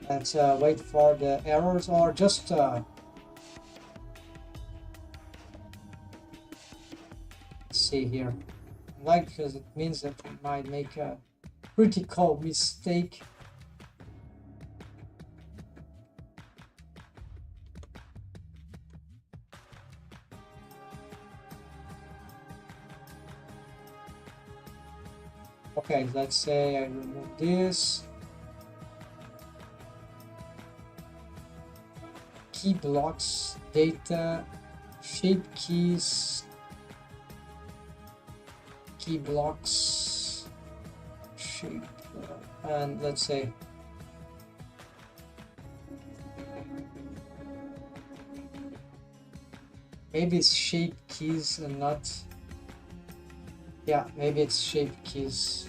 let's wait for the errors, or just see here, like, because it means that we might make a critical mistake. Okay, let's say I remove this. Key blocks, data, shape keys, key blocks, shape, and let's say maybe it's shape keys and not, yeah, maybe it's shape keys.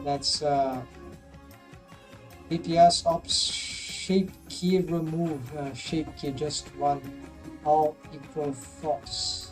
That's BPS ops shape key remove, shape key just one, all equal false.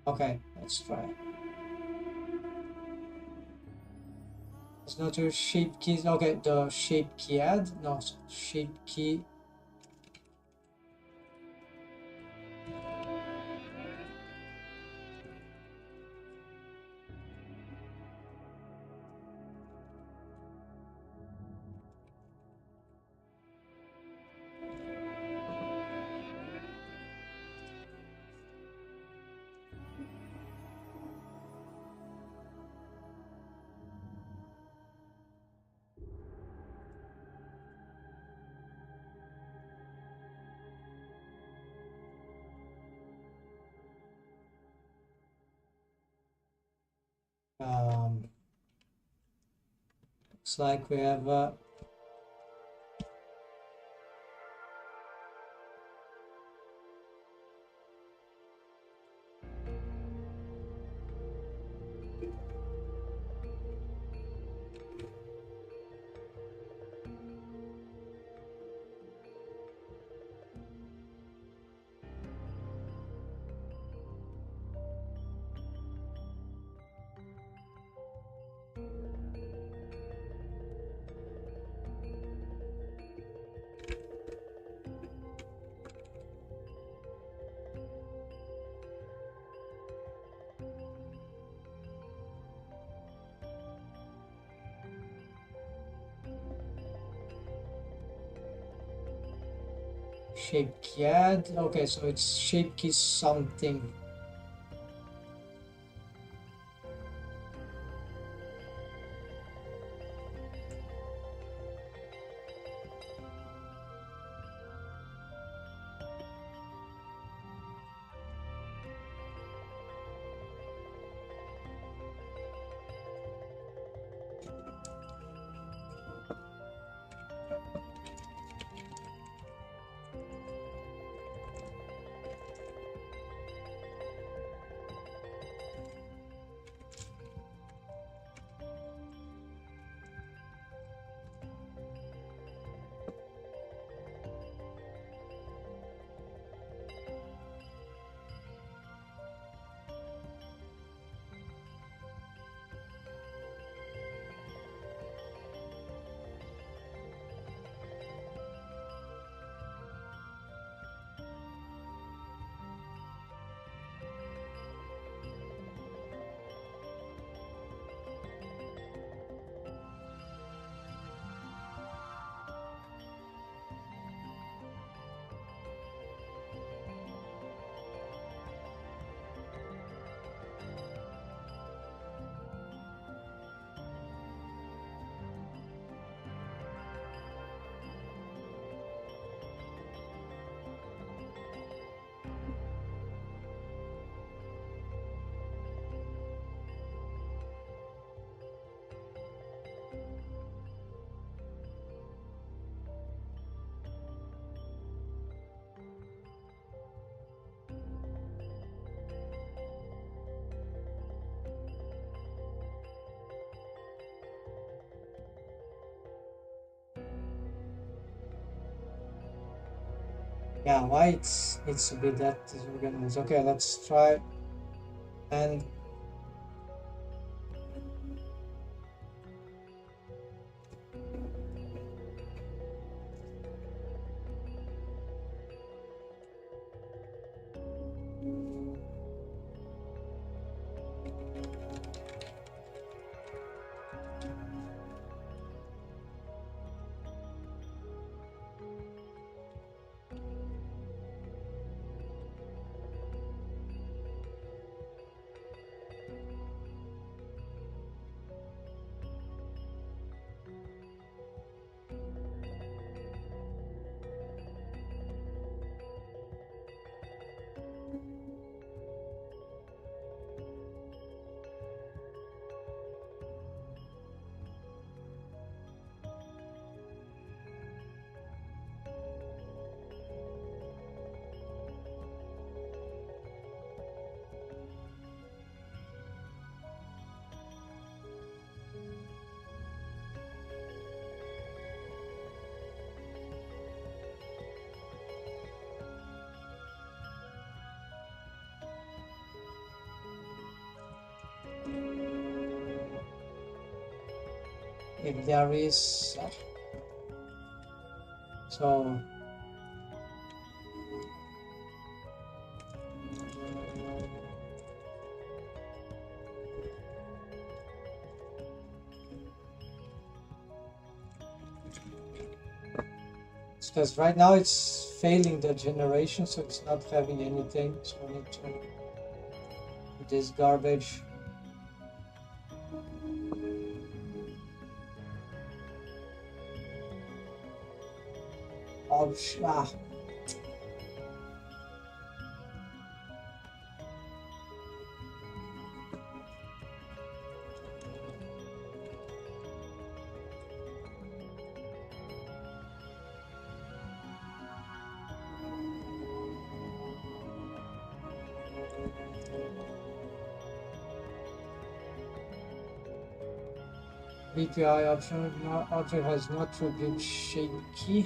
Okay, let's try. It's not your shape keys. Okay, the shape key add, no, shape key. Looks like we have Shape key add. Okay, so it's shape key something. Yeah, why it's needs to be that disorganized. Okay, let's try and if there is so because right now it's failing the generation, so it's not having anything. So I need to put this garbage. Oh, BPI option object has not reviewed shape key.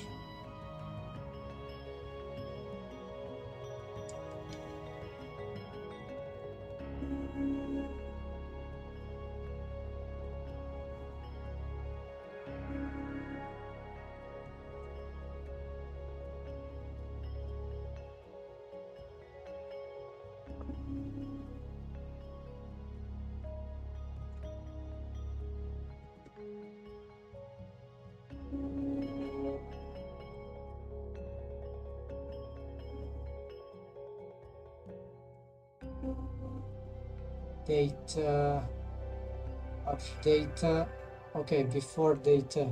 data of data. Okay, before data.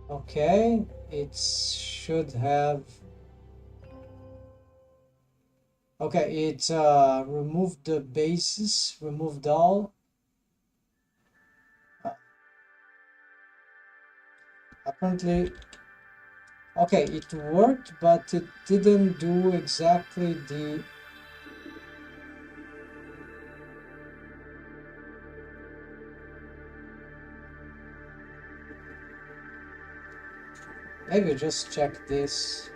Okay, it should have. Okay, it removed the bases, removed all. Apparently, okay, it worked, but it didn't do exactly the. Maybe just check this.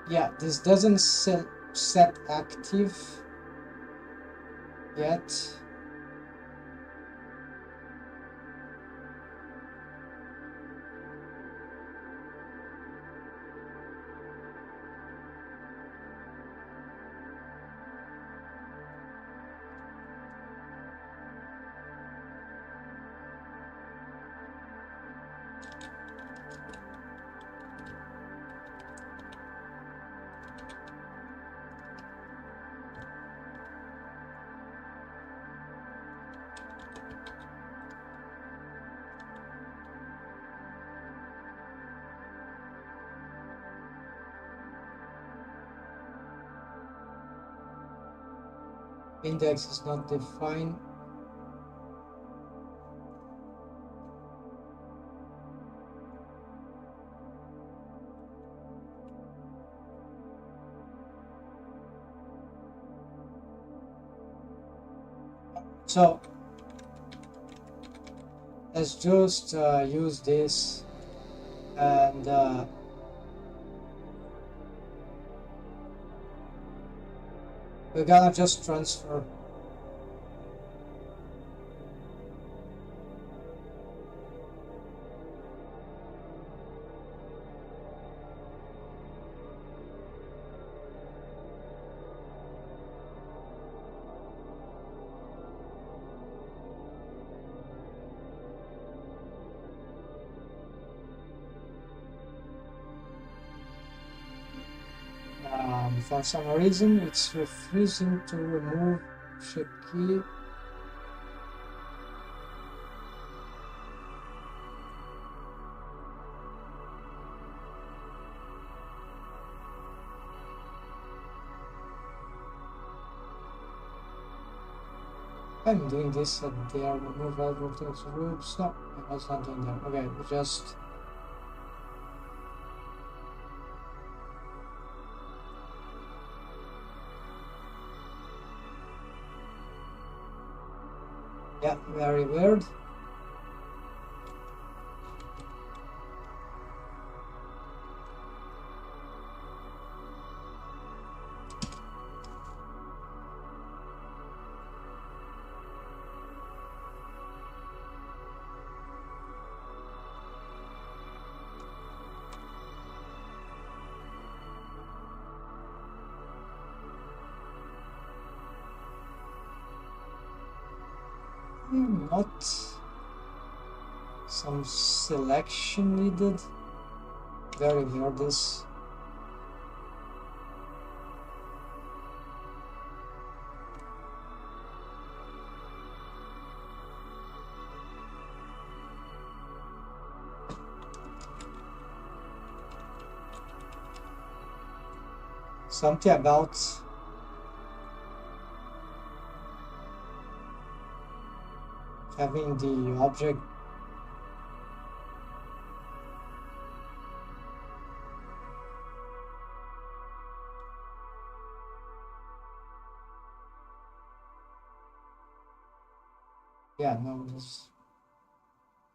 Yeah, this doesn't set active yet. Index is not defined. So let's just use this and we're gonna just transfer. For some reason, it's refusing to remove shape key. I'm doing this at there, remove all vertex groups. No, I was not doing that. Okay, we just. Yeah, very weird. Not some selection needed. Very weird this. Something about having the object yeah, no, this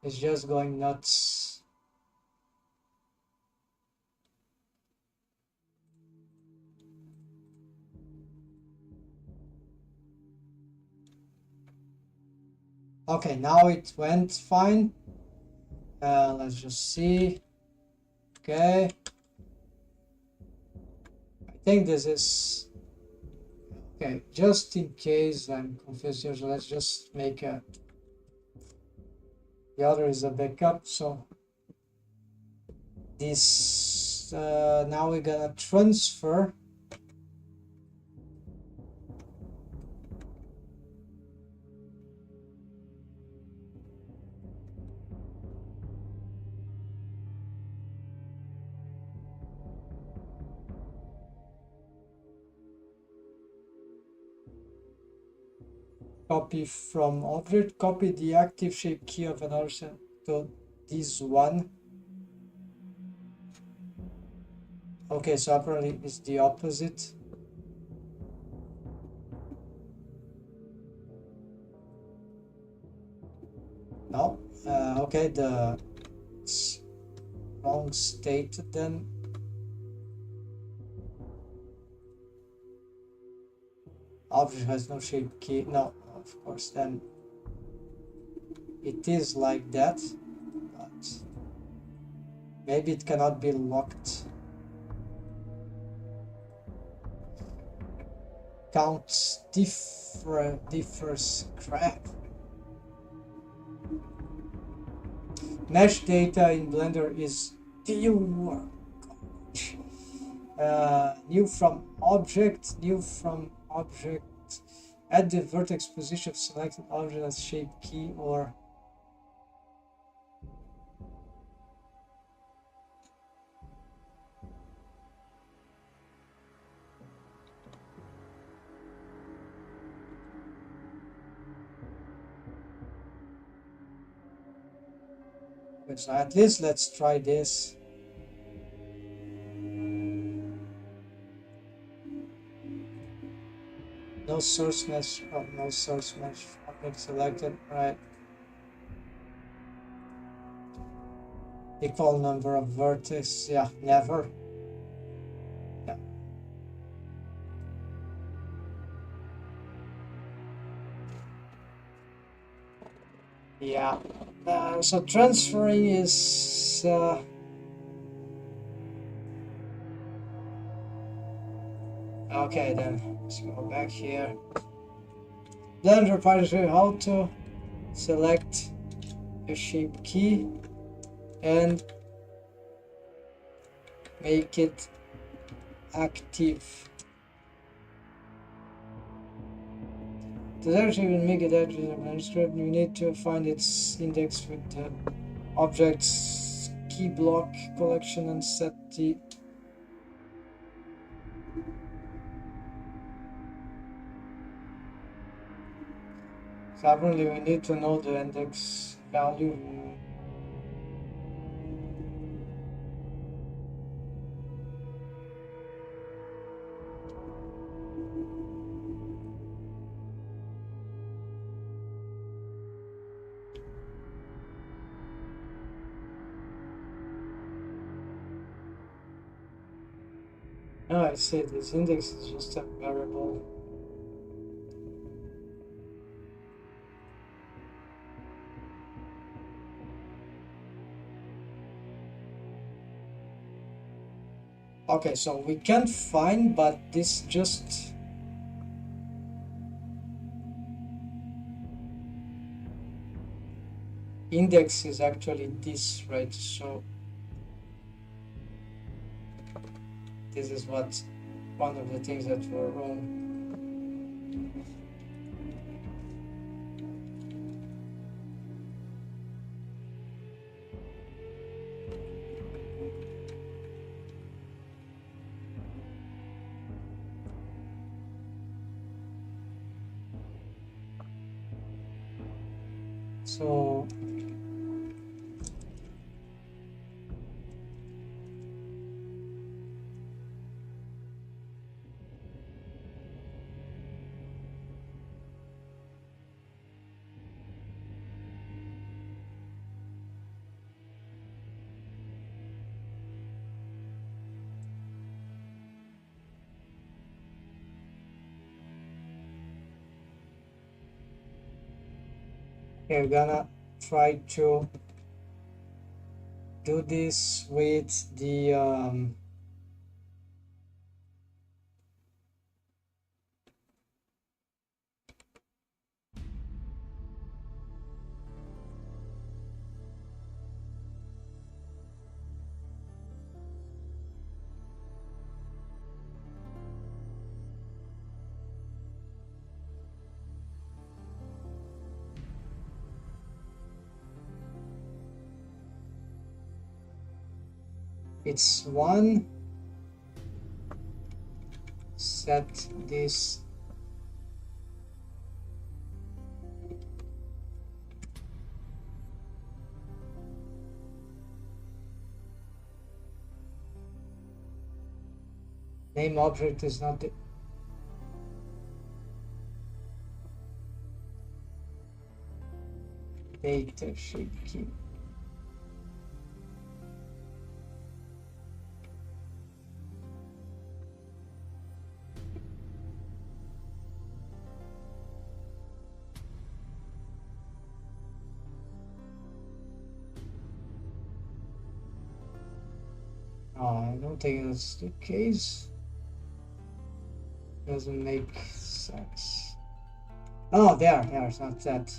is just going nuts. Okay, now it went fine. Let's just see. Okay. I think this is... Okay, just in case I'm confused here, so let's just make a... The other is a backup, so... This... now we're gonna transfer... Copy from object, copy the active shape key of another set to this one. Okay, so apparently it's the opposite. No, okay, it's wrong state then. Object has no shape key. No, of course, then it is like that, but maybe it cannot be locked. Counts differs crap. Mesh data in Blender is new. New from object, add the vertex position of selected object as shape key, or so at least let's try this. No source mesh, oh, no source mesh, object selected, right. Equal number of vertices, yeah, never. Yeah. Yeah, so transferring is... okay, then let's go back here. Blender Pilot how to select a shape key and make it active. To actually make it active in the Blender script, you need to find its index with the objects key block collection and set the so apparently we need to know the index value. Oh, I see, this index is just a variable. Okay, so we can find, but this just... index is actually this, right? So this is what one of the things that were wrong. So Okay, we're gonna try to do this with the it's one. Set this name object is not the data shape key. I don't think that's the case. Doesn't make sense. Oh, there's not that.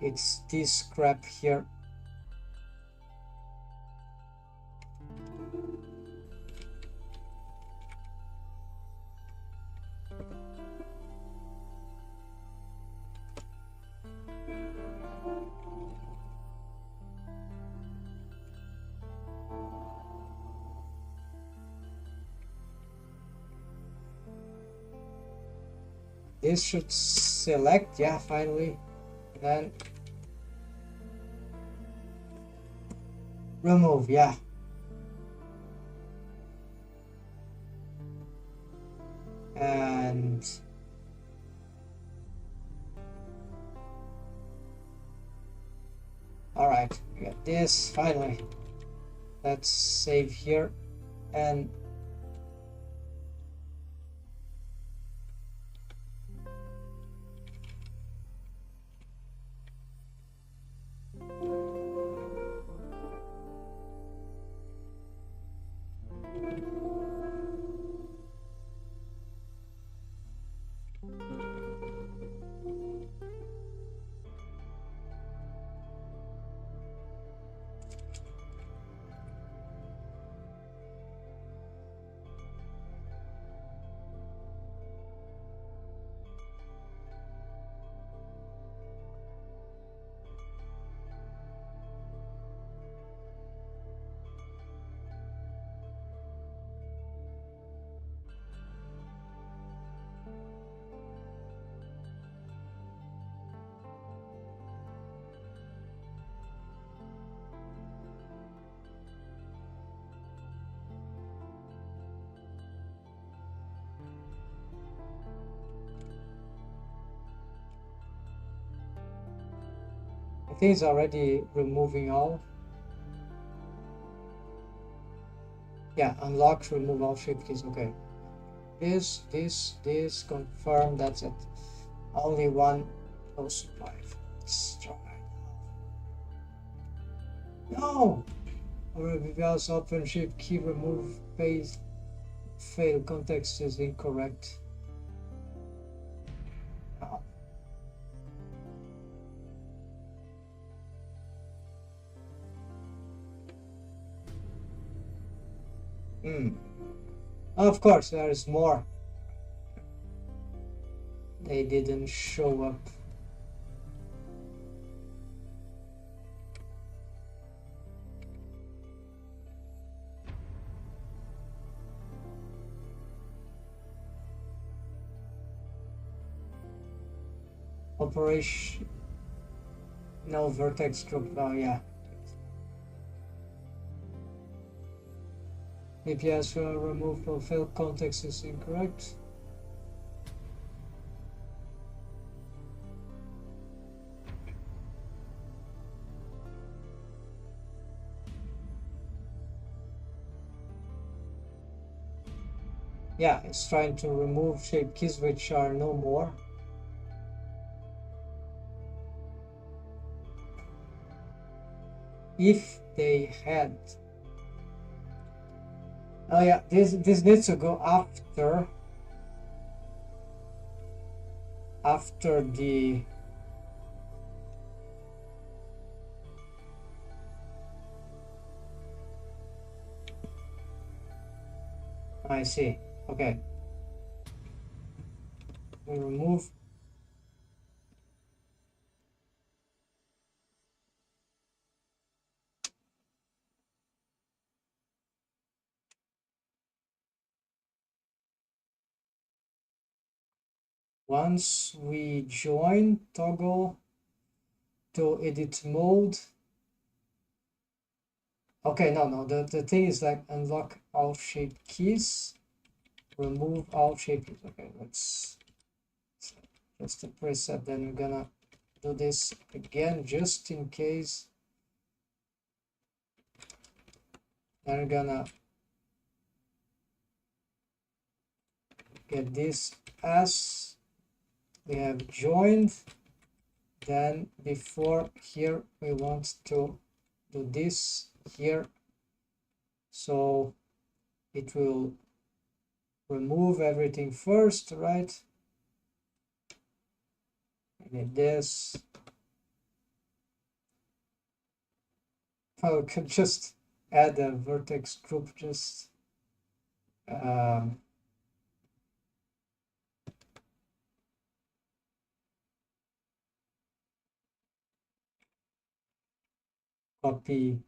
It's this crap here. This should select, yeah, finally. Then remove, yeah. And all right, we got this finally. Let's save here and I think it's already removing all. Yeah, unlock, remove all shift keys. Okay. This, confirm, that's it. Only one will survive. Let's try. No! Reveals open shift key, remove page, fail, context is incorrect. Oh. Of course, there is more. They didn't show up. Operation. No vertex group. Oh, yeah. APS remove profile context is incorrect. Yeah, it's trying to remove shape keys which are no more. If they had, oh yeah, this needs to go after the, I see. Okay, we remove. Once we join, toggle to edit mode. Okay, no, the thing is like unlock all shape keys, remove all shape keys. Okay, let's just a preset, then we're gonna do this again just in case. Then we're gonna get this as we have joined. Then before here we want to do this here, so it will remove everything first, right? I need this. Oh, we could just add a vertex group, just copy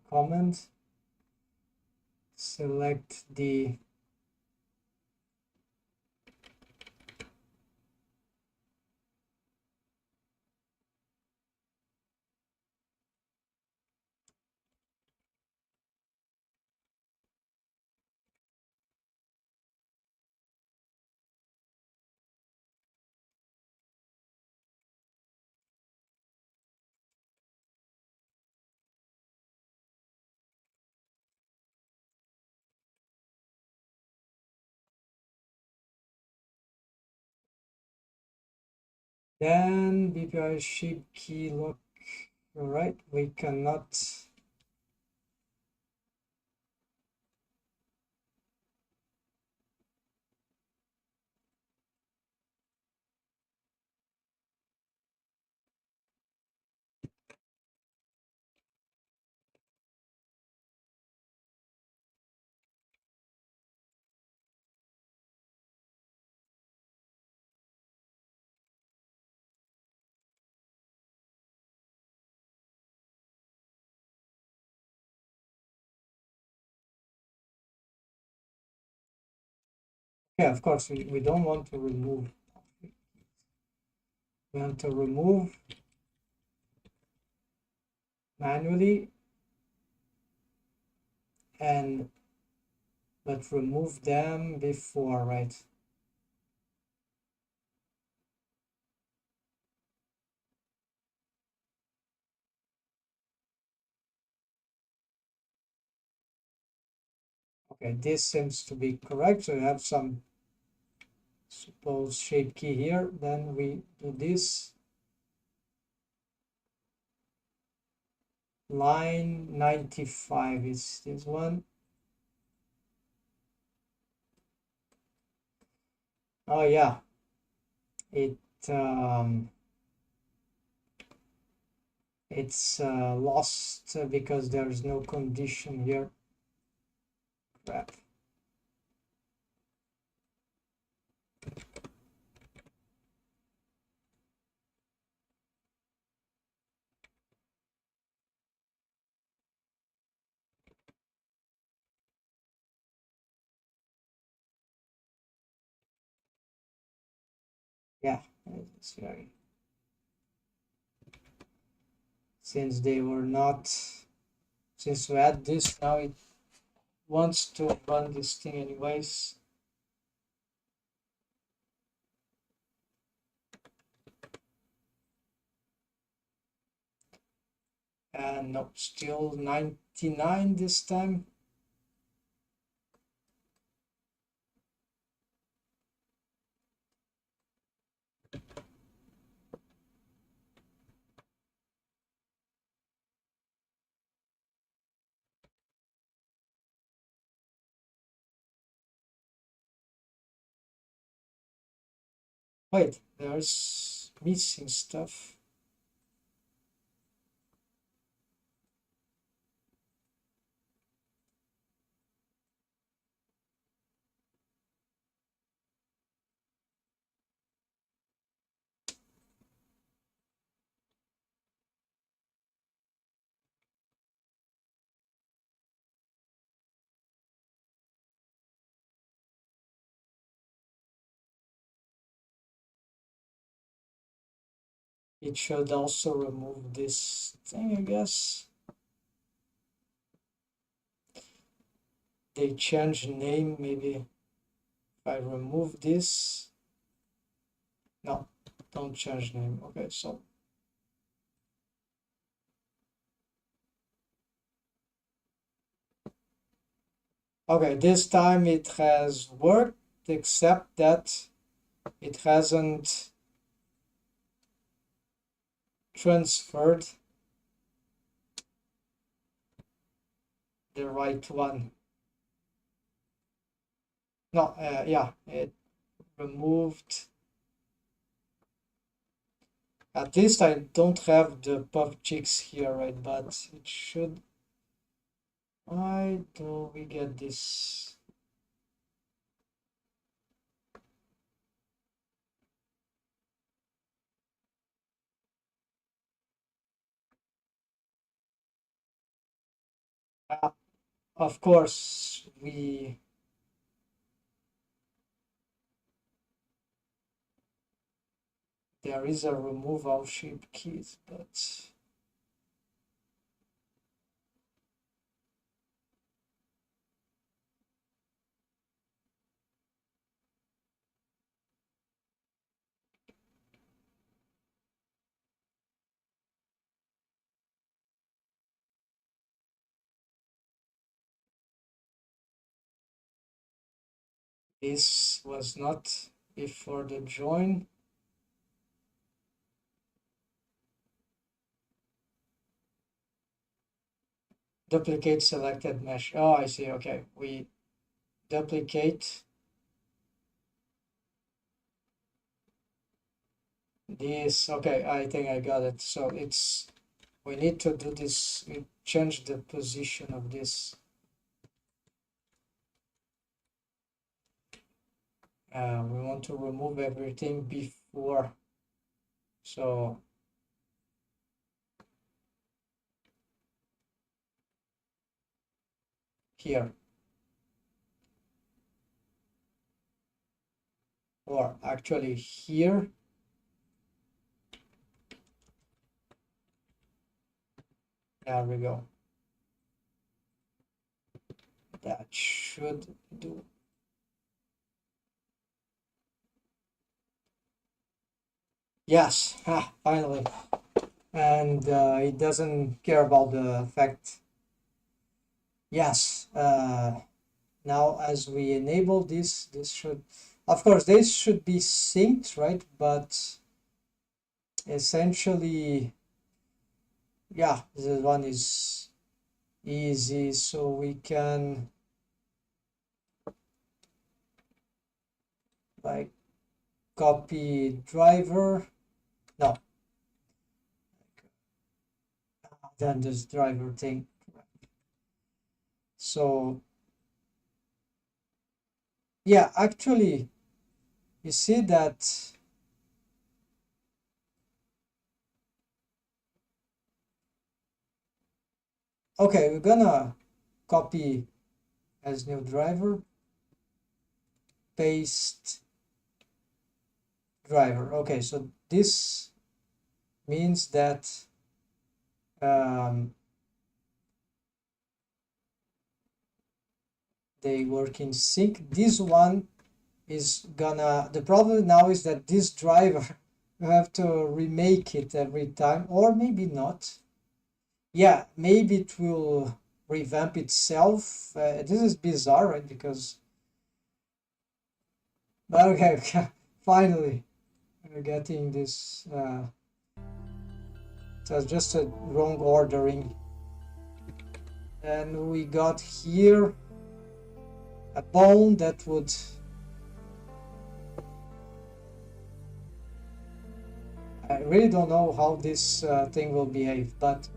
comment, select the then BPI shape key lock. All right, we cannot. Yeah, of course, we don't want to remove. We want to remove manually, and but remove them before, right? Okay, this seems to be correct. So you have some, suppose, shape key here. Then we do this. Line 95 is this one. Oh yeah, it it's lost because there's no condition here. Crap. Yeah, it's very, since they were not, since we had this, now it wants to run this thing anyways. And no, still 99 this time. Wait, there's missing stuff. It should also remove this thing, I guess. They change name, maybe if I remove this. No, don't change name. Okay, so okay, this time it has worked, except that it hasn't transferred the right one. No, yeah, it removed. At least I don't have the puff cheeks here, right? But it should. Why do we get this? Of course, there is a remove all shape keys, but this was not before the join. Duplicate selected mesh. Oh, I see. Okay, we duplicate this. Okay, I think I got it. So we need to do this. We change the position of this. We want to remove everything before. So here, or actually here. There we go. That should do. Yes, finally. And it doesn't care about the fact. Yes, now as we enable this should, of course, this should be synced, right? But essentially, yeah, this one is easy, so we can like copy driver. No, then this driver thing. So yeah, actually, you see that okay, we're gonna copy as new driver, paste driver. Okay, so this means that they work in sync. This one is gonna, the problem now is that this driver you have to remake it every time, or maybe not. Yeah, maybe it will revamp itself. This is bizarre, right? Because but okay, finally we're getting this. It was just a wrong ordering, and we got here a bone that would I really don't know how this thing will behave, but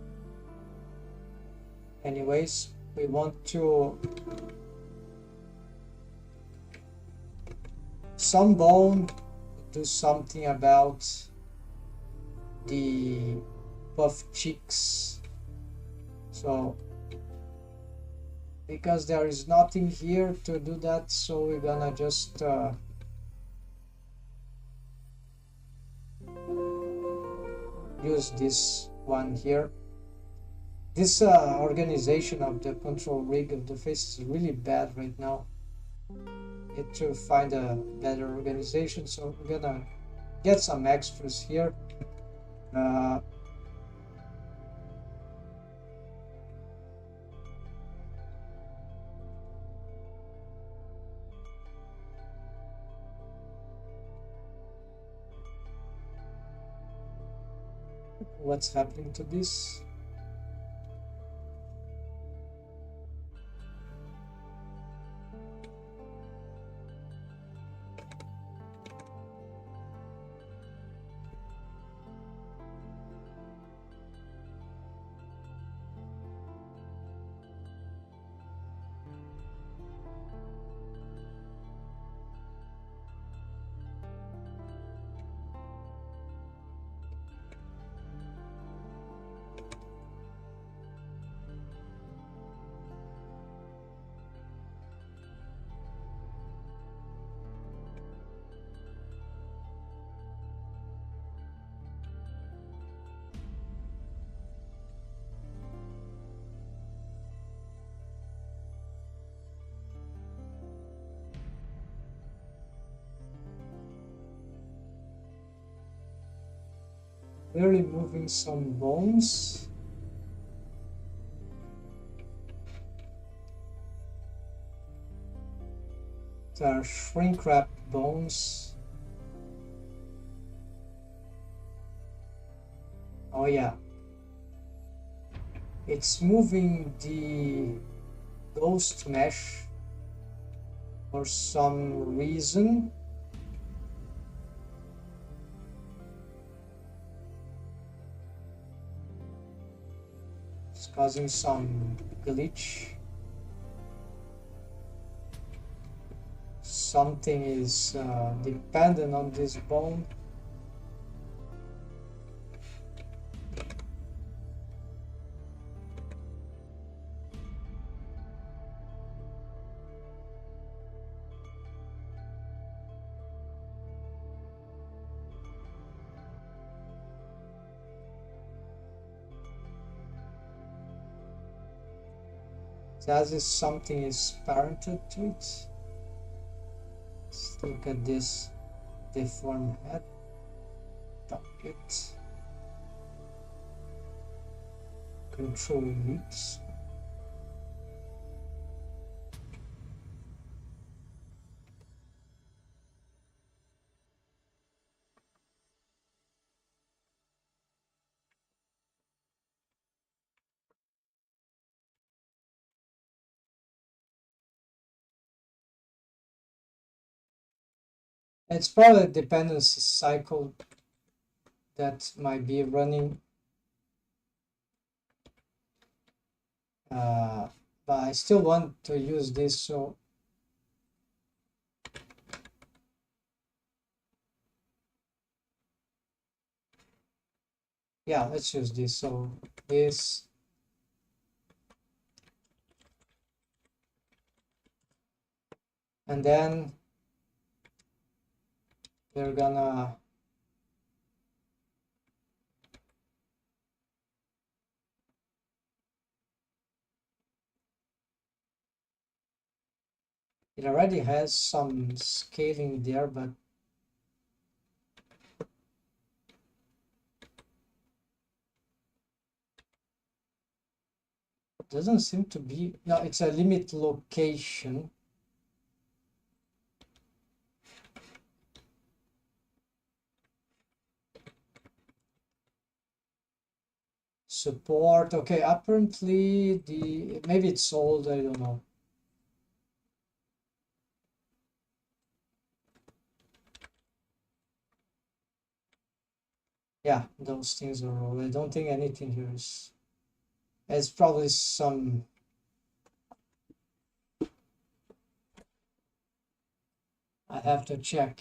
anyways, we want to some bone do something about the puff cheeks. So because there is nothing here to do that, so we're gonna just use this one here. This organization of the control rig of the face is really bad right now. Need to find a better organization, so we're gonna get some extras here. What's happening to this? We're removing some bones. There are shrink wrap bones. Oh yeah. It's moving the ghost mesh for some reason. It's causing some glitch. Something is dependent on this bone. As if something is parented to it. Let's look at this deformed head. Target. Control loops. It's probably a dependency cycle that might be running. But I still want to use this, so yeah, let's use this. So this, and then we're gonna it already has some scaling there, but doesn't seem to be. No, it's a limit location. Support. Okay, apparently maybe it's old, I don't know. Yeah, those things are all. I don't think anything here is. It's probably some. I have to check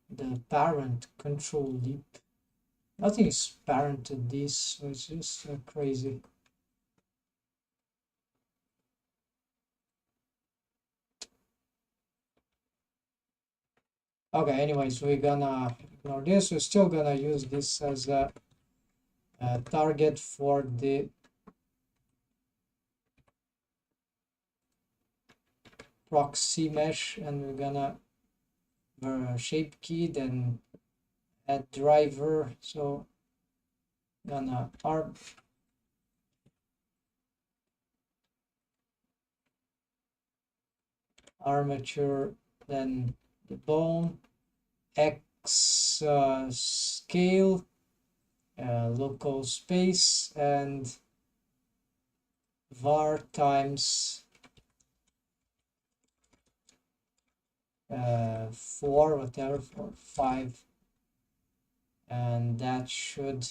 the parent control leap. Nothing is parent to this, so it's just crazy. Okay, anyways, we're gonna ignore this. We're still gonna use this as a target for the proxy mesh, and we're gonna shape key, then add driver. So gonna armature, then the bone, x scale, local space, and var times 4, whatever, for 5, and that should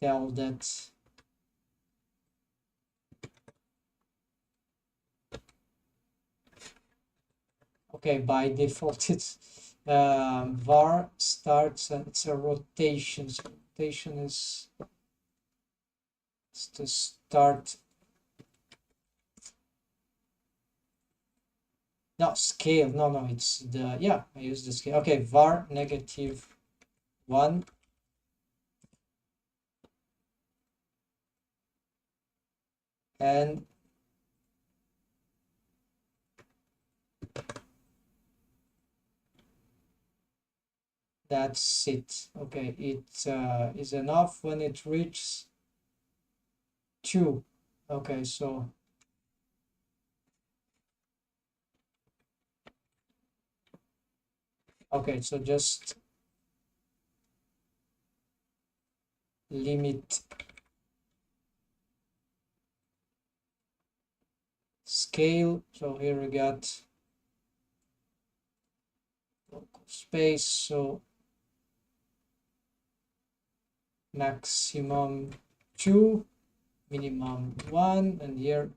tell that okay, by default it's var starts and it's a rotation. So rotation is to start. No, scale. No, it's the, yeah, I use the scale. Okay, var -1. And that's it. Okay, it is enough when it reaches 2. Okay, so okay, so just limit scale. So here we got local space, so maximum 2, minimum 1, and here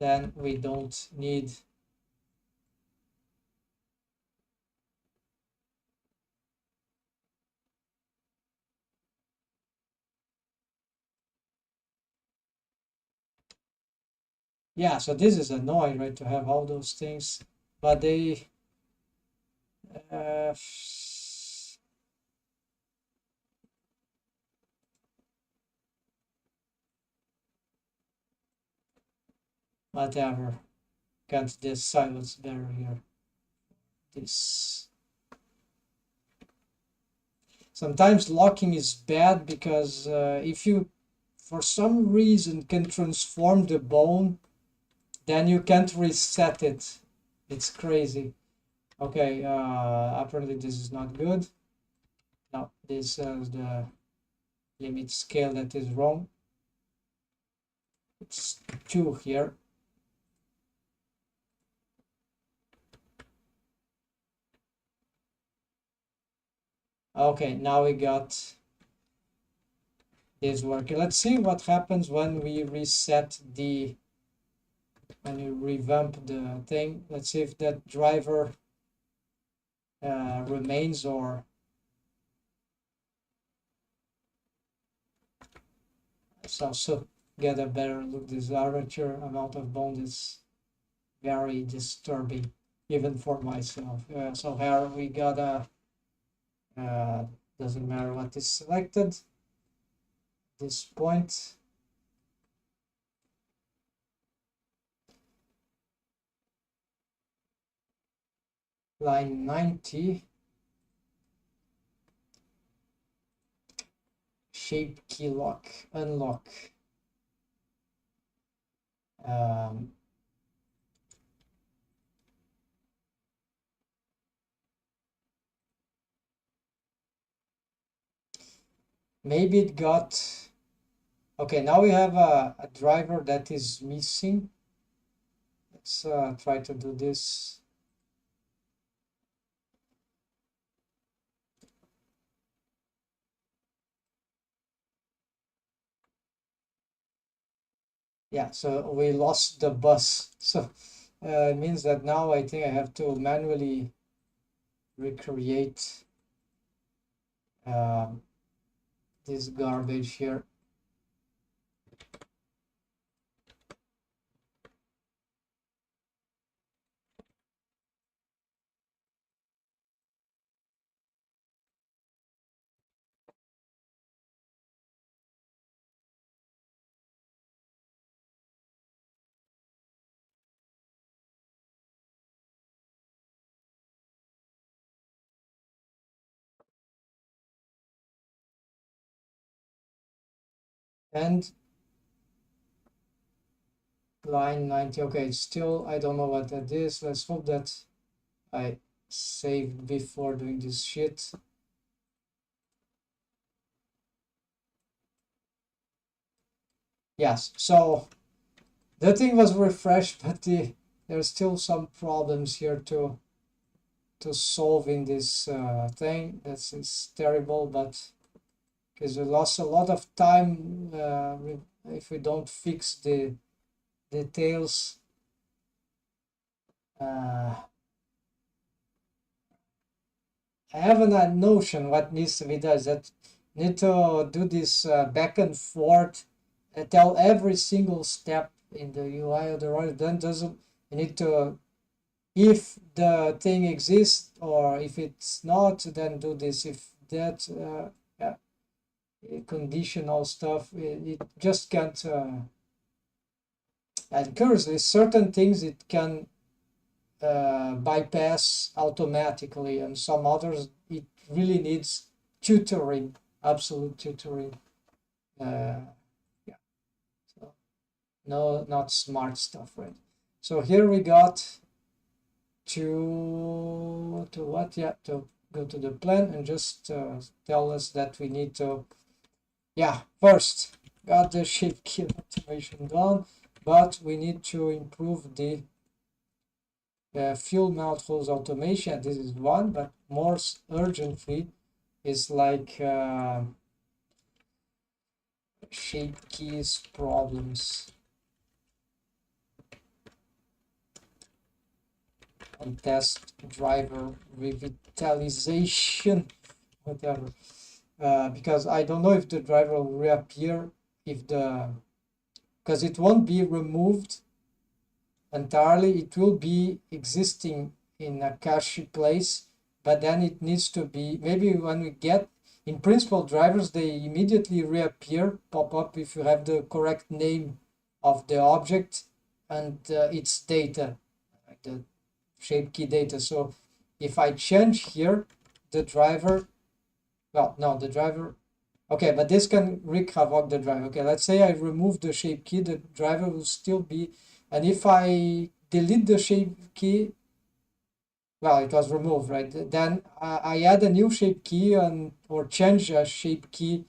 then we don't need yeah, so this is annoying, right, to have all those things, but they uh, whatever, can't decide what's better here. This sometimes locking is bad because if you for some reason can transform the bone, then you can't reset it. It's crazy. Okay, apparently this is not good. No, this is the limit scale that is wrong. It's 2 here. Okay, now we got this working. Let's see what happens when we reset the, when you revamp the thing. Let's see if that driver remains, or let's also get a better look. This armature amount of bond is very disturbing, even for myself. So here we got a, doesn't matter what is selected, this point. Line 90, shape key lock, unlock. Um, maybe it got Okay, now we have a driver that is missing. Let's try to do this. Yeah, so we lost the bus. So it means that now I think I have to manually recreate um, this garbage here. And line 90. Okay, still I don't know what that is. Let's hope that I saved before doing this shit. Yes, so the thing was refreshed, but there's still some problems here to solve in this thing. That's is terrible, but because we lost a lot of time if we don't fix the details. I have a notion what needs to be done. Is that need to do this back and forth, tell every single step in the UI of the right. Then doesn't you need to, if the thing exists or if it's not, then do this. If that yeah, conditional stuff, it just can't. And curiously, certain things it can bypass automatically, and some others it really needs tutoring, absolute tutoring. Yeah, so no, not smart stuff, right? So here we got to what? Yeah, to go to the plan and just tell us that we need to. Yeah, first got the shape key automation done, but we need to improve the fuel melt hose automation. This is one, but more urgently is like shape keys problems and test driver revitalization, whatever. Because I don't know if the driver will reappear if the because it won't be removed entirely. It will be existing in a cache place, but then it needs to be maybe when we get in principle drivers, they immediately reappear, pop up if you have the correct name of the object and its data, like the shape key data. So if I change here the driver, well, no, the driver, okay, but this can wreak havoc the driver. Okay, let's say I remove the shape key, the driver will still be, and if I delete the shape key, well, it was removed, right? Then I add a new shape key and or change a shape key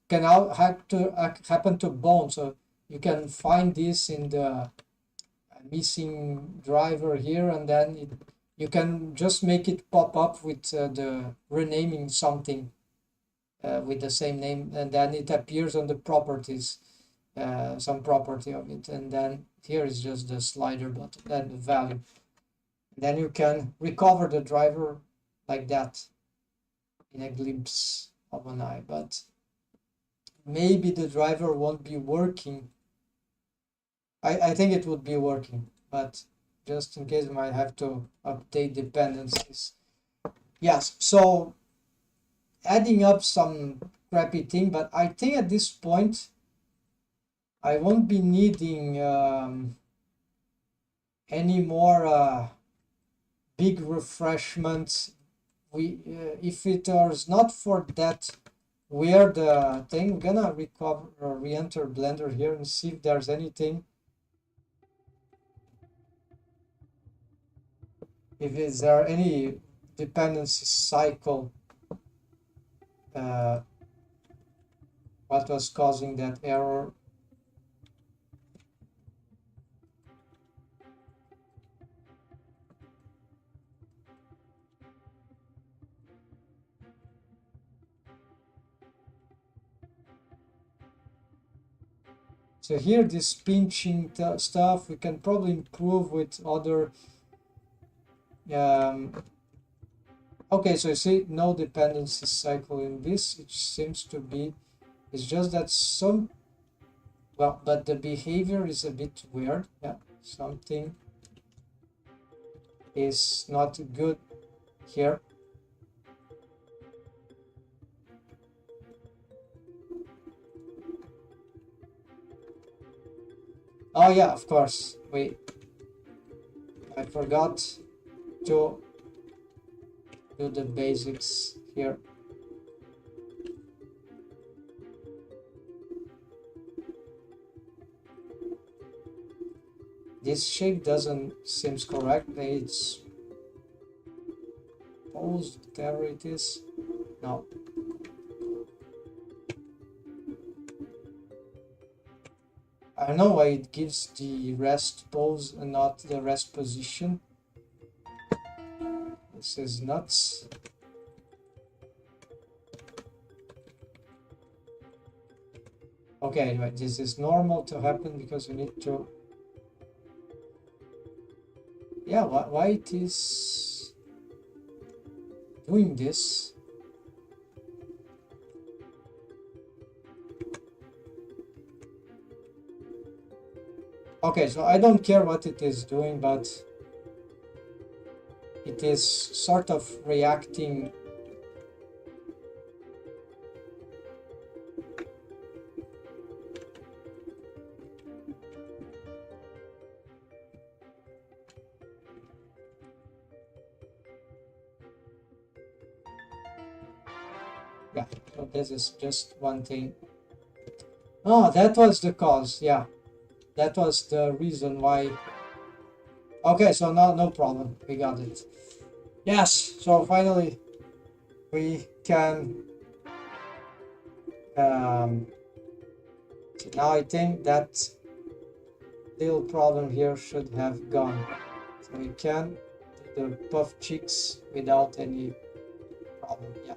can now have to happen to bone. So you can find this in the missing driver here, and then you can just make it pop up with the renaming something with the same name, and then it appears on the properties, some property of it, and then here is just the slider button and the value. And then you can recover the driver like that in a glimpse of an eye, but maybe the driver won't be working. I think it would be working, but just in case I might have to update dependencies. Yes, so adding up some crappy thing, but I think at this point I won't be needing any more big refreshments. We if it is not for that weird thing, we're gonna recover or re-enter Blender here and see if there's anything. If is there any dependency cycle uh, what was causing that error. So here, this pinching stuff, we can probably improve with other. Okay, so you see, no dependency cycle in this. It seems to be. It's just that some. Well, but the behavior is a bit weird. Yeah, something is not good here. Oh yeah, of course. Wait, I forgot to do the basics here. This shape doesn't seems correct. It's posed, whatever it is. No. I don't know why it gives the rest pose and not the rest position. This is nuts. Okay, anyway, this is normal to happen because we need to. Yeah, why it is doing this? Okay, so I don't care what it is doing, but it is sort of reacting. Yeah, so this is just one thing. Oh, that was the cause. Yeah, that was the reason why. Okay, so no problem. We got it. Yes, so finally we can. So now I think that little problem here should have gone. So we can do the puff cheeks without any problem. Yeah.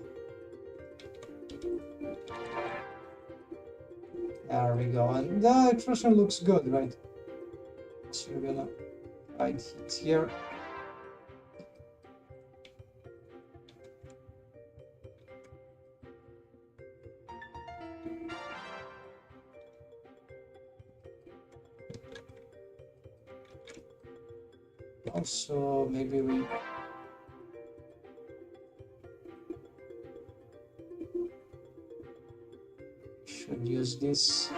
There we go. And the expression looks good, right? So we're gonna write it here. Also, maybe we should use this.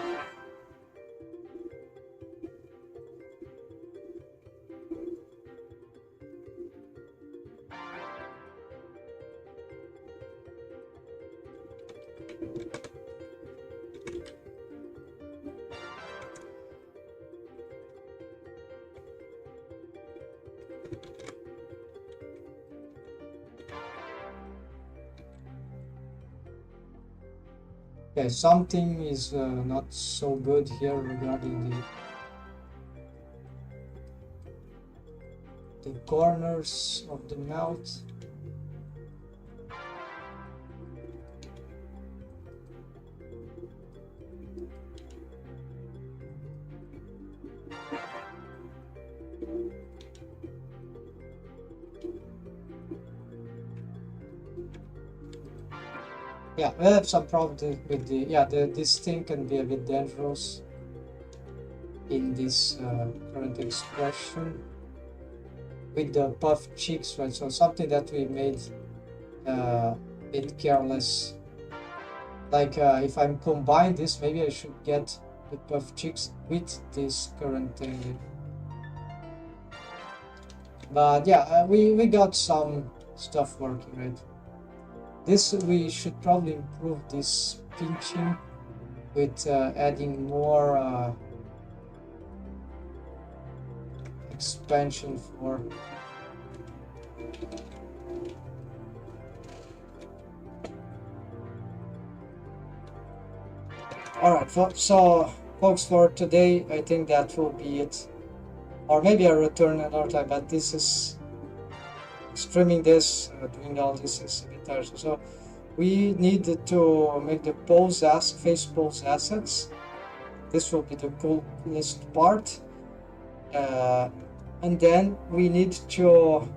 Okay, something is not so good here regarding the corners of the mouth. Yeah, we have some problem with the this thing can be a bit dangerous in this current expression with the puff cheeks, right? So something that we made a bit careless. Like if I'm combine this, maybe I should get the puff cheeks with this current thing. But yeah, we got some stuff working, right? This we should probably improve this pinching with adding more expansion for Alright, so folks, for today, I think that will be it. Or maybe I'll return another time, but this is streaming this, doing all this is a bit tiresome. So we need to make the face pose assets. This will be the coolest part. And then we need to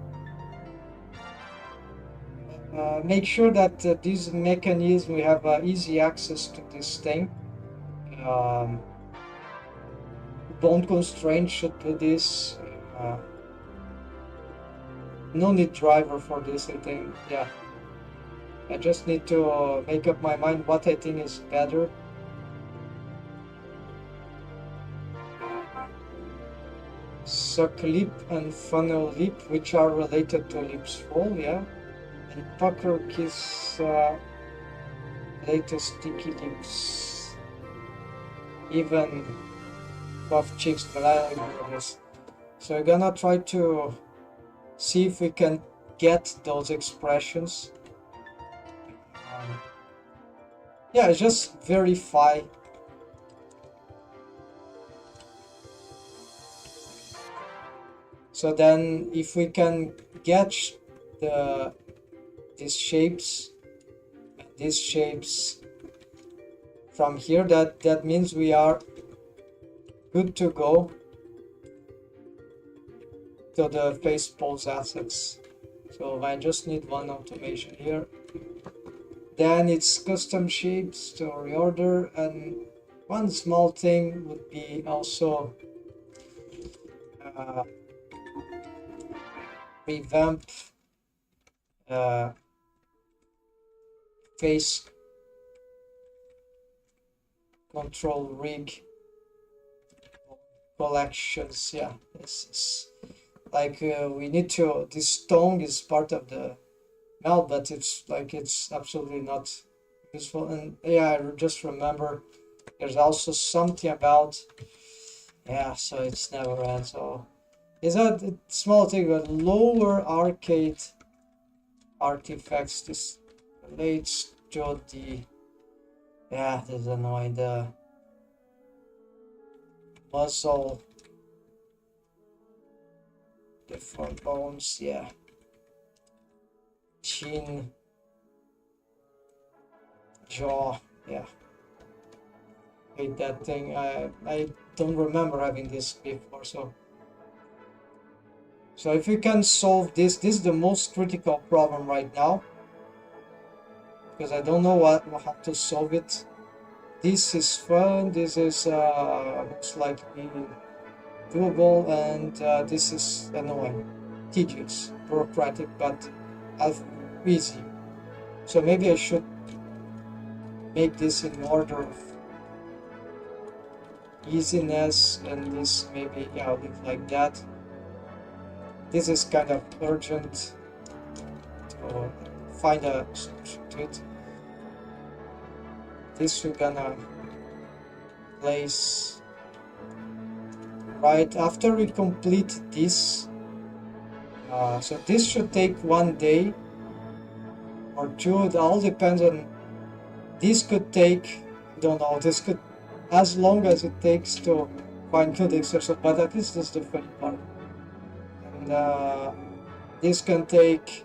make sure that this mechanism, we have easy access to this thing. Bone constraint should do this. No need driver for this, I think. Yeah, I just need to make up my mind what I think is better. Suck lip and funnel lip, which are related to lips roll, yeah. And pucker kiss latest sticky lips. Even puff cheeks, but I don't know this. So I'm gonna try to see if we can get those expressions. Yeah, just verify. So then if we can get these shapes from here, that means we are good to go to the face pose assets. So I just need one automation here. Then it's custom shapes to reorder, and one small thing would be also revamp face control rig collections. Yeah, this is like we need to, this tongue is part of the melt, but it's like it's absolutely not useful. And yeah, I just remember there's also something about, yeah, so it's never ends. So is that a small thing, but lower arcade artifacts, this relates to the, yeah, this is annoying, the muscle, different bones, yeah, chin, jaw, yeah. Hate that thing. I don't remember having this before, so if we can solve this is the most critical problem right now, because I don't know how to solve it. This is fun, this is most likely doable, and this is annoying, tedious, bureaucratic, but easy. So maybe I should make this in order of easiness, and this maybe, yeah, I'll leave like that. This is kind of urgent to find a solution to it. This we're gonna place right after we complete this. So this should take 1 day or 2. It all depends on, this could take, don't know, this could, as long as it takes to find good exercise, but at least this is the funny part. And this can take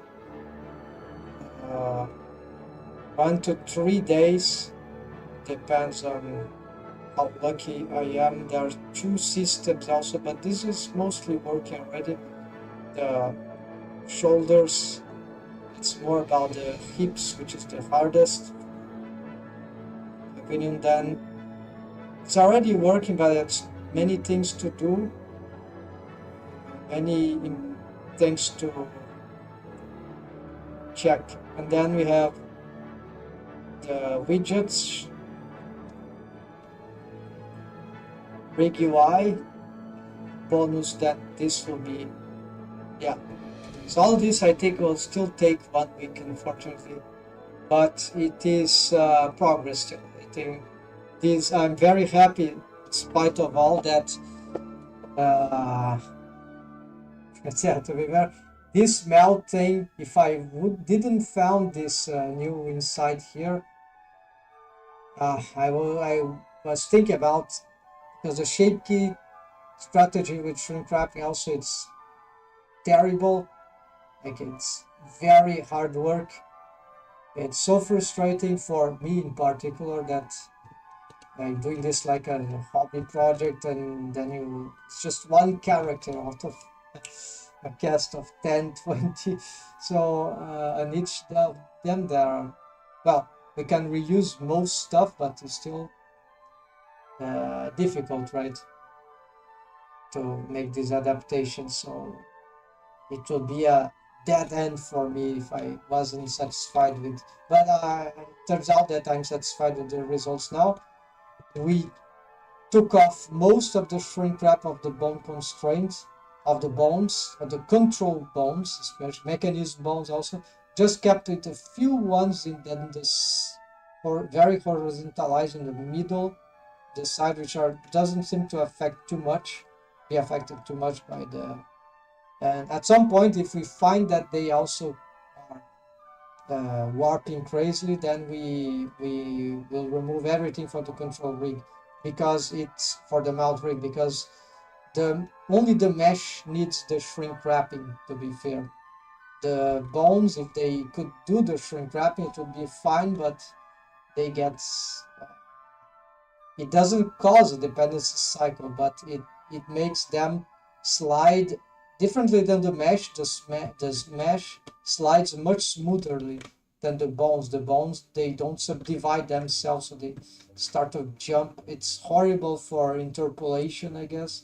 1 to 3 days, depends on how lucky I am. There are 2 systems also, but this is mostly working already. The shoulders, it's more about the hips, which is the hardest, in my opinion. Then it's already working, but it's many things to do, many things to check. And then we have the widgets, rig UI, bonus, that this will be, yeah. So all this I think will still take 1 week, unfortunately, but it is progress still. I think this, I'm very happy in spite of all that. Yeah, to be fair, this melt thing, if I didn't found this new inside here, I was thinking about, because the shape key strategy with shrink wrapping also, it's terrible. Like, it's very hard work. It's so frustrating for me in particular that I'm doing this like a hobby project, and then it's just one character out of a cast of 10, 20. So, and each of them, there are, well, we can reuse most stuff, but it's still difficult, right, to make these adaptations. So it will be a dead end for me if I wasn't satisfied with. But it turns out that I'm satisfied with the results now. We took off most of the shrink wrap of the bone constraints, of the bones, of the control bones, especially mechanism bones also. Just kept it a few ones in this, or very horizontalized in the middle, the side, which doesn't seem to be affected too much by the. And at some point, if we find that they also are warping crazily, then we will remove everything for the control rig, because it's for the mount rig, because only the mesh needs the shrink wrapping, to be fair. The bones, if they could do the shrink wrapping, it would be fine, but they get it doesn't cause a dependency cycle, but it makes them slide differently than the mesh. The mesh slides much smootherly than the bones. The bones, they don't subdivide themselves, so they start to jump. It's horrible for interpolation, I guess.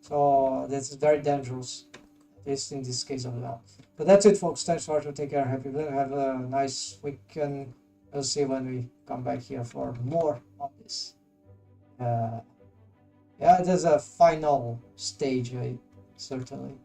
So this is very dangerous, at least in this case of now. But that's it, folks. Thanks for watching. Take care. Happy Blue. Have a nice weekend. We'll see when we come back here for more of this. Yeah, there's a final stage, certainly.